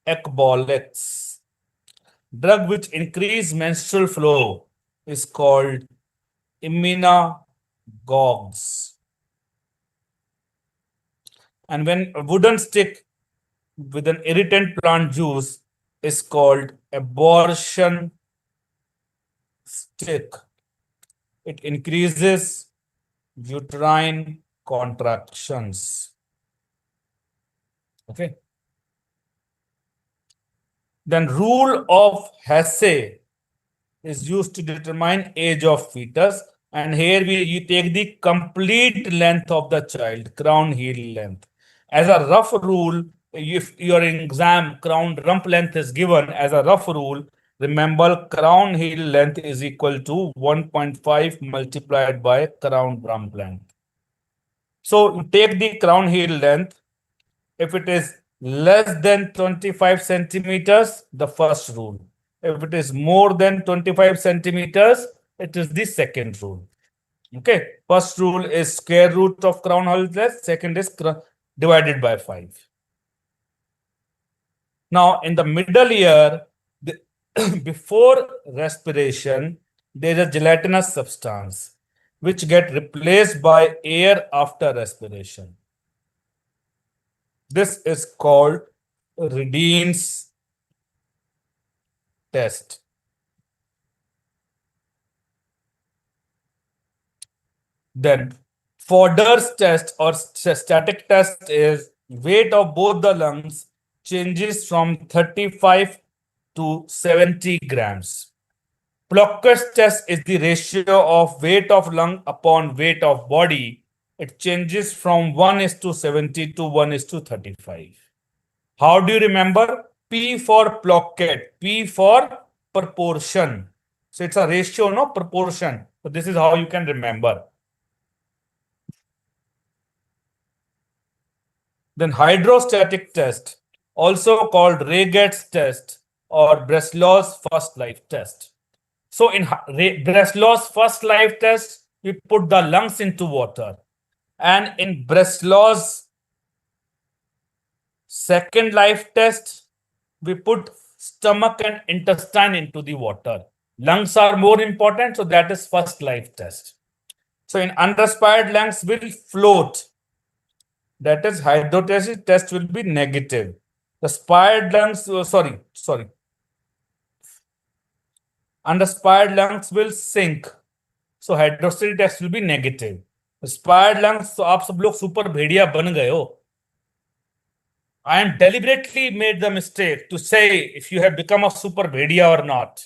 ecbolics. Drug which increase menstrual flow is called immunogogs. And when a wooden stick with an irritant plant juice is called abortion stick. It increases uterine contractions. Okay. Then rule of Hesse is used to determine age of fetus. And here you take the complete length of the child, crown heel length. As a rough rule, if your exam crown rump length is given as a rough rule, remember crown heel length is equal to 1.5 multiplied by crown rump length. So you take the crown heel length. If it is less than 25 centimeters, the first rule. If it is more than 25 centimeters, it is the second rule. Okay. First rule is square root of crown heel length. Second is divided by 5. Now, in the middle ear, before respiration, there is a gelatinous substance which get replaced by air after respiration. This is called Redine's test. Then Fodder's test or static test is weight of both the lungs changes from 35 to 70 grams. Plocker's test is the ratio of weight of lung upon weight of body. It changes from 1:70 to 1:35. How do you remember? P for Plockett, P for proportion. So it's a ratio, no proportion. So this is how you can remember. Then hydrostatic test, also called Raygate's test or Breslau's first life test. So in Breslau's first life test, we put the lungs into water. And in Breslau's second life test, we put stomach and intestine into the water. Lungs are more important, so that is first life test. So in unrespired lungs will float. That is hydrostatic test will be negative. The spired lungs, Unrespired lungs will sink. So hydrostatic test will be negative. Spired lungs, so आप सब लोग super भेड़िया बन गए हो. I am deliberately made the mistake to say if you have become a super bhedia or not.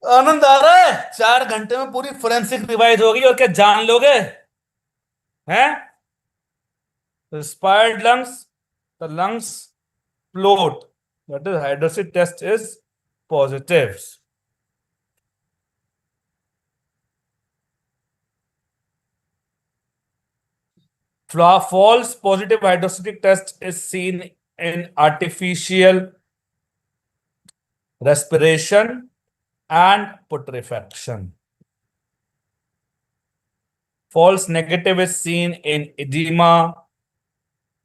आनंद आ रहा है. 4 घंटे में पूरी फोरेंसिक रिवाइज होगी और क्या जान लोगे हैं? Respired lungs, the lungs float. That is hydrostatic test is positive. False positive hydrostatic test is seen in artificial respiration and putrefaction. False negative is seen in edema,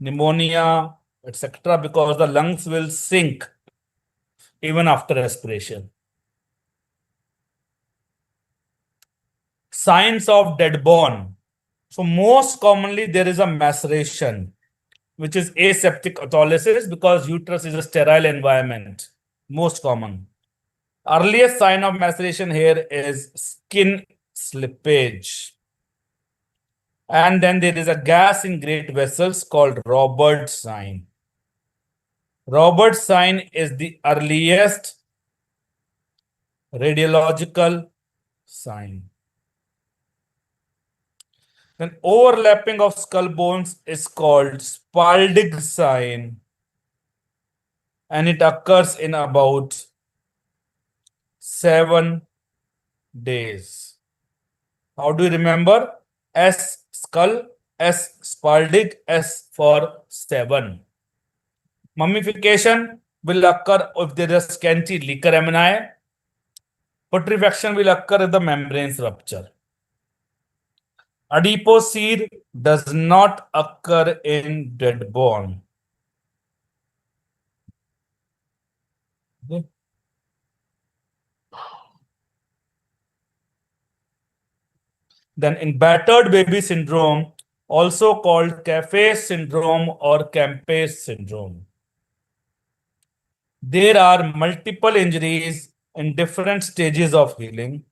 pneumonia, etc., because the lungs will sink even after respiration. Signs of dead bone. So most commonly there is a maceration, which is aseptic autolysis because uterus is a sterile environment. Most common. Earliest sign of maceration here is skin slippage. And then there is a gas in great vessels called Robert's sign. Robert's sign is the earliest radiological sign. Then overlapping of skull bones is called Spalding sign, and it occurs in about 7 days. How do you remember? S skull, S Spalding, S for 7. Mummification will occur if there is scanty liquor amni. Putrefaction will occur if the membranes rupture. Adipose seed does not occur in dead bone. Okay. Then in battered baby syndrome, also called Caffey syndrome or Campes syndrome, there are multiple injuries in different stages of healing.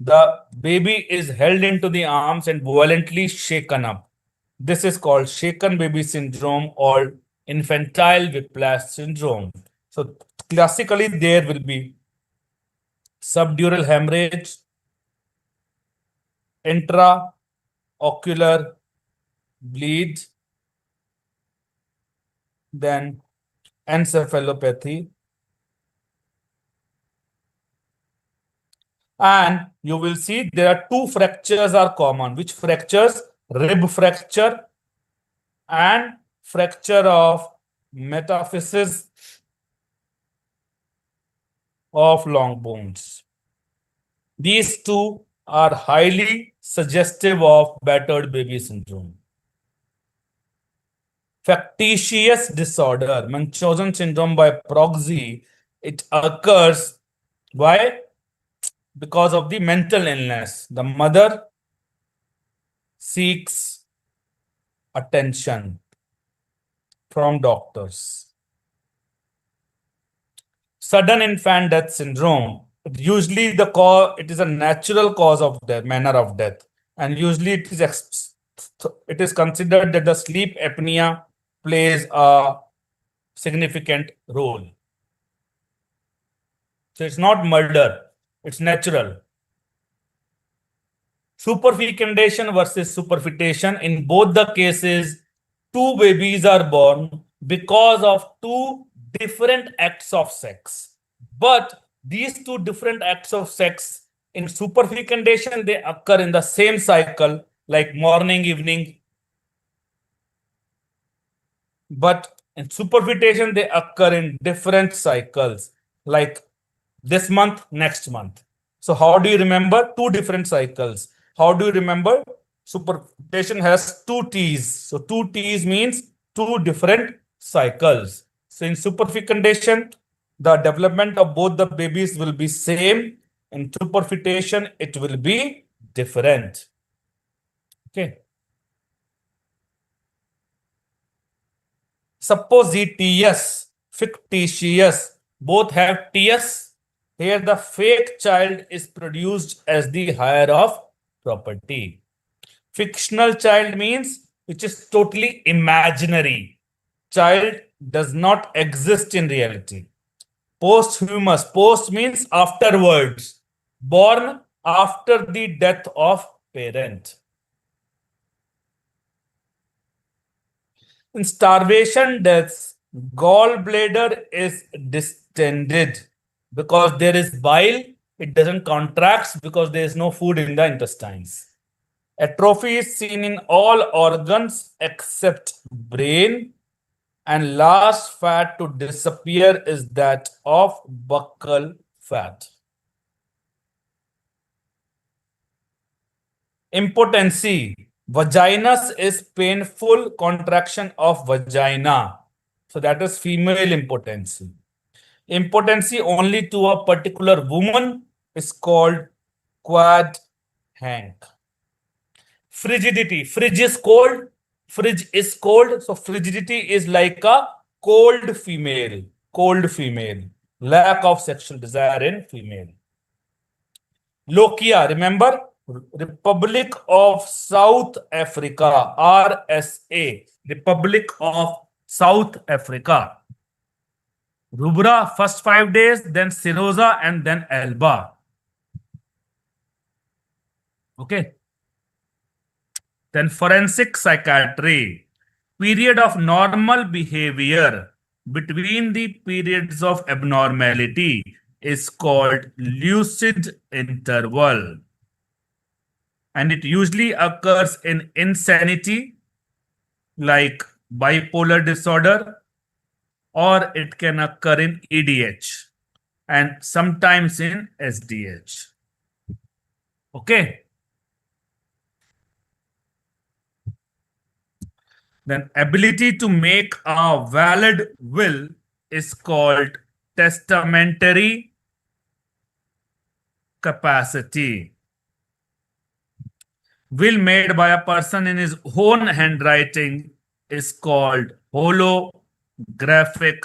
The baby is held into the arms and violently shaken up. This is called shaken baby syndrome or infantile whiplash syndrome. So classically, there will be subdural hemorrhage, intraocular bleed, then encephalopathy. And you will see there are 2 fractures are common. Which fractures? Rib fracture and fracture of metaphysis of long bones. These 2 are highly suggestive of battered baby syndrome. Factitious disorder, Munchausen syndrome by proxy, it occurs. Why? Because of the mental illness. The mother seeks attention from doctors. Sudden infant death syndrome. Usually the cause, it is a natural cause of death, manner of death. And usually it is considered that the sleep apnea plays a significant role. So it's not murder, it's natural. Superfecundation versus superfetation. In both the cases, 2 babies are born because of 2 different acts of sex. But these 2 different acts of sex, in superfecundation, they occur in the same cycle, like morning, evening. But in superfetation, they occur in different cycles, like this month, next month. So how do you remember 2 different cycles? How do you remember? Superfetation has 2 T's. So 2 T's means 2 different cycles. So in superfecundation, the development of both the babies will be same. In superfetation, it will be different. Okay. Supposititious, fictitious, both have TS. Here the fake child is produced as the higher of property. Fictional child means which is totally imaginary. Child does not exist in reality. Posthumous, post means afterwards, born after the death of parent. In starvation deaths, gallbladder is distended because there is bile. It doesn't contract because there is no food in the intestines. Atrophy is seen in all organs except brain. And last fat to disappear is that of buccal fat. Impotency. Vaginus is painful contraction of vagina. So that is female impotency. Impotency only to a particular woman is called quad hank. Frigidity. Fridge is cold. Fridge is cold. So frigidity is like a cold female. Cold female. Lack of sexual desire in female. Lokia, remember? Republic of South Africa, RSA. Republic of South Africa. Rubra, first 5 days, then Cirrhosa, and then Alba. Okay. Then forensic psychiatry. Period of normal behavior between the periods of abnormality is called lucid interval. And it usually occurs in insanity, like bipolar disorder, or it can occur in EDH and sometimes in SDH. Okay. Then ability to make a valid will is called testamentary capacity. Will made by a person in his own handwriting is called holographic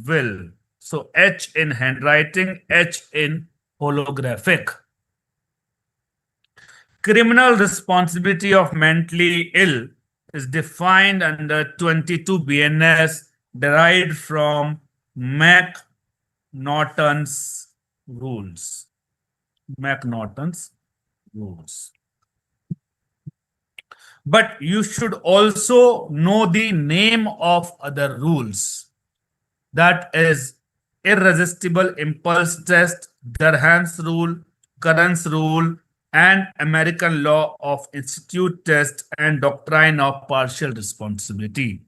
will. So H in handwriting, H in holographic. Criminal responsibility of mentally ill is defined under 22 BNS derived from McNaughton's rules. McNaughton's rules. But you should also know the name of other rules. That is irresistible impulse test, Durham's rule, Curran's rule, and American law of institute test and doctrine of partial responsibility.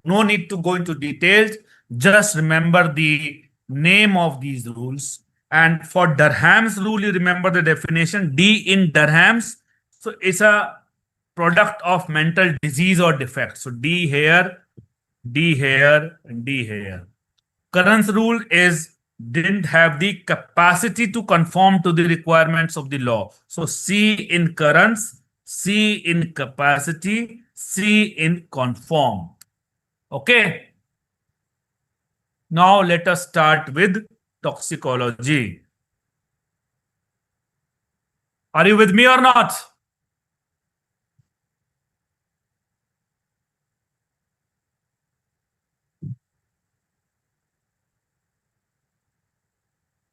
No need to go into details. Just remember the name of these rules. And for Durham's rule, you remember the definition D in Durham's. So it's a product of mental disease or defect. So D here, D here, and D here. Current's rule is didn't have the capacity to conform to the requirements of the law. So C in currents, C in capacity, C in conform. Okay. Now let us start with toxicology. Are you with me or not?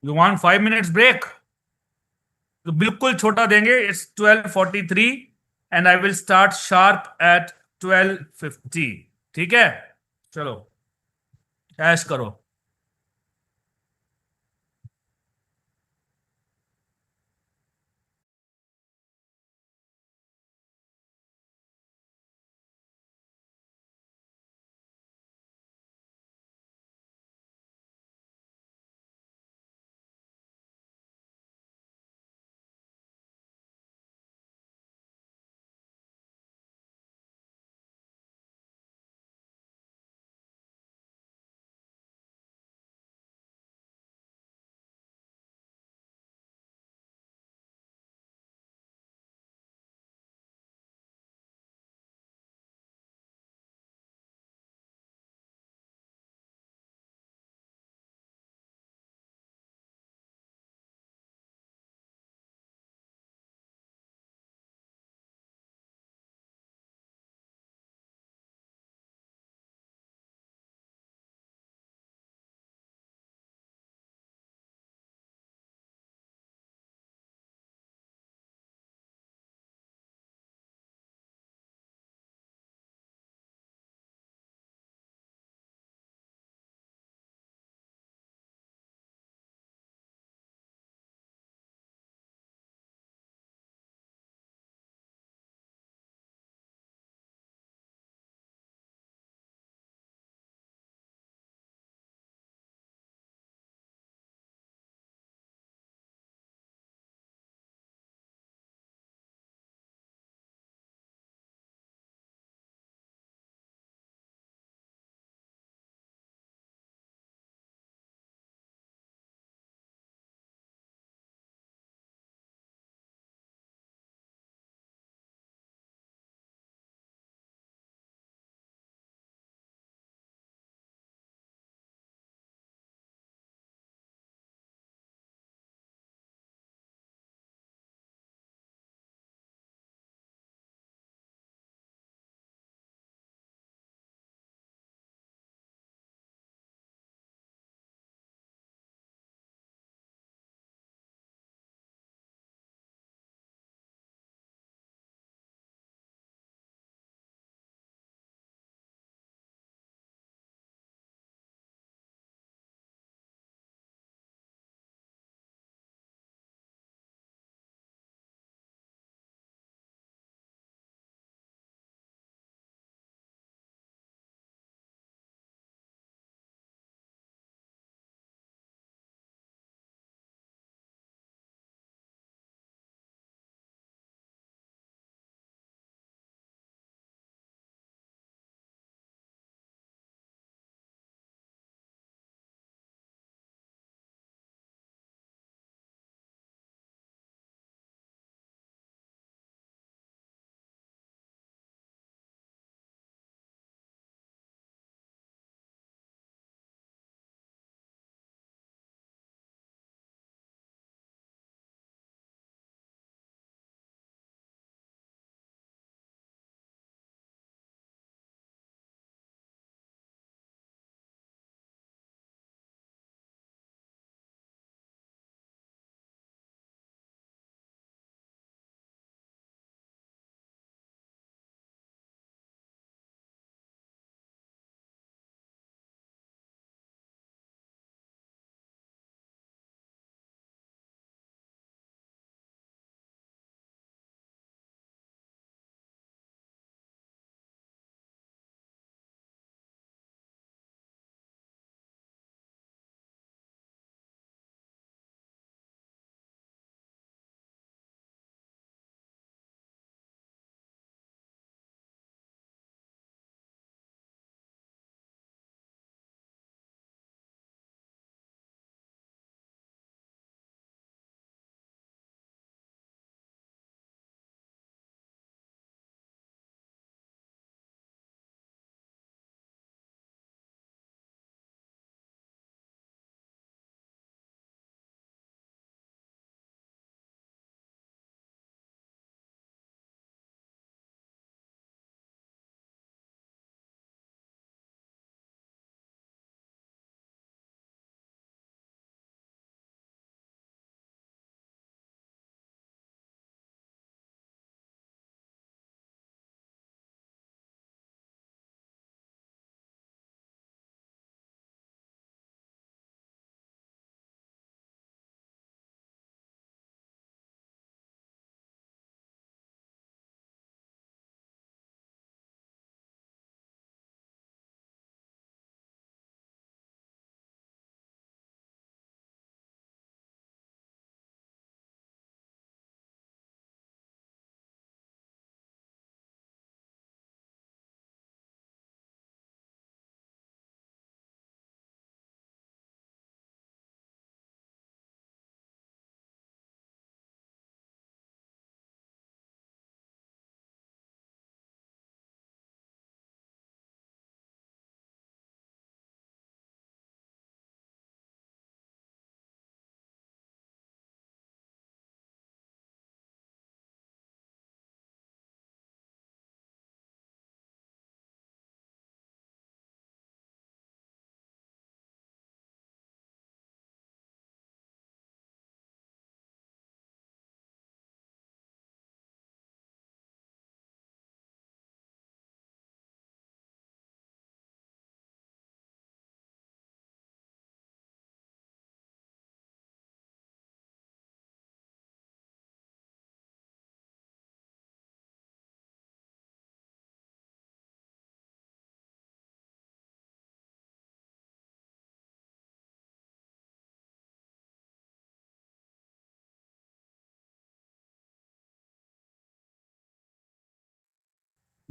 You want 5 minutes break? तो बिल्कुल छोटा देंगे. It's 12:43 and I will start sharp at 12:50. ठीक है, चलो ऐश करो.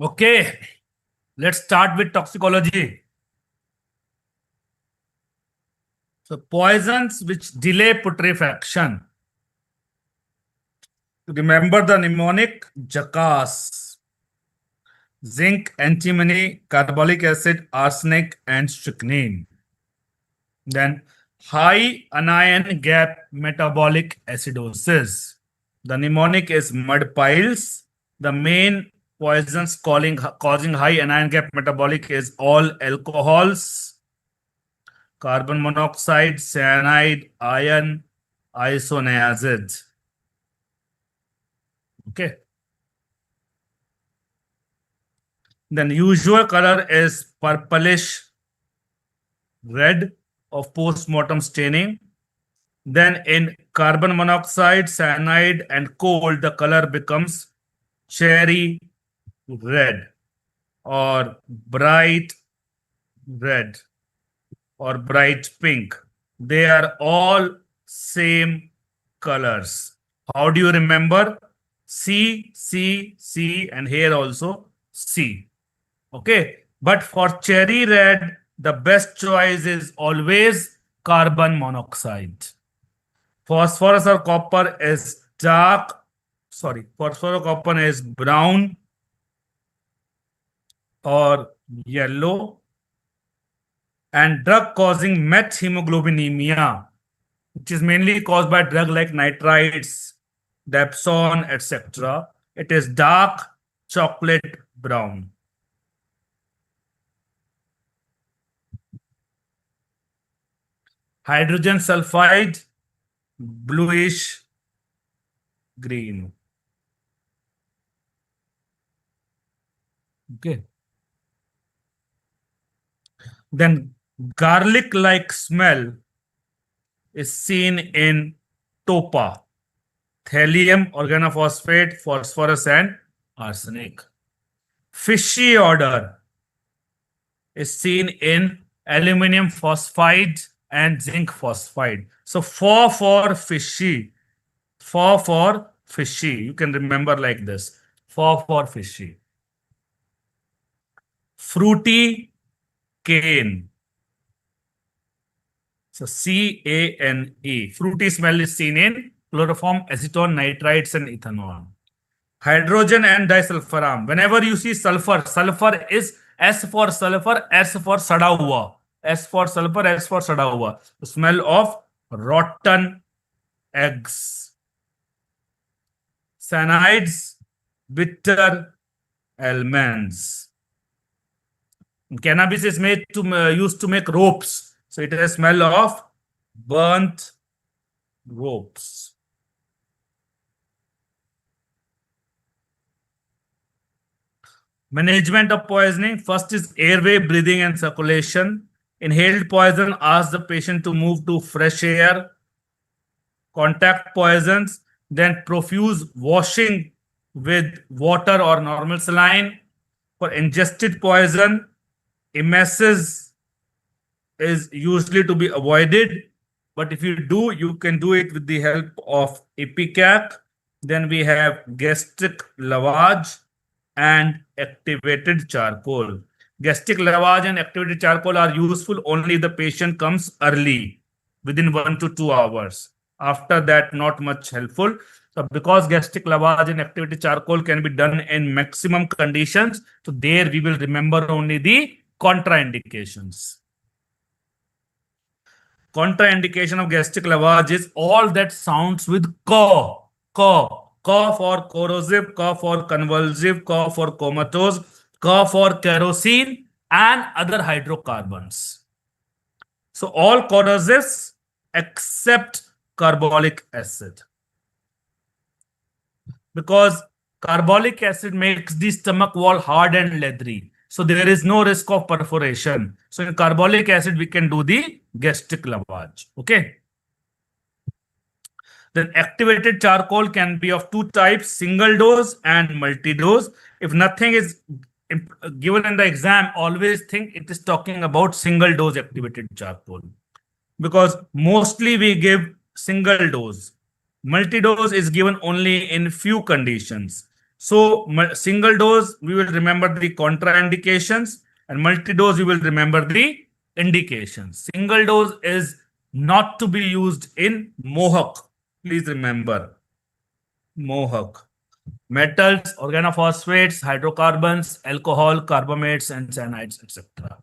Okay, let's start with toxicology. So, poisons which delay putrefaction. Remember the mnemonic jackass, zinc, antimony, carbolic acid, arsenic, and strychnine. Then, high anion gap metabolic acidosis. The mnemonic is mud piles. The main poisons causing high anion gap metabolic is all alcohols, carbon monoxide, cyanide, iron, isoniazid. Okay. Then usual color is purplish red of post-mortem staining. Then in carbon monoxide, cyanide, and coal, the color becomes cherry red or bright red or bright pink. They are all same colors. How do you remember? C, C, C, and here also C. Okay. But for cherry red, the best choice is always carbon monoxide. Phosphorus or copper is phosphorus or copper is brown or yellow. And drug causing methemoglobinemia, which is mainly caused by drug like nitrites, dapsone, etc. It is dark chocolate brown. Hydrogen sulfide, bluish green. Okay. Then garlic-like smell is seen in topa, thallium, organophosphate, phosphorus, and arsenic. Fishy odor is seen in aluminum phosphide and zinc phosphide. So for fishy, for fishy. You can remember like this. For fishy. Fruity cane. So CANE. Fruity smell is seen in chloroform, acetone, nitrites, and ethanol. Hydrogen and disulfiram. Whenever you see sulfur, sulfur is S for sulfur, S for sada hua. S for sulfur, S for sada hua. The smell of rotten eggs. Cyanides, bitter almonds. Cannabis is made to used to make ropes. So it has a smell of burnt ropes. Management of poisoning. First is airway, breathing, and circulation. Inhaled poison, ask the patient to move to fresh air. Contact poisons, then profuse washing with water or normal saline. For ingested poison, emesis is usually to be avoided. But if you do, you can do it with the help of ipecac. Then we have gastric lavage and activated charcoal. Gastric lavage and activated charcoal are useful only if the patient comes early, within 1 to 2 hours. After that, not much helpful. So because gastric lavage and activated charcoal can be done in maximum conditions, so there we will remember only the contraindications. Contraindication of gastric lavage is all that sounds with ka, ka. Ka for corrosive, ka for convulsive, ka for comatose, ka for kerosene, and other hydrocarbons. So all corrosives except carbolic acid. Because carbolic acid makes the stomach wall hard and leathery. So there is no risk of perforation. So in carbolic acid, we can do the gastric lavage. Okay. Then activated charcoal can be of two types, single dose and multi-dose. If nothing is given in the exam, always think it is talking about single dose activated charcoal. Because mostly we give single dose. Multi-dose is given only in few conditions. So single dose, we will remember the contraindications, and multi-dose, we will remember the indications. Single dose is not to be used in Mohawk. Please remember Mohawk. Metals, organophosphates, hydrocarbons, alcohol, carbamates, and cyanides, etc.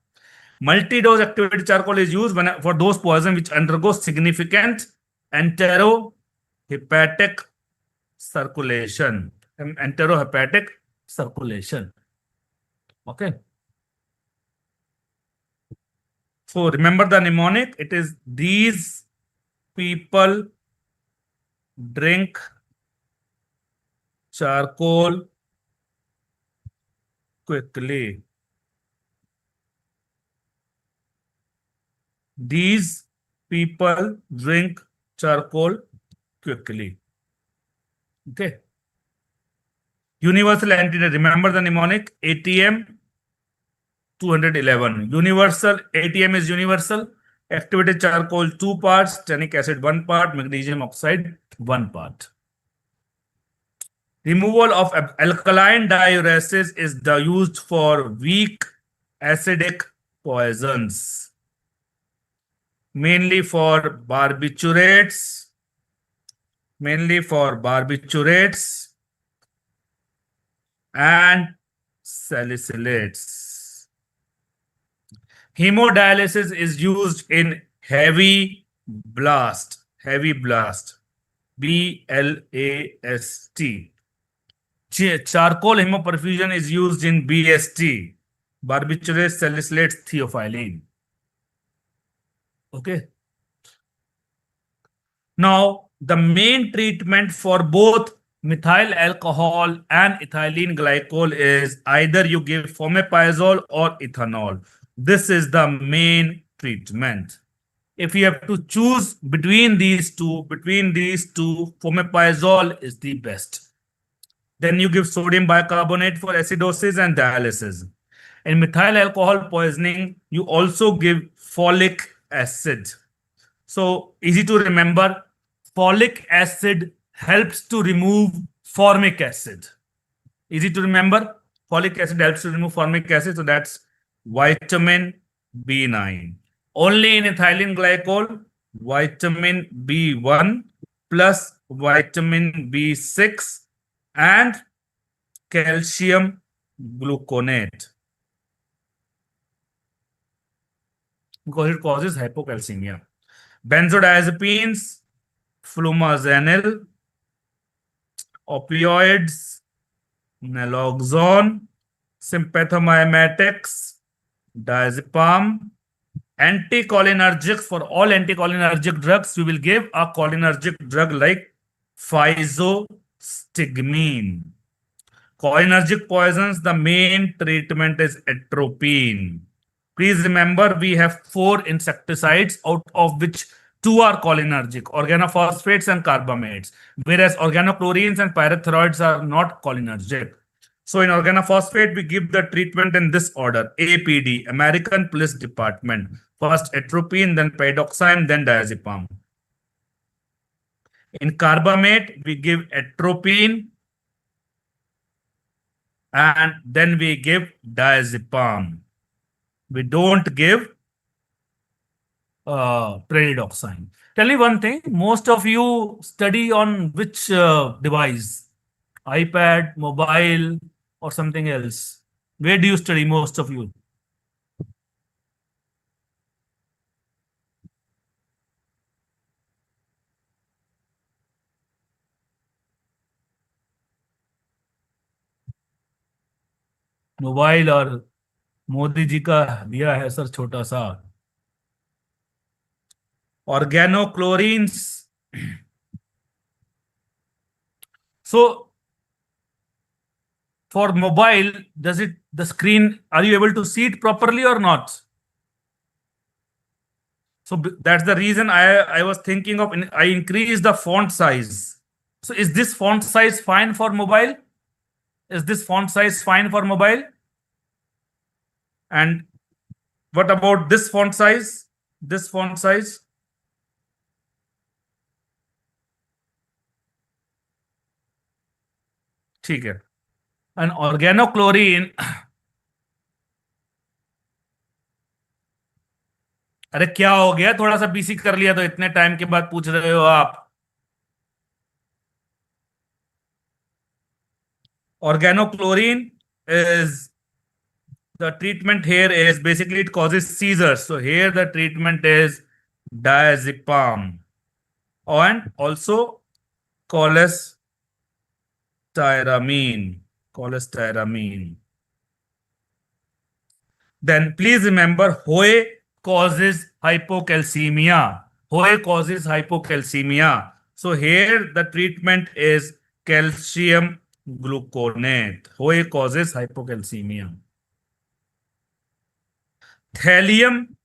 Multi-dose activated charcoal is used for those poisons which undergo significant enterohepatic circulation. Enterohepatic circulation. Okay. So remember the mnemonic. It is these people drink charcoal quickly. These people drink charcoal quickly. Okay. Universal antidote. Remember the mnemonic ATM 211. Universal ATM is universal. Activated charcoal 2 parts, tannic acid 1 part, magnesium oxide 1 part. Removal of alkaline diuresis is used for weak acidic poisons, mainly for barbiturates, and salicylates. Hemodialysis is used in heavy blast, BLAST. Charcoal hemoperfusion is used in BST, barbiturates, salicylates, theophylline. Okay. Now, the main treatment for both methyl alcohol and ethylene glycol is either you give fomepizole or ethanol. This is the main treatment. If you have to choose between these two, fomepizole is the best. Then you give sodium bicarbonate for acidosis and dialysis. In methyl alcohol poisoning, you also give folic acid. So easy to remember, folic acid helps to remove formic acid. Easy to remember, folic acid helps to remove formic acid. So that's vitamin B9. Only in ethylene glycol, vitamin B1 plus vitamin B6 and calcium gluconate, because it causes hypocalcemia. Benzodiazepines, flumazenil, opioids, naloxone, sympathomimetics, diazepam, anticholinergics. For all anticholinergic drugs, we will give a cholinergic drug like physostigmine. Cholinergic poisons, the main treatment is atropine. Please remember, we have 4 insecticides, out of which 2 are cholinergic, organophosphates and carbamates, whereas organochlorines and pyrethroids are not cholinergic. So in organophosphate, we give the treatment in this order: APD, American Police Department. First atropine, then pyridoxine, then diazepam. In carbamate, we give atropine, and then we give diazepam. We don't give pyridoxine. Tell me one thing, most of you study on which device? iPad, mobile, or something else? Where do you study, most of you? Mobile और मोदी जी का दिया है sir छोटा सा organochlorines. So for mobile, does it, the screen, are you able to see it properly or not? So that's the reason I was thinking of, I increase the font size. So is this font size fine for mobile? Is this font size fine for mobile? And what about this font size? This font size? ठीक है. An organochlorine. अरे क्या हो गया, थोड़ा सा BC कर लिया तो इतने टाइम के बाद पूछ रहे हो आप? Organochlorine is the treatment here is basically it causes seizures. So here the treatment is diazepam and also cholestyramine. Cholestyramine. Then please remember Howe causes hypocalcemia. Howe causes hypocalcemia. So here the treatment is calcium gluconate. Howe causes hypocalcemia. Thallium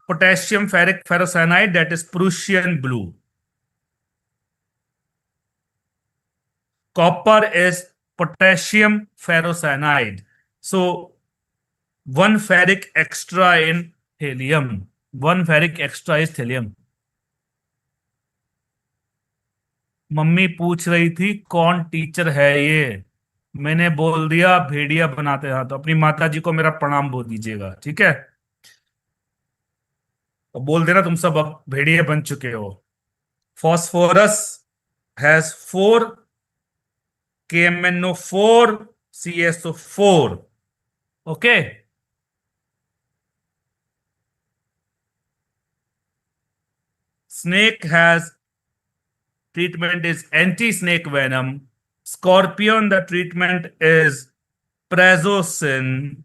potassium ferric ferrocyanide, that is Prussian blue. Copper is potassium ferrocyanide. So one ferric extra in thallium. One ferric extra is thallium. Mummy पूछ रही थी कौन teacher है ये, मैंने बोल दिया भेड़िया बनाते हैं, तो अपनी माता जी को मेरा प्रणाम बोल दीजिएगा, ठीक है? तो बोल देना तुम सब अब भेड़िए बन चुके हो. Phosphorus has 4 KMnO4 CSO4. Okay. Snake has treatment is anti-snake venom. Scorpion, the treatment is prazosin.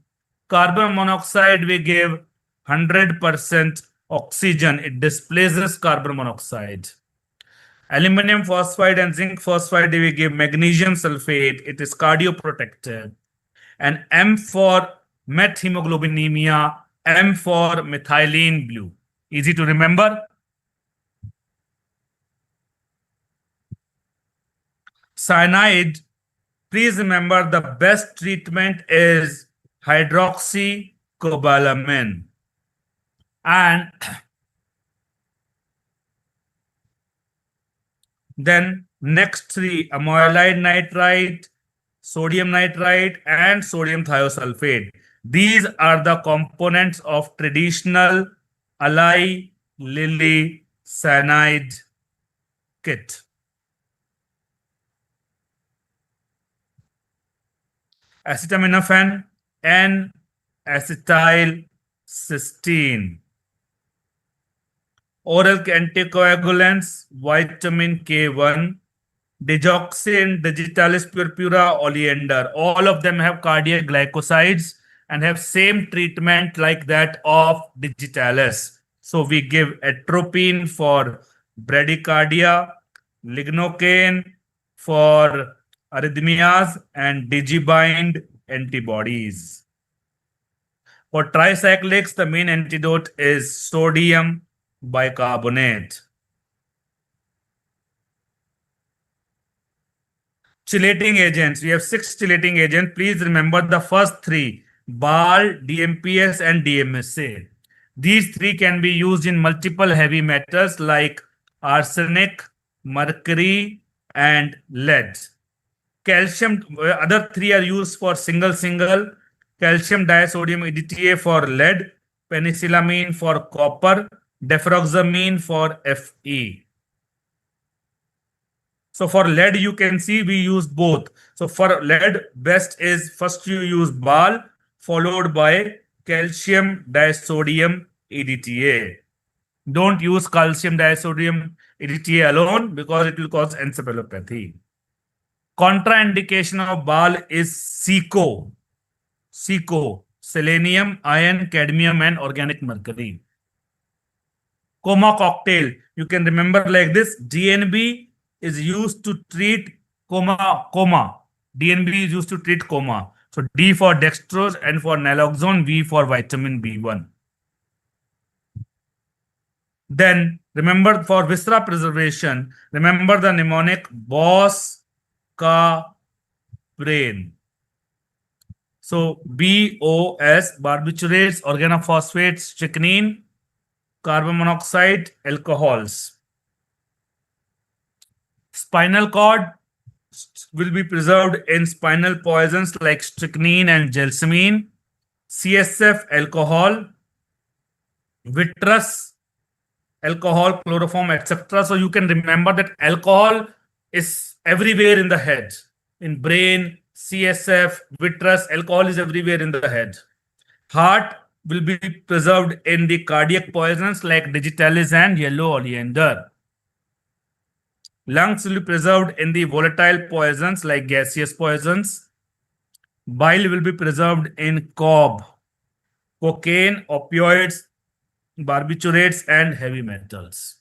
Carbon monoxide, we give 100% oxygen. It displaces carbon monoxide. Aluminum phosphide and zinc phosphide, we give magnesium sulfate. It is cardioprotective. And M for methemoglobinemia, M for methylene blue. Easy to remember. Cyanide, please remember the best treatment is hydroxycobalamin. And then next three, amyloid nitrite, sodium nitrite, and sodium thiosulfate. These are the components of traditional Eli Lilly cyanide kit. Acetaminophen, N-acetylcysteine. Oral anticoagulants, vitamin K1, digoxin, digitalis purpura, oleander. All of them have cardiac glycosides and have same treatment like that of digitalis. So we give atropine for bradycardia, lignocaine for arrhythmias, and digibind antibodies. For tricyclics, the main antidote is sodium bicarbonate. Chelating agents. We have 6 chelating agents. Please remember the first 3, BAL, DMPS, and DMSA. These 3 can be used in multiple heavy metals like arsenic, mercury, and lead. Calcium, other 3 are used for single, calcium disodium EDTA for lead, penicillamine for copper, deferoxamine for Fe. So for lead, you can see we use both. So for lead, best is first you use BAL followed by calcium disodium EDTA. Don't use calcium disodium EDTA alone because it will cause encephalopathy. Contraindication of BAL is SICO, selenium, iron, cadmium, and organic mercury. Coma cocktail, you can remember like this: DNB is used to treat coma. DNB is used to treat coma. So D for dextrose and for naloxone, V for vitamin B1. Then remember for viscera preservation, remember the mnemonic BOS ka brain. So BOS, barbiturates, organophosphates, strychnine, carbon monoxide, alcohols. Spinal cord, will be preserved in spinal poisons like strychnine and gelsomine, CSF alcohol, vitreous alcohol, chloroform, etc. So you can remember that alcohol is everywhere in the head, in brain, CSF, vitreous. Alcohol is everywhere in the head. Heart will be preserved in the cardiac poisons like digitalis and yellow oleander. Lungs will be preserved in the volatile poisons like gaseous poisons. Bile will be preserved in cob, cocaine, opioids, barbiturates, and heavy metals.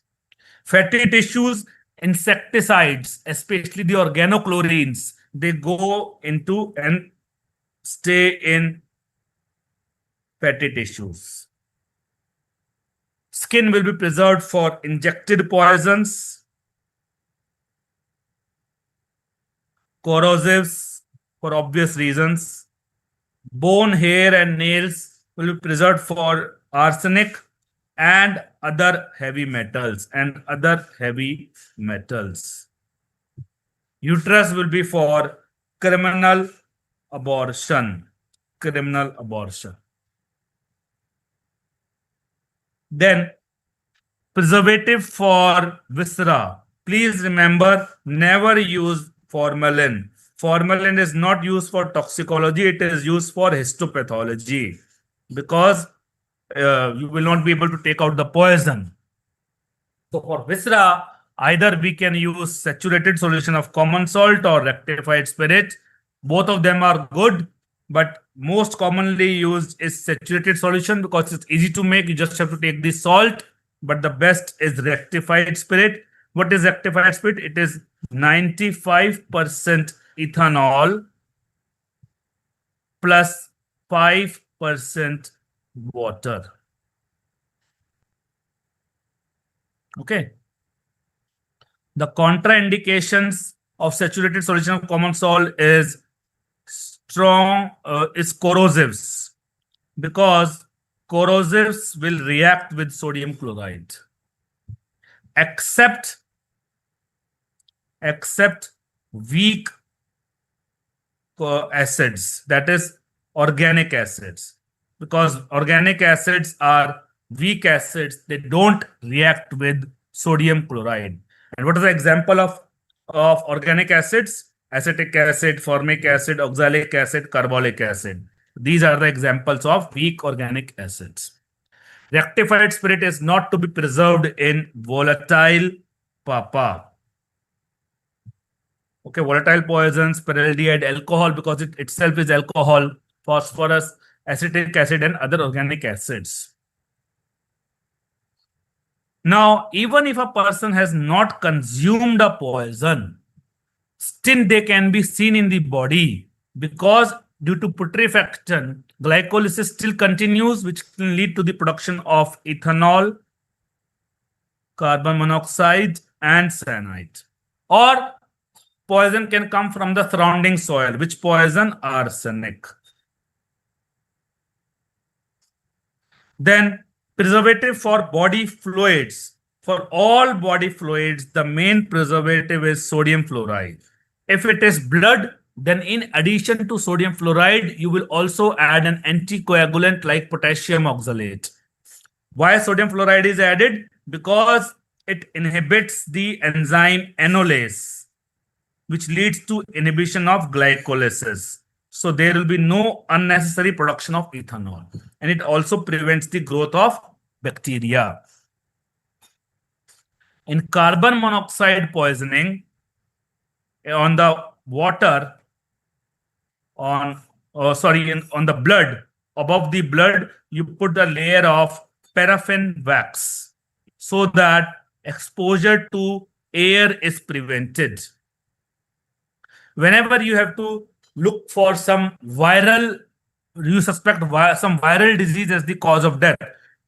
Fatty tissues, insecticides, especially the organochlorines, they go into and stay in fatty tissues. Skin will be preserved for injected poisons, corrosives for obvious reasons. Bone, hair, and nails will be preserved for arsenic and other heavy metals Uterus will be for criminal abortion. Then preservative for viscera. Please remember, never use formalin. Formalin is not used for toxicology, it is used for histopathology because you will not be able to take out the poison. So for viscera, either we can use saturated solution of common salt or rectified spirit. Both of them are good, but most commonly used is saturated solution because it's easy to make. You just have to take the salt, but the best is rectified spirit. What is rectified spirit? It is 95% ethanol plus 5% water. Okay. The contraindications of saturated solution of common salt is corrosives, because corrosives will react with sodium chloride. Except weak acids, that is organic acids, because organic acids are weak acids, they don't react with sodium chloride. And what is the example of organic acids? Acetic acid, formic acid, oxalic acid, carbolic acid. These are the examples of weak organic acids. Rectified spirit is not to be preserved in volatile papa. Okay, volatile poisons, peroxide, alcohol, because it itself is alcohol, phosphorus, acetic acid, and other organic acids. Now, even if a person has not consumed a poison, still they can be seen in the body because due to putrefaction, glycolysis still continues, which can lead to the production of ethanol, carbon monoxide, and cyanide. Or poison can come from the surrounding soil. Which poison? Arsenic. Then preservative for body fluids. For all body fluids, the main preservative is sodium fluoride. If it is blood, then in addition to sodium fluoride, you will also add an anticoagulant like potassium oxalate. Why sodium fluoride is added? Because it inhibits the enzyme enolase, which leads to inhibition of glycolysis. So there will be no unnecessary production of ethanol. And it also prevents the growth of bacteria. In carbon monoxide poisoning, on the water, on the blood, above the blood, you put a layer of paraffin wax so that exposure to air is prevented. Whenever you have to look for some you suspect some viral disease as the cause of death,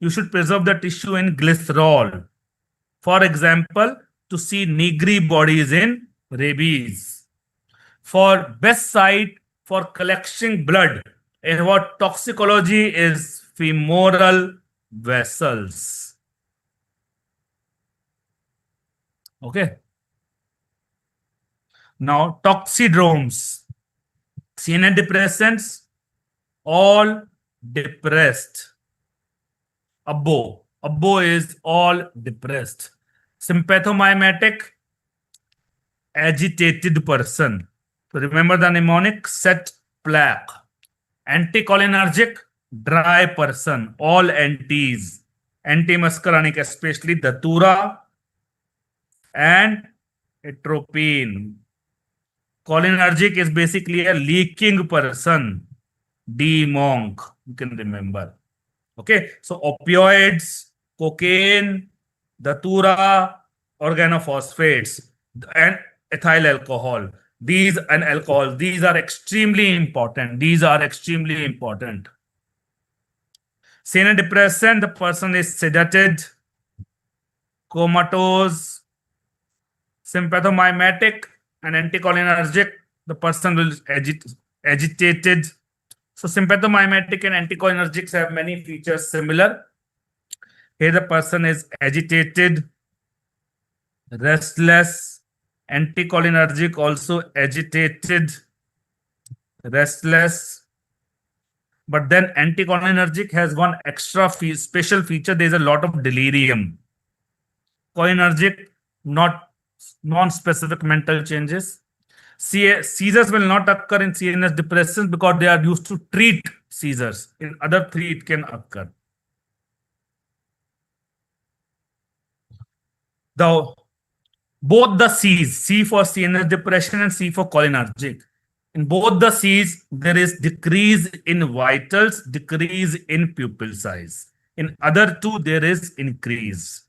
you should preserve the tissue in glycerol. For example, to see Negri bodies in rabies. For best site for collecting blood in what toxicology is femoral vessels. Okay. Now, toxidromes, CNS depressants, all depressed. Abo is all depressed. Sympathomimetic, agitated person. So remember the mnemonic, set plaque. Anticholinergic, dry person, all antis. Antimuscarinic, especially datura and atropine. Cholinergic is basically a leaking person. D monk, you can remember. Okay, so opioids, cocaine, datura, organophosphates, and ethyl alcohol. These and alcohol, these are extremely important. These are extremely important. Senior depressant, the person is sedated, comatose, sympathomimetic, and anticholinergic, the person will agitated. So sympathomimetic and anticholinergics have many features similar. Here the person is agitated, restless, anticholinergic also agitated, restless. But then anticholinergic has one extra special feature. There is a lot of delirium. Cholinergic, not non-specific mental changes. Seizures will not occur in CNS depressants because they are used to treat seizures. In other three, it can occur. Both the C's, C for CNS depression and C for cholinergic. In both the C's, there is decrease in vitals, decrease in pupil size. In other two, there is increase.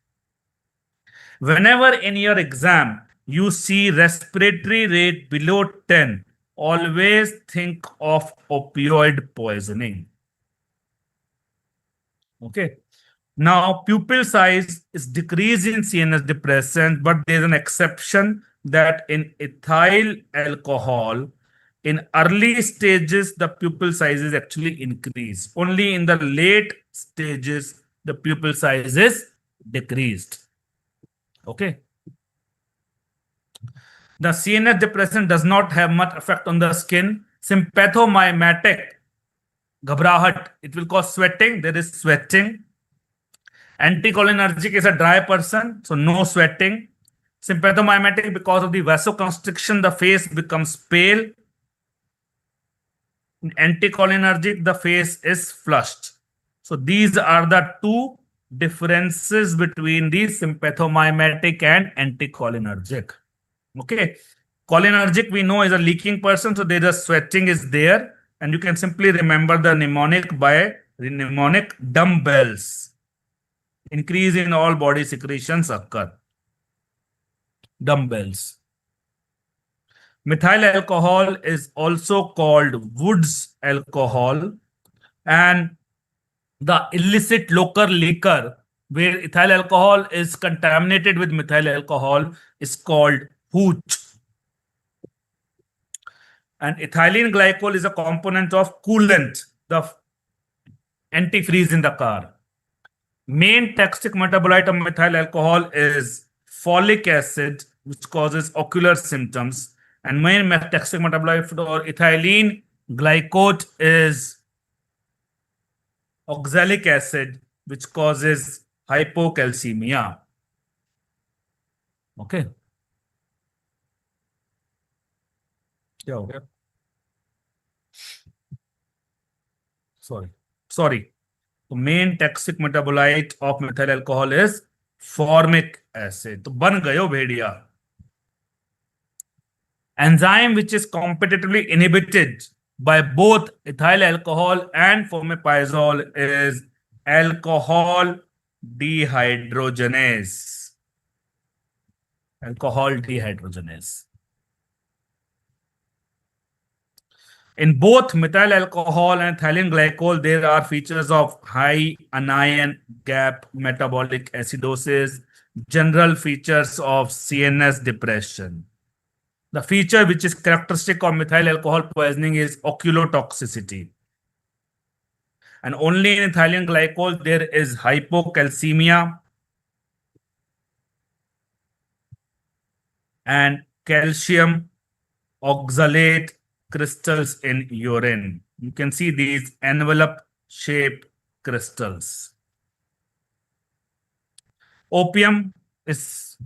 Whenever in your exam you see respiratory rate below 10, always think of opioid poisoning. Okay. Now, pupil size is decreased in CNS depressant, but there's an exception that in ethyl alcohol, in early stages, the pupil size is actually increased. Only in the late stages, the pupil size is decreased. Okay. The CNS depressant does not have much effect on the skin. Sympathomimetic, ghabrahat, it will cause sweating. There is sweating. Anticholinergic is a dry person, so no sweating. Sympathomimetic, because of the vasoconstriction, the face becomes pale. In anticholinergic, the face is flushed. So these are the two differences between the sympathomimetic and anticholinergic. Okay. Cholinergic, we know, is a leaking person, so there is sweating is there. And you can simply remember the mnemonic by the mnemonic dumbbells. Increase in all body secretions occur. Dumbbells. Methyl alcohol is also called Wood's alcohol, and the illicit local liquor where ethyl alcohol is contaminated with methyl alcohol is called hooch. And ethylene glycol is a component of coolant, the antifreeze in the car. Main toxic metabolite of methyl alcohol is folic acid, which causes ocular symptoms. And main toxic metabolite for ethylene glycol is oxalic acid, which causes hypocalcemia. Okay. क्या हो गया? Sorry. The main toxic metabolite of methyl alcohol is formic acid. तो बन गयो भेड़िया. Enzyme which is competitively inhibited by both ethyl alcohol and fomepizole is alcohol dehydrogenase. Alcohol dehydrogenase. In both methyl alcohol and ethylene glycol, there are features of high anion gap metabolic acidosis, general features of CNS depression. The feature which is characteristic of methyl alcohol poisoning is oculotoxicity. And only in ethylene glycol there is hypocalcemia and calcium oxalate crystals in urine. You can see these envelope shaped crystals. Opium is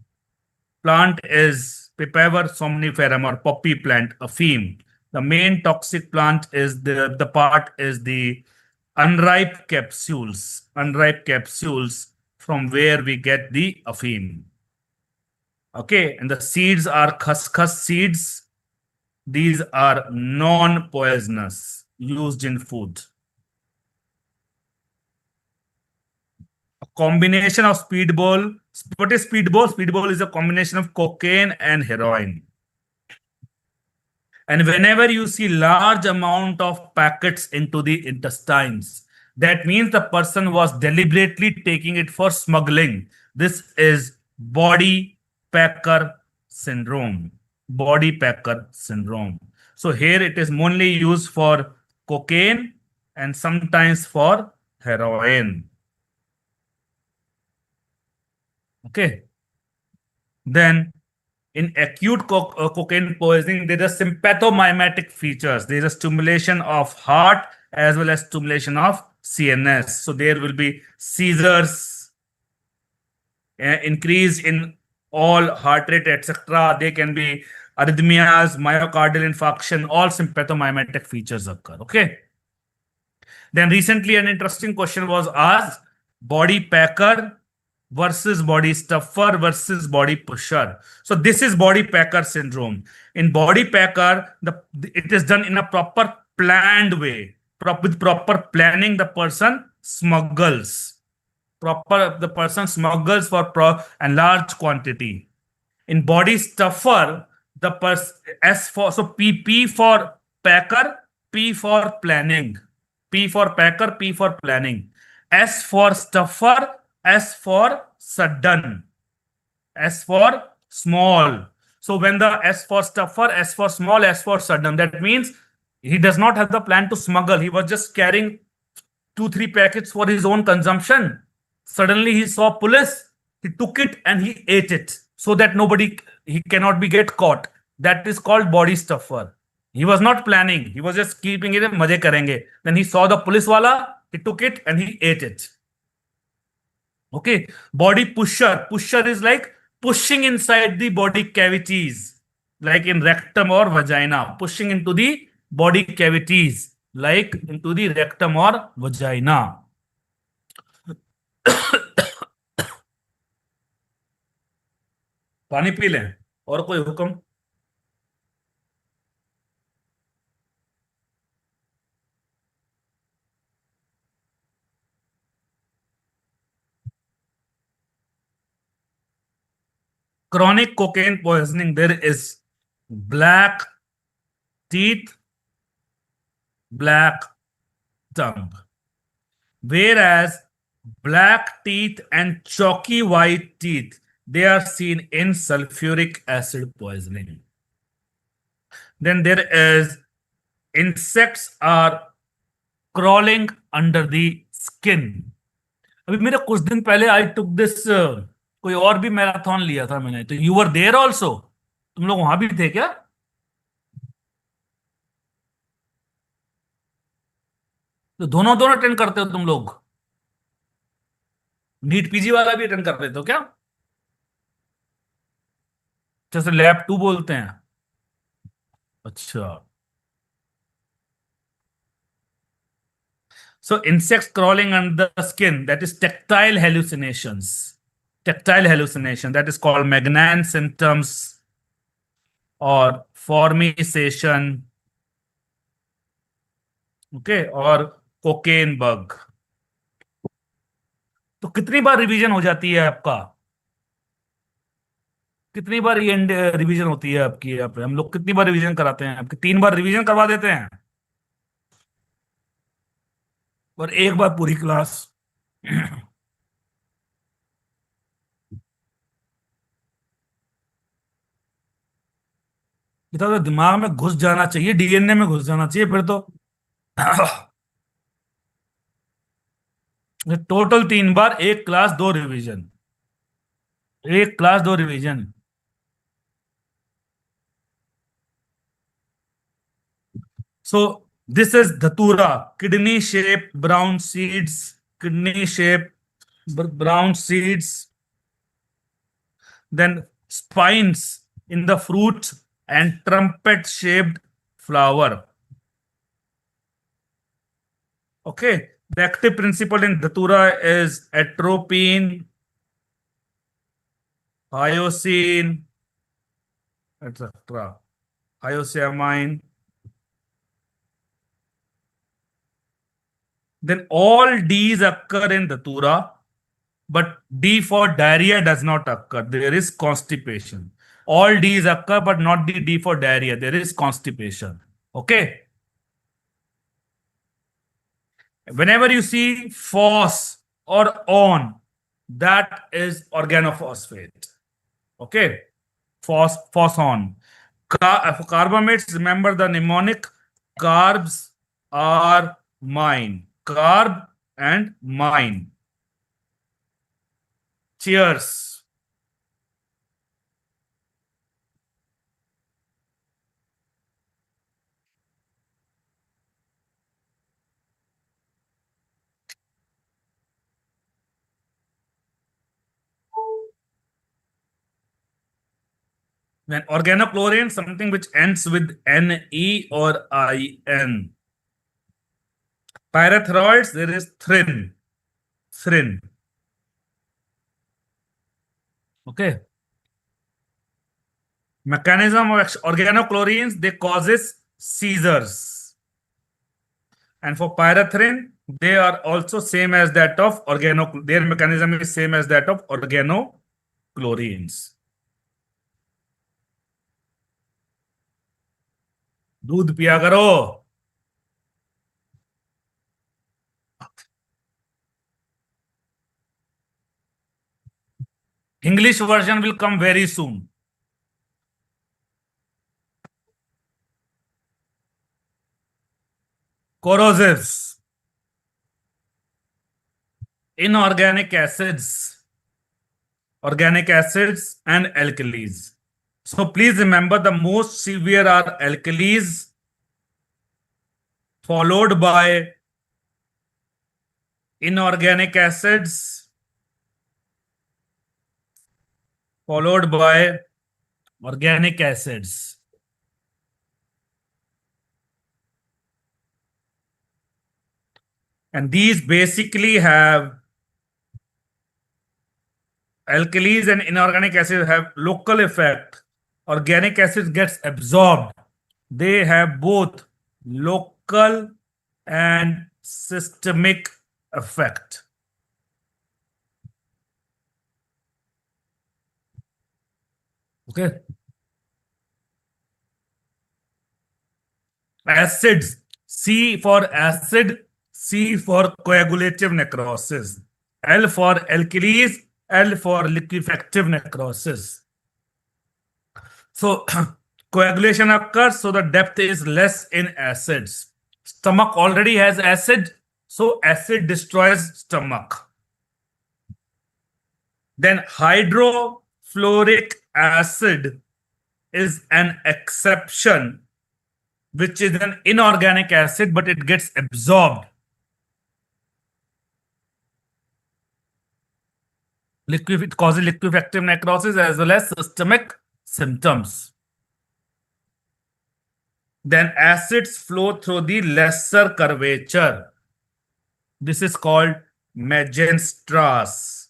plant is Pipever somniferum or poppy plant, a theme. The main toxic plant is the part is the unripe capsules from where we get the afim. Okay, and the seeds are khaskhas seeds. These are non-poisonous, used in food. A combination of speedball. What is speedball? Speedball is a combination of cocaine and heroin. And whenever you see large amount of packets into the intestines, that means the person was deliberately taking it for smuggling. This is body packer syndrome. Body packer syndrome. So here it is mainly used for cocaine and sometimes for heroin. Okay. Then in acute cocaine poisoning, there are sympathomimetic features. There is a stimulation of heart as well as stimulation of CNS. So there will be seizures, increase in all heart rate, etc. They can be arrhythmias, myocardial infarction, all sympathomimetic features occur. Okay. Then recently an interesting question was asked, body packer versus body stuffer versus body pusher. So this is body packer syndrome. In body packer, it is done in a proper planned way. With proper planning, the person smuggles. The person smuggles for and large quantity. In body stuffer, the person S for so P for packer, P for planning. P for packer, P for planning. S for stuffer, S for sudden, S for small. So when the S for stuffer, S for small, S for sudden, that means he does not have the plan to smuggle. He was just carrying 2-3 packets for his own consumption. Suddenly he saw police, he took it and he ate it so that he cannot be get caught. That is called body stuffer. He was not planning. He was just keeping it in maje karenge. Then he saw the police wala, he took it and he ate it. Okay, body pusher. Pusher is like pushing inside the body cavities, like in rectum or vagina. Pushing into the body cavities, like into the rectum or vagina. पानी P लें और कोई हुक्म? Chronic cocaine poisoning, there is black teeth, black tongue. Whereas black teeth and chalky white teeth, they are seen in sulfuric acid poisoning. Then there is insects are crawling under the skin. अभी मेरे कुछ दिन पहले आई took this कोई और भी marathon लिया था मैंने, तो यू वर देयर ऑल्सो? तुम लोग वहां भी थे क्या? तो दोनों दोनों अटेंड करते हो तुम लोग? नीट पीजी वाला भी अटेंड कर रहे हो क्या? जैसे लैब 2 बोलते हैं। अच्छा, so insects crawling under the skin, that is tactile hallucinations. Tactile hallucination, that is called Magnan symptoms or formication. Okay, और cocaine bug. तो कितनी बार रिवीजन हो जाती है आपका? कितनी बार ये रिवीजन होती है आपकी? यहाँ पे हम लोग कितनी बार रिवीजन कराते हैं आपकी? 3 बार रिवीजन करवा देते हैं और 1 बार पूरी क्लास। तो दिमाग में घुस जाना चाहिए, डीएनए में घुस जाना चाहिए फिर तो। Total 3 bar, 1 class 2 revision, 1 class 2 revision. So this is dhatura, kidney shape, brown seeds, kidney shape, brown seeds, then spines in the fruit and trumpet shaped flower. Okay, the active principle in dhatura is atropine, hyoscine, etc. Hyoscyamine. Then all D's occur in Datura, but D for diarrhea does not occur. There is constipation. All D's occur, but not the D for diarrhea. There is constipation. Okay. Whenever you see phos or on, that is organophosphate. Okay. Phoson. For carbamates, remember the mnemonic carbs are mine. Carb and mine. Cheers. When organochlorine, something which ends with Ne or In. Pyrethyroids, there is thrin. Thrin. Okay. Mechanism of organochlorines, they causes seizures. And for pyrethrin, they are also same as that of their mechanism is same as that of organochlorines. दूध पिया करो. English version will come very soon. Corrosives, inorganic acids, organic acids, and alkalis. So please remember the most severe are alkalis, followed by inorganic acids, followed by organic acids. And these basically have alkalis and inorganic acids have local effect. Organic acid gets absorbed. They have both local and systemic effect. Okay. Acids. C for acid, C for coagulative necrosis, L for alkalis, L for liquefactive necrosis. So coagulation occurs, so the depth is less in acids. Stomach already has acid, so acid destroys stomach. Then hydrofluoric acid is an exception, which is an inorganic acid, but it gets absorbed. It causes liquefactive necrosis as well as systemic symptoms. Then acids flow through the lesser curvature. This is called Magenstrasse.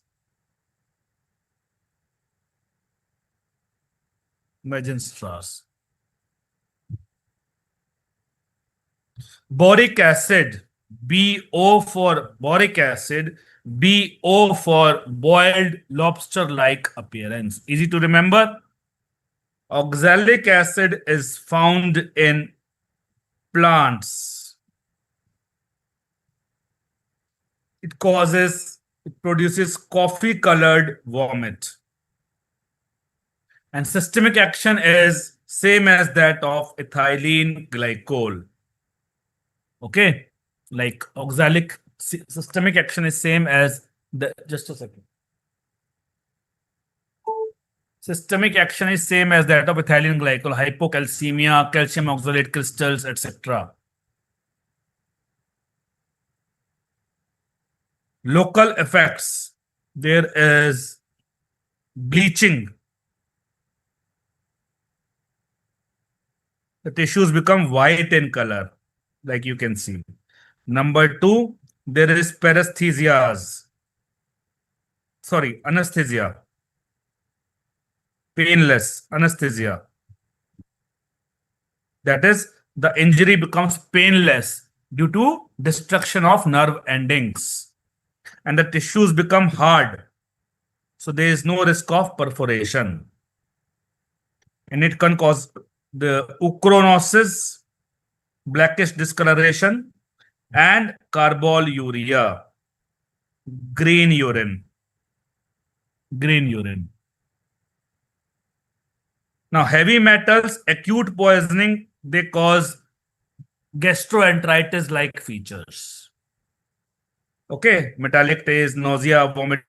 Magenstrasse. Boric acid, BO for boric acid, BO for boiled lobster-like appearance. Easy to remember. Oxalic acid is found in plants. It produces coffee-colored vomit. And systemic action is same as that of ethylene glycol. Okay, like oxalic systemic action is same as just a second. Systemic action is same as that of ethylene glycol, hypocalcemia, calcium oxalate crystals, etc. Local effects. There is bleaching. The tissues become white in color, like you can see. Number two, there is paresthesias. Sorry, anesthesia. Painless anesthesia. That is, the injury becomes painless due to destruction of nerve endings. And the tissues become hard. So there is no risk of perforation. And it can cause the uchronosis, blackish discoloration, and carboluria, green urine. Green urine. Now, heavy metals, acute poisoning, they cause gastroenteritis like features. Okay, metallic taste, nausea, vomiting.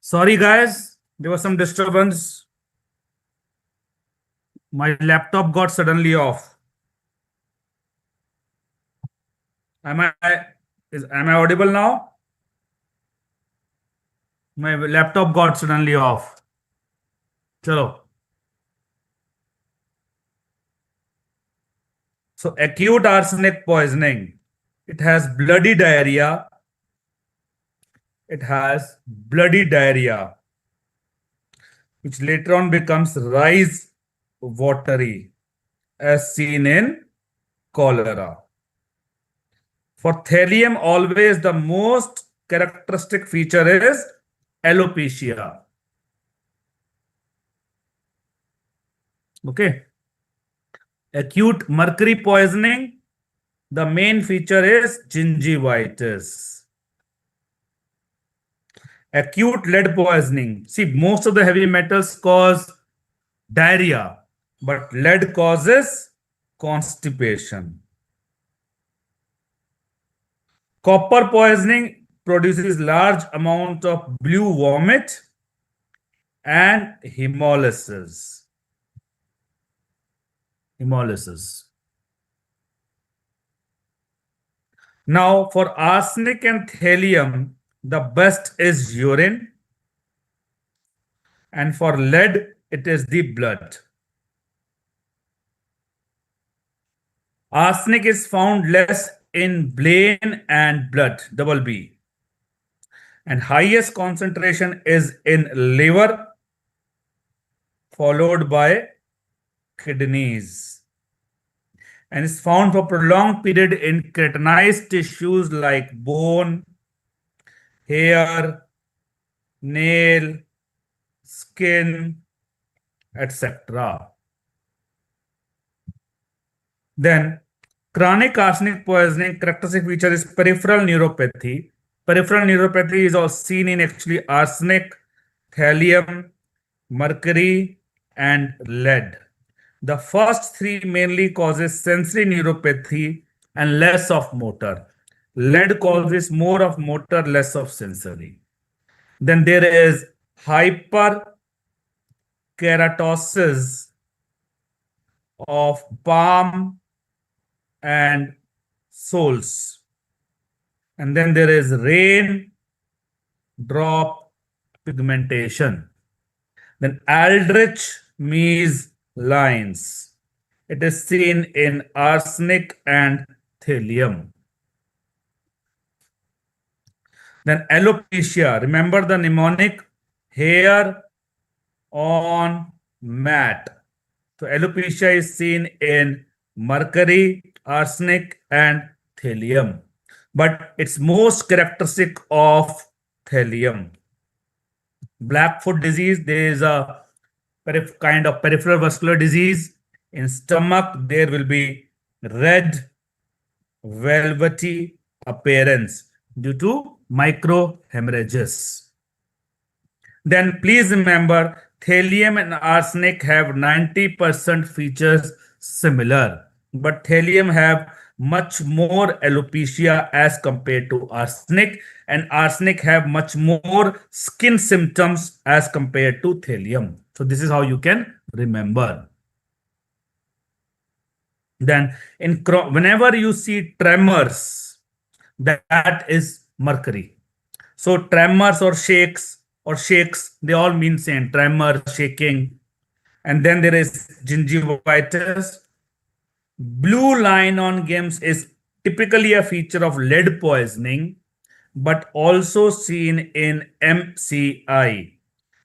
Sorry, guys, there was some disturbance. My laptop got suddenly off. Am I am I audible now? My laptop got suddenly off. Chalo. So acute arsenic poisoning. It has bloody diarrhea. It has bloody diarrhea, which later on becomes rice watery, as seen in cholera. For thallium, always the most characteristic feature is alopecia. Okay. Acute mercury poisoning, the main feature is gingivitis. Acute lead poisoning. See, most of the heavy metals cause diarrhea, but lead causes constipation. Copper poisoning produces large amount of blue vomit and hemolysis. Now, for arsenic and thallium, the best is urine, and for lead, it is the blood. Arsenic is found less in brain and blood, double B. And highest concentration is in liver, followed by kidneys. And is found for prolonged period in keratinized tissues like bone, hair, nail, skin, etc. Then chronic arsenic poisoning characteristic feature is peripheral neuropathy. Peripheral neuropathy is also seen in actually arsenic, thallium, mercury, and lead. The first three mainly causes sensory neuropathy and less of motor. Lead causes more of motor, less of sensory. Then there is hyperkeratosis of palm and soles. And then there is rain drop pigmentation. Then Aldrich Mees lines. It is seen in arsenic and thallium. Then alopecia. Remember the mnemonic hair on mat. So alopecia is seen in mercury, arsenic, and thallium. But it's most characteristic of thallium. Blackfoot disease, there is a kind of peripheral vascular disease. In stomach, there will be red, velvety appearance due to microhemorrhages. Then please remember, thallium and arsenic have 90% features similar, but thallium have much more alopecia as compared to arsenic, and arsenic have much more skin symptoms as compared to thallium. So this is how you can remember. Then whenever you see tremors, that is mercury. So tremors or shakes, they all mean same. Tremor, shaking. And then there is gingivitis. Blue line on gums is typically a feature of lead poisoning, but also seen in MCI,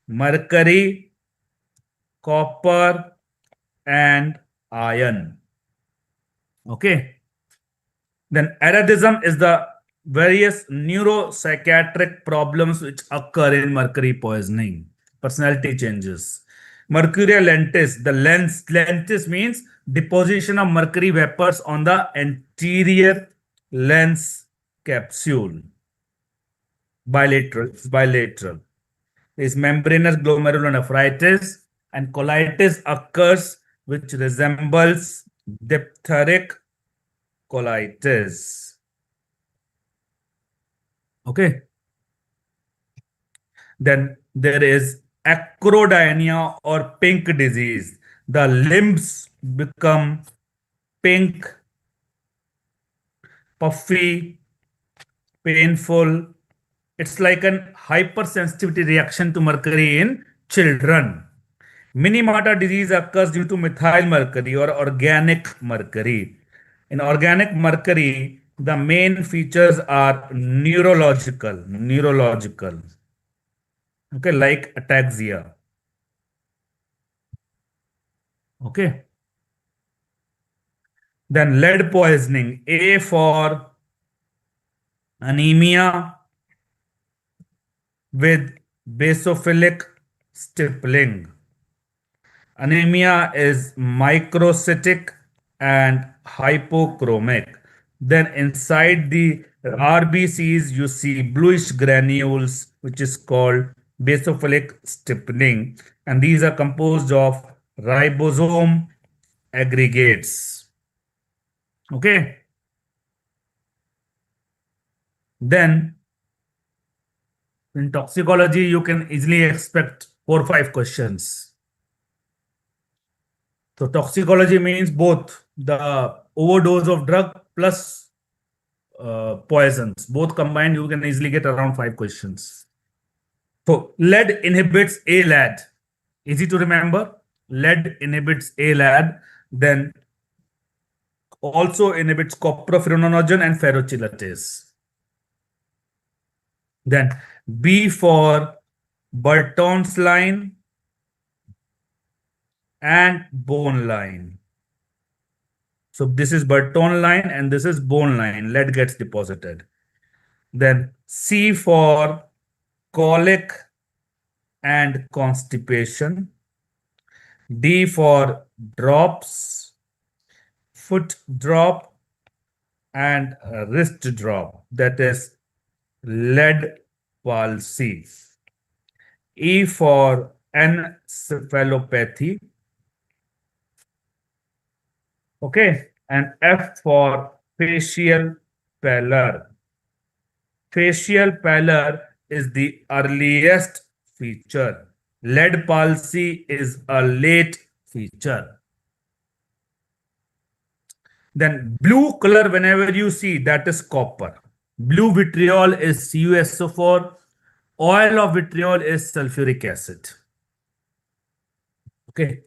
mercury, copper, and iron. Okay. Then erodism is the various neuropsychiatric problems which occur in mercury poisoning. Personality changes. Mercurial lentis, the lentis means deposition of mercury vapors on the anterior lens capsule. Bilateral. Is membranous glomerulonephritis, and colitis occurs which resembles diphtheric colitis. Okay. Then there is acrodynia or pink disease. The limbs become pink, puffy, painful. It's like an hypersensitivity reaction to mercury in children. Minimata disease occurs due to methyl mercury or organic mercury. In organic mercury, the main features are neurological, okay, like ataxia. Okay. Then lead poisoning, A for anemia with basophilic stippling. Anemia is microcytic and hypochromic. Then inside the RBCs, you see bluish granules, which is called basophilic stippling. And these are composed of ribosome aggregates. Okay. Then in toxicology, you can easily expect 4 or 5 questions. So toxicology means both the overdose of drug plus poisons. Both combined, you can easily get around 5 questions. So lead inhibits ALAD. Easy to remember. Lead inhibits ALAD. Then also inhibits copropheronogen and ferrochelatase. Then B for Burton's line and bone line. So this is Burton line and this is bone line. Lead gets deposited. Then C for colic and constipation. D for drops, foot drop and wrist drop. That is lead palsy. E for encephalopathy. Okay. And F for facial pallor. Facial pallor is the earliest feature. Lead palsy is a late feature. Then blue color, whenever you see, that is copper. Blue vitriol is CuSO4. Oil of vitriol is sulfuric acid. Okay.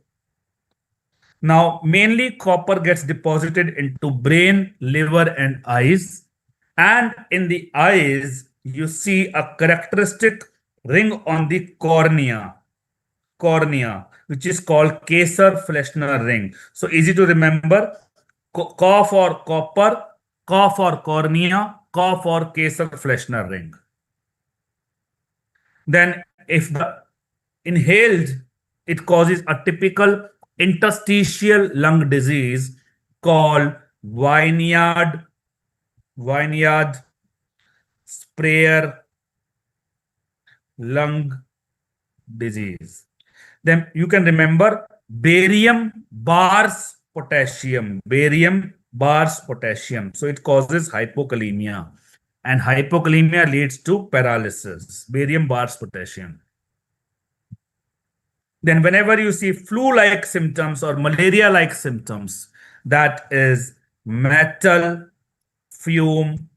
Now, mainly copper gets deposited into brain, liver, and eyes. And in the eyes, you see a characteristic ring on the cornea, which is called Kayser-Fleschner ring. So easy to remember. K for copper, K for cornea, K for Kayser-Fleschner ring. Then if the inhaled, it causes a typical interstitial lung disease called vineyard sprayer lung disease. Then you can remember barium bars potassium. So it causes hypokalemia, and hypokalemia leads to paralysis. Barium bars potassium. Then whenever you see flu-like symptoms or malaria-like symptoms, that is metal fume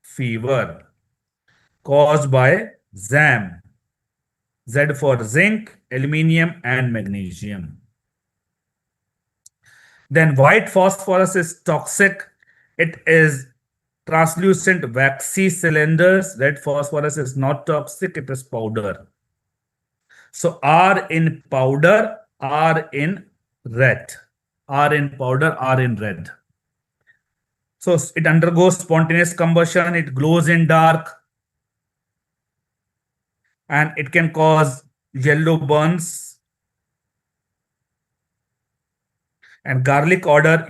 fever caused by ZAM. Z for zinc, aluminium, and magnesium. Then white phosphorus is toxic. It is translucent waxy cylinders. Red phosphorus is not toxic, it is powder. So R in powder, R in red. R in powder, R in red. So it undergoes spontaneous combustion, it glows in dark, and it can cause yellow burns. And garlic odor,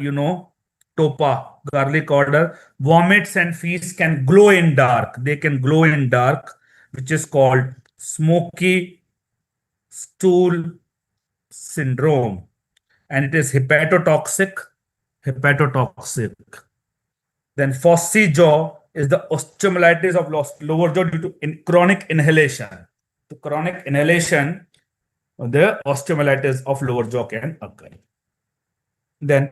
topa, garlic odor, vomits and feces can glow in dark. They can glow in dark, which is called smoky stool syndrome. And it is hepatotoxic. Hepatotoxic. Then phossy jaw is the osteomyelitis of lower jaw due to chronic inhalation. To chronic inhalation, the osteomyelitis of lower jaw can occur. Then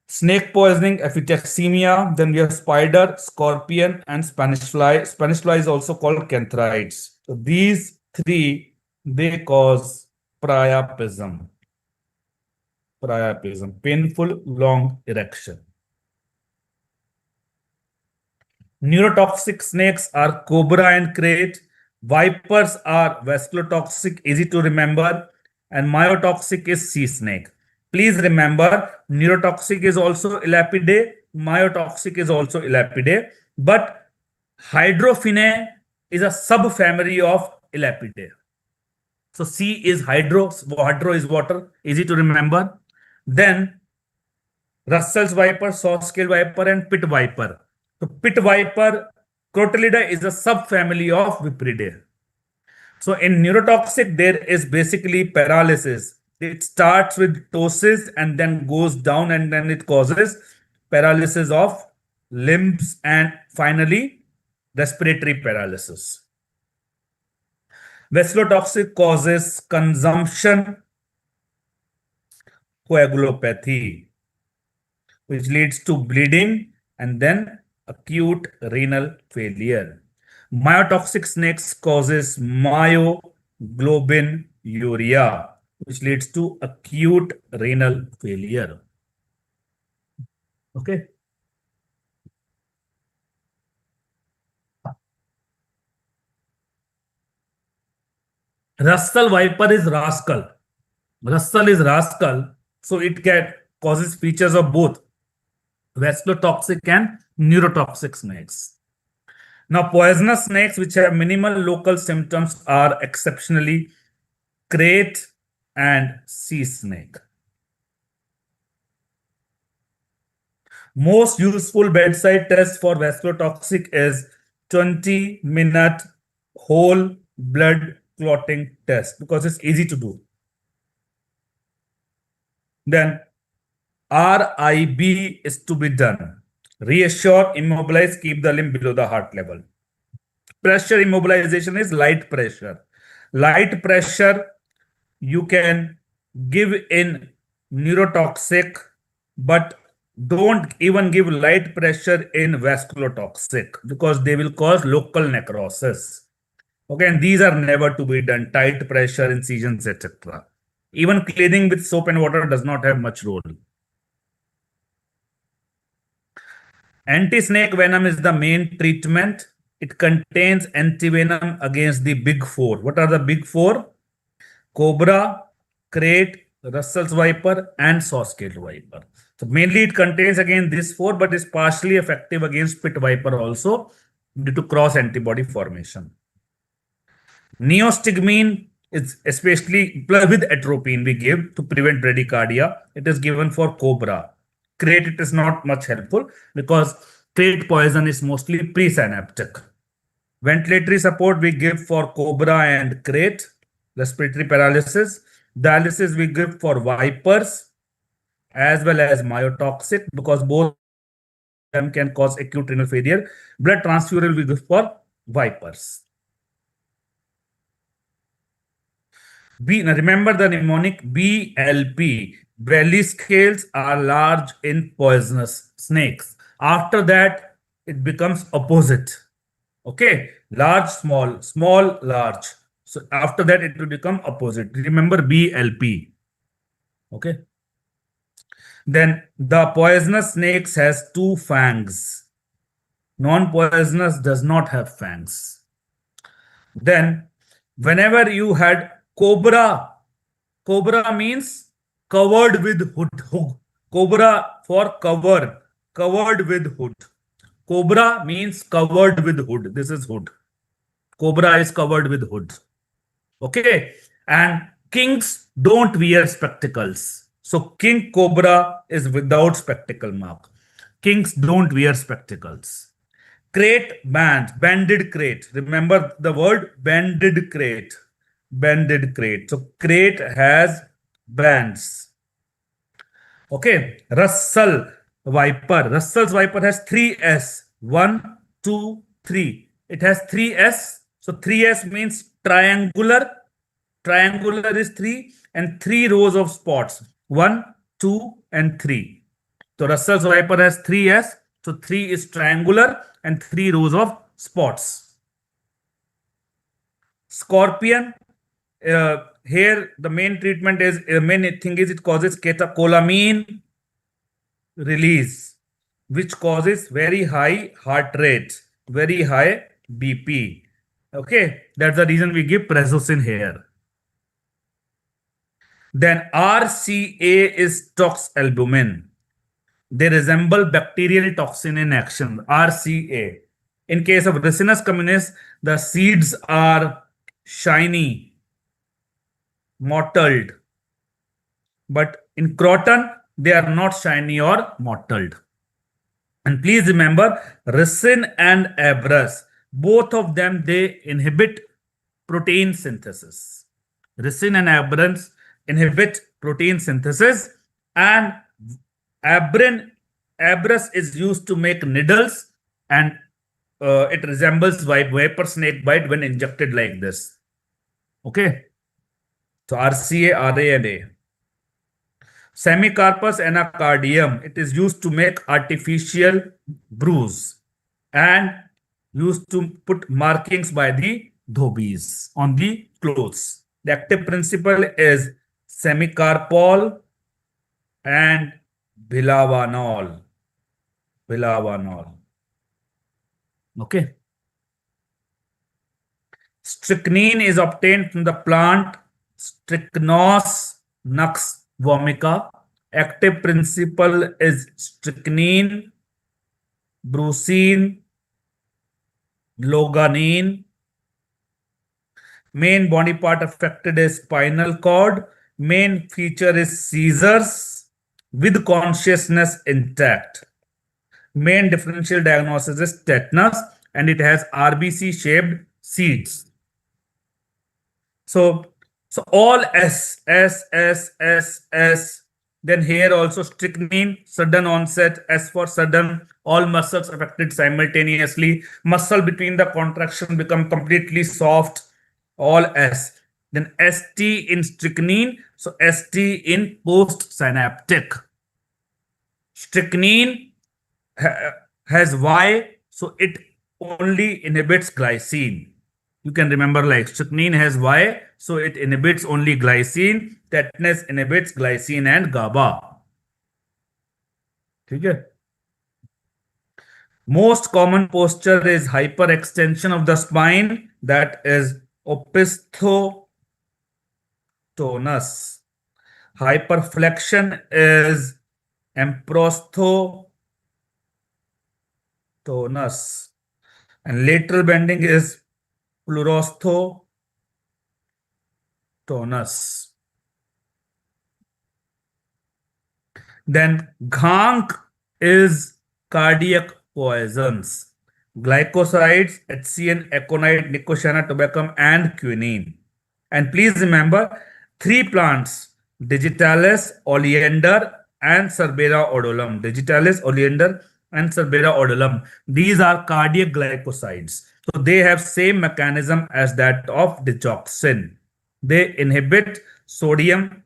snake poisoning, ephytoxemia. Then we have spider, scorpion, and Spanish fly. Spanish fly is also called canthrides. So these three, they cause priapism. Priapism, painful long erection. Neurotoxic snakes are cobra and crate. Vipers are vasculotoxic, easy to remember. And myotoxic is sea snake. Please remember, neurotoxic is also Elapidae. Myotoxic is also Elapidae. But Hydrophinae is a subfamily of Elapidae. So C is hydro is water, easy to remember. Then Russell's viper, soft scale viper, and pit viper. So pit viper, Crotalidae is a subfamily of Vipridae. So in neurotoxic, there is basically paralysis. It starts with ptosis and then goes down, and then it causes paralysis of limbs and finally respiratory paralysis. Vasculotoxic causes consumption coagulopathy, which leads to bleeding and then acute renal failure. Myotoxic snakes causes myoglobinuria, which leads to acute renal failure. Okay. Russell viper is rascal. Russell is rascal, so it causes features of both vasculotoxic and neurotoxic snakes. Now, poisonous snakes which have minimal local symptoms are exceptionally crate and sea snake. Most useful bedside test for vasculotoxic is 20-minute whole blood clotting test because it's easy to do. Then RIB is to be done. Reassure, immobilize, keep the limb below the heart level. Pressure immobilization is light pressure. Light pressure you can give in neurotoxic, but don't even give light pressure in vasculotoxic because they will cause local necrosis. Okay, and these are never to be done. Tight pressure, incisions, etc. Even cleaning with soap and water does not have much role. Anti-snake venom is the main treatment. It contains antivenom against the big four. What are the big four? Cobra, crate, Russell's viper, and saw-scaled viper. So mainly it contains again these four, but is partially effective against pit viper also due to cross antibody formation. Neostigmine is especially with atropine we give to prevent bradycardia. It is given for cobra. Crate, it is not much helpful because crate poison is mostly presynaptic. Ventilatory support we give for cobra and crate, respiratory paralysis. Dialysis we give for vipers as well as myotoxic because both of them can cause acute renal failure. Blood transfusion we give for vipers. Now remember the mnemonic BLP. Belly scales are large in poisonous snakes. After that, it becomes opposite. Okay, large, small, small, large. So after that, it will become opposite. Remember BLP. Okay. Then the poisonous snakes has two fangs. Non-poisonous does not have fangs. Then whenever you had cobra, cobra means covered with hood. Cobra for cover. covered with hood. Cobra means covered with hood. This is hood. Cobra is covered with hood. Okay. And kings don't wear spectacles. So king cobra is without spectacle mark. Kings don't wear spectacles. Crate band, banded crate. Remember the word banded crate. Banded crate. So crate has bands. Okay. Russell Viper. Russell's Viper has three S. One, two, three. It has three S. So 3S means triangular. Triangular is three and three rows of spots. One, two, and three. So Russell's Viper has three S. So three is triangular and three rows of spots. Scorpion. Here the main treatment is main thing is it causes catecholamine release, which causes very high heart rate, very high BP. Okay, that's the reason we give prazosin here. Then RCA is toxalbumin. They resemble bacterial toxin in action, RCA. In case of Ricinus communis, the seeds are shiny, mottled. But in croton, they are not shiny or mottled. And please remember, ricin and abrus, both of them, they inhibit protein synthesis. Ricin and abrus inhibit protein synthesis, and abrus is used to make needles, and it resembles viper snake bite when injected like this. Okay. So RCA, RA, and A. Semicarpus anacardium, it is used to make artificial bruise and used to put markings by the dhobis on the clothes. The active principle is semicarpol and bilavanol. Bilavanol. Okay. Strychnine is obtained from the plant Strychnos nux vomica. Active principle is strychnine, brucine, loganine. Main body part affected is spinal cord. Main feature is seizures with consciousness intact. Main differential diagnosis is tetanus, and it has RBC shaped seeds. So all S. Then here also strychnine, sudden onset, S for sudden, all muscles affected simultaneously. Muscle between the contraction become completely soft, all S. Then ST in strychnine, so ST in postsynaptic. Strychnine has Y, so it only inhibits glycine. You can remember like strychnine has Y, so it inhibits only glycine. Tetanus inhibits glycine and GABA. Okay. Most common posture is hyperextension of the spine, that is opisthotonus. Hyperflexion is emprosthotonus. And lateral bending is plurosthotonus. Then ghank is cardiac poisons. Glycosides, HCN, aconite, nicotiana, tobacco, and quinine. And please remember, three plants, digitalis, oleander, and Cerbera odolum. Digitalis, oleander, and Cerbera odolum. These are cardiac glycosides. So they have same mechanism as that of digoxin. They inhibit sodium,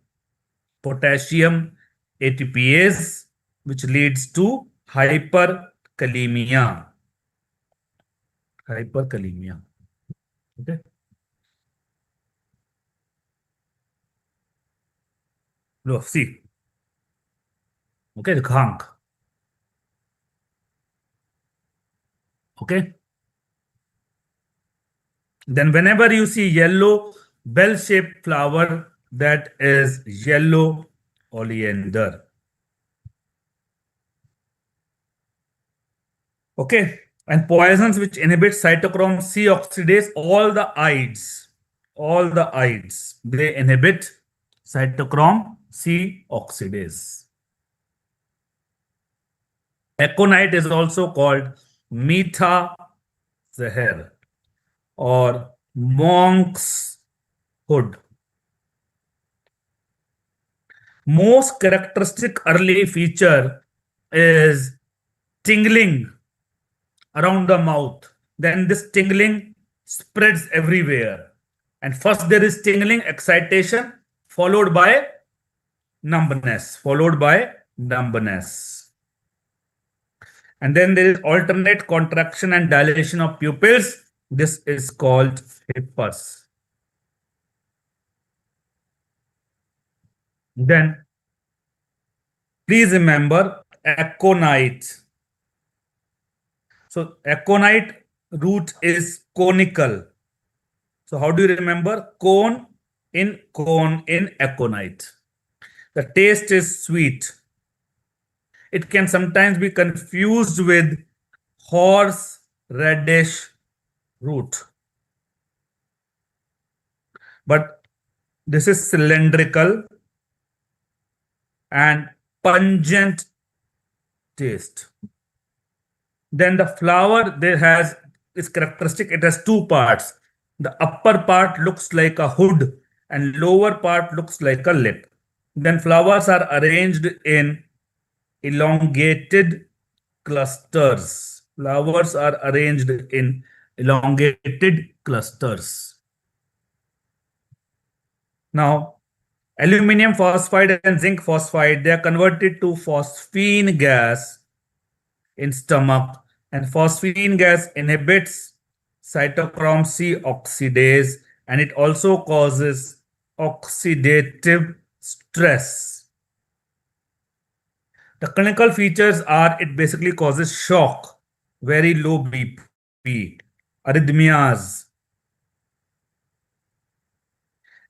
potassium, ATPase, which leads to hyperkalemia. Hyperkalemia. Okay. Look, see. Okay, the ghank. Okay. Then whenever you see yellow bell-shaped flower, that is yellow oleander. Okay. And poisons which inhibit cytochrome C oxidase, all the ides, they inhibit cytochrome C oxidase. Aconite is also called Meetha Zahar or monk's hood. Most characteristic early feature is tingling around the mouth. Then this tingling spreads everywhere. And first there is tingling, excitation, followed by numbness, And then there is alternate contraction and dilation of pupils. This is called hippus. Then please remember aconite. So aconite root is conical. So how do you remember? Cone in aconite. The taste is sweet. It can sometimes be confused with horse radish root. But this is cylindrical and pungent taste. Then the flower there has its characteristic. It has two parts. The upper part looks like a hood and lower part looks like a lip. Then flowers are arranged in elongated clusters. Flowers are arranged in elongated clusters. Now, aluminium phosphide and zinc phosphide, they are converted to phosphine gas in stomach, and phosphine gas inhibits cytochrome C oxidase, and it also causes oxidative stress. The clinical features are it basically causes shock, very low BP, arrhythmias.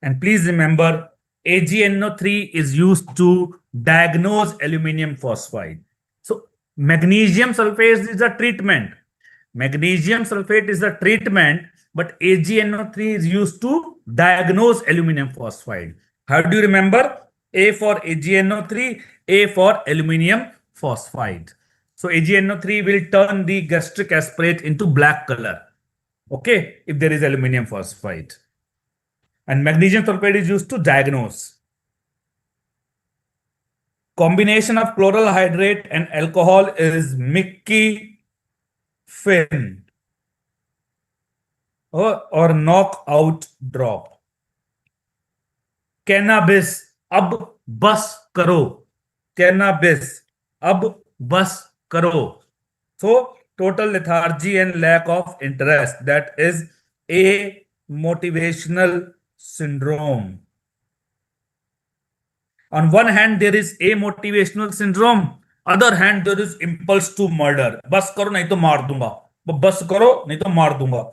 And please remember, AgNO3 is used to diagnose aluminium phosphide. So magnesium sulfate is a treatment. Magnesium sulfate is the treatment, but AgNO3 is used to diagnose aluminium phosphide. How do you remember? A for AgNO3, A for aluminium phosphide. So AgNO3 will turn the gastric aspirate into black color. Okay, if there is aluminium phosphide. And magnesium sulfate is used to diagnose. Combination of chloral hydrate and alcohol is Mickey Finn or knockout drop. Cannabis, अब बस करो. Cannabis, अब बस करो. So total lethargy and lack of interest, that is a motivational syndrome. On one hand, there is a motivational syndrome. Other hand, there is impulse to murder. बस करो नहीं तो मार दूंगा. बस करो नहीं तो मार दूंगा.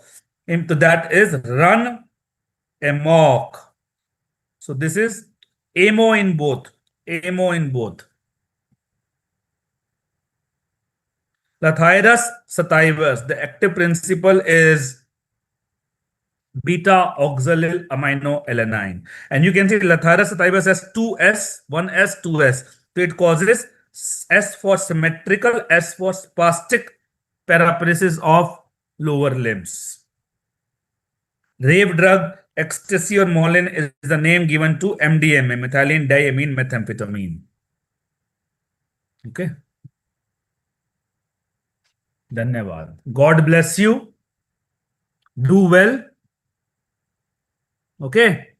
So that is run amok. So this is amo in both. Amo in both. Lathyrus sativus. The active principle is beta oxalyl aminoalanine. And you can see Lathyrus sativus has two S, one S, two S. So it causes S for symmetrical, S for spastic paraparesis of lower limbs. Rave drug, ecstasy or Molin is the name given to MDMA, methylene diamine methamphetamine. Okay. Dhanyavad. God bless you. Do well. Okay.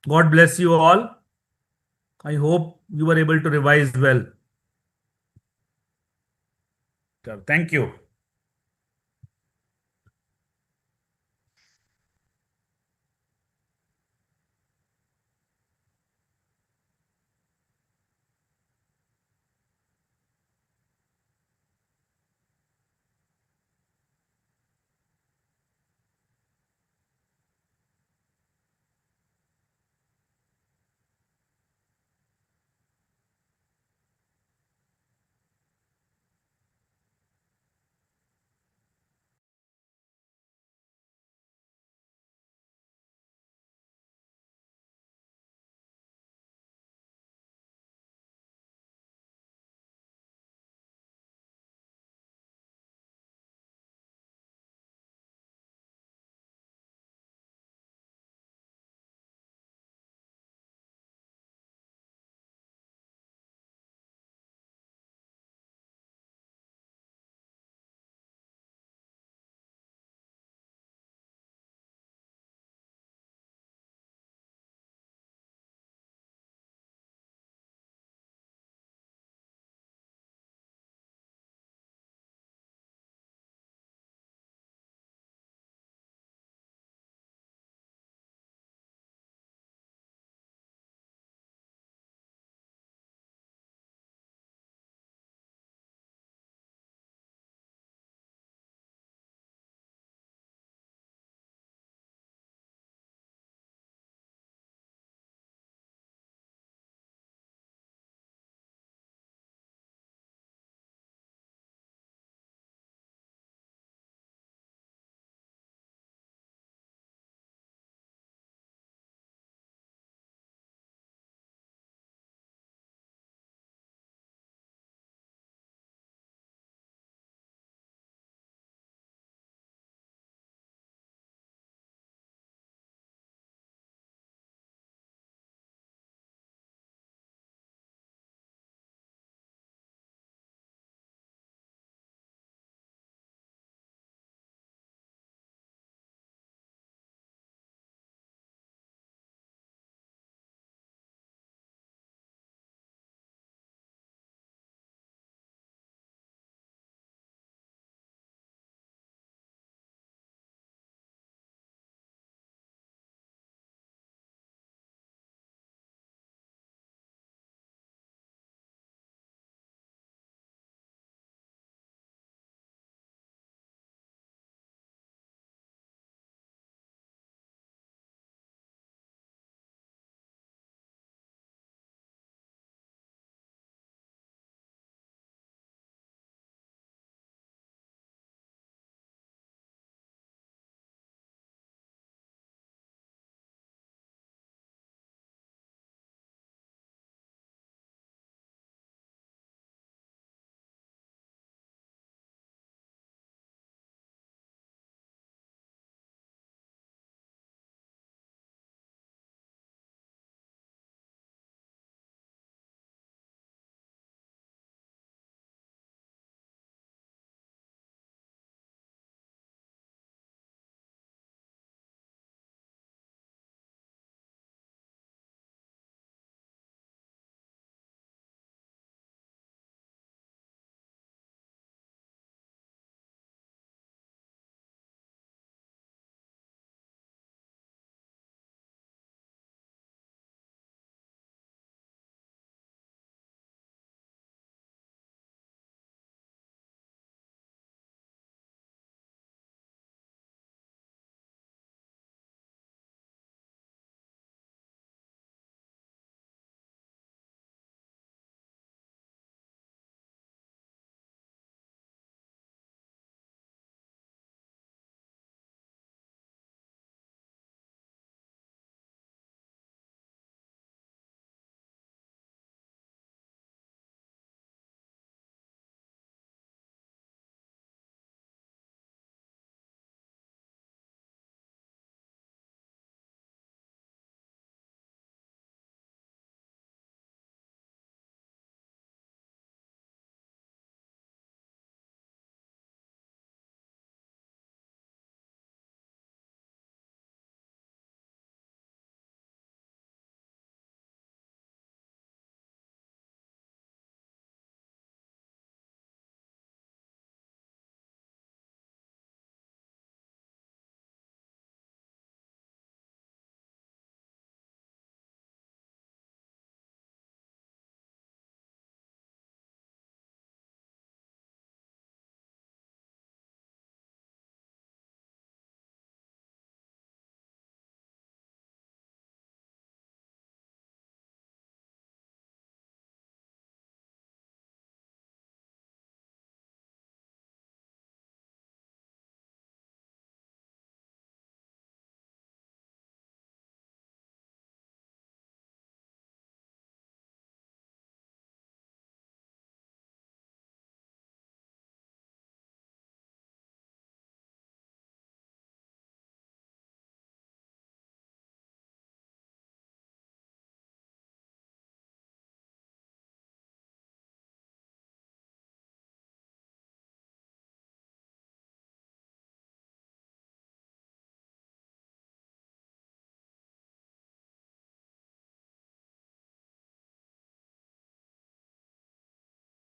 God bless you all. I hope you were able to revise well. Thank you.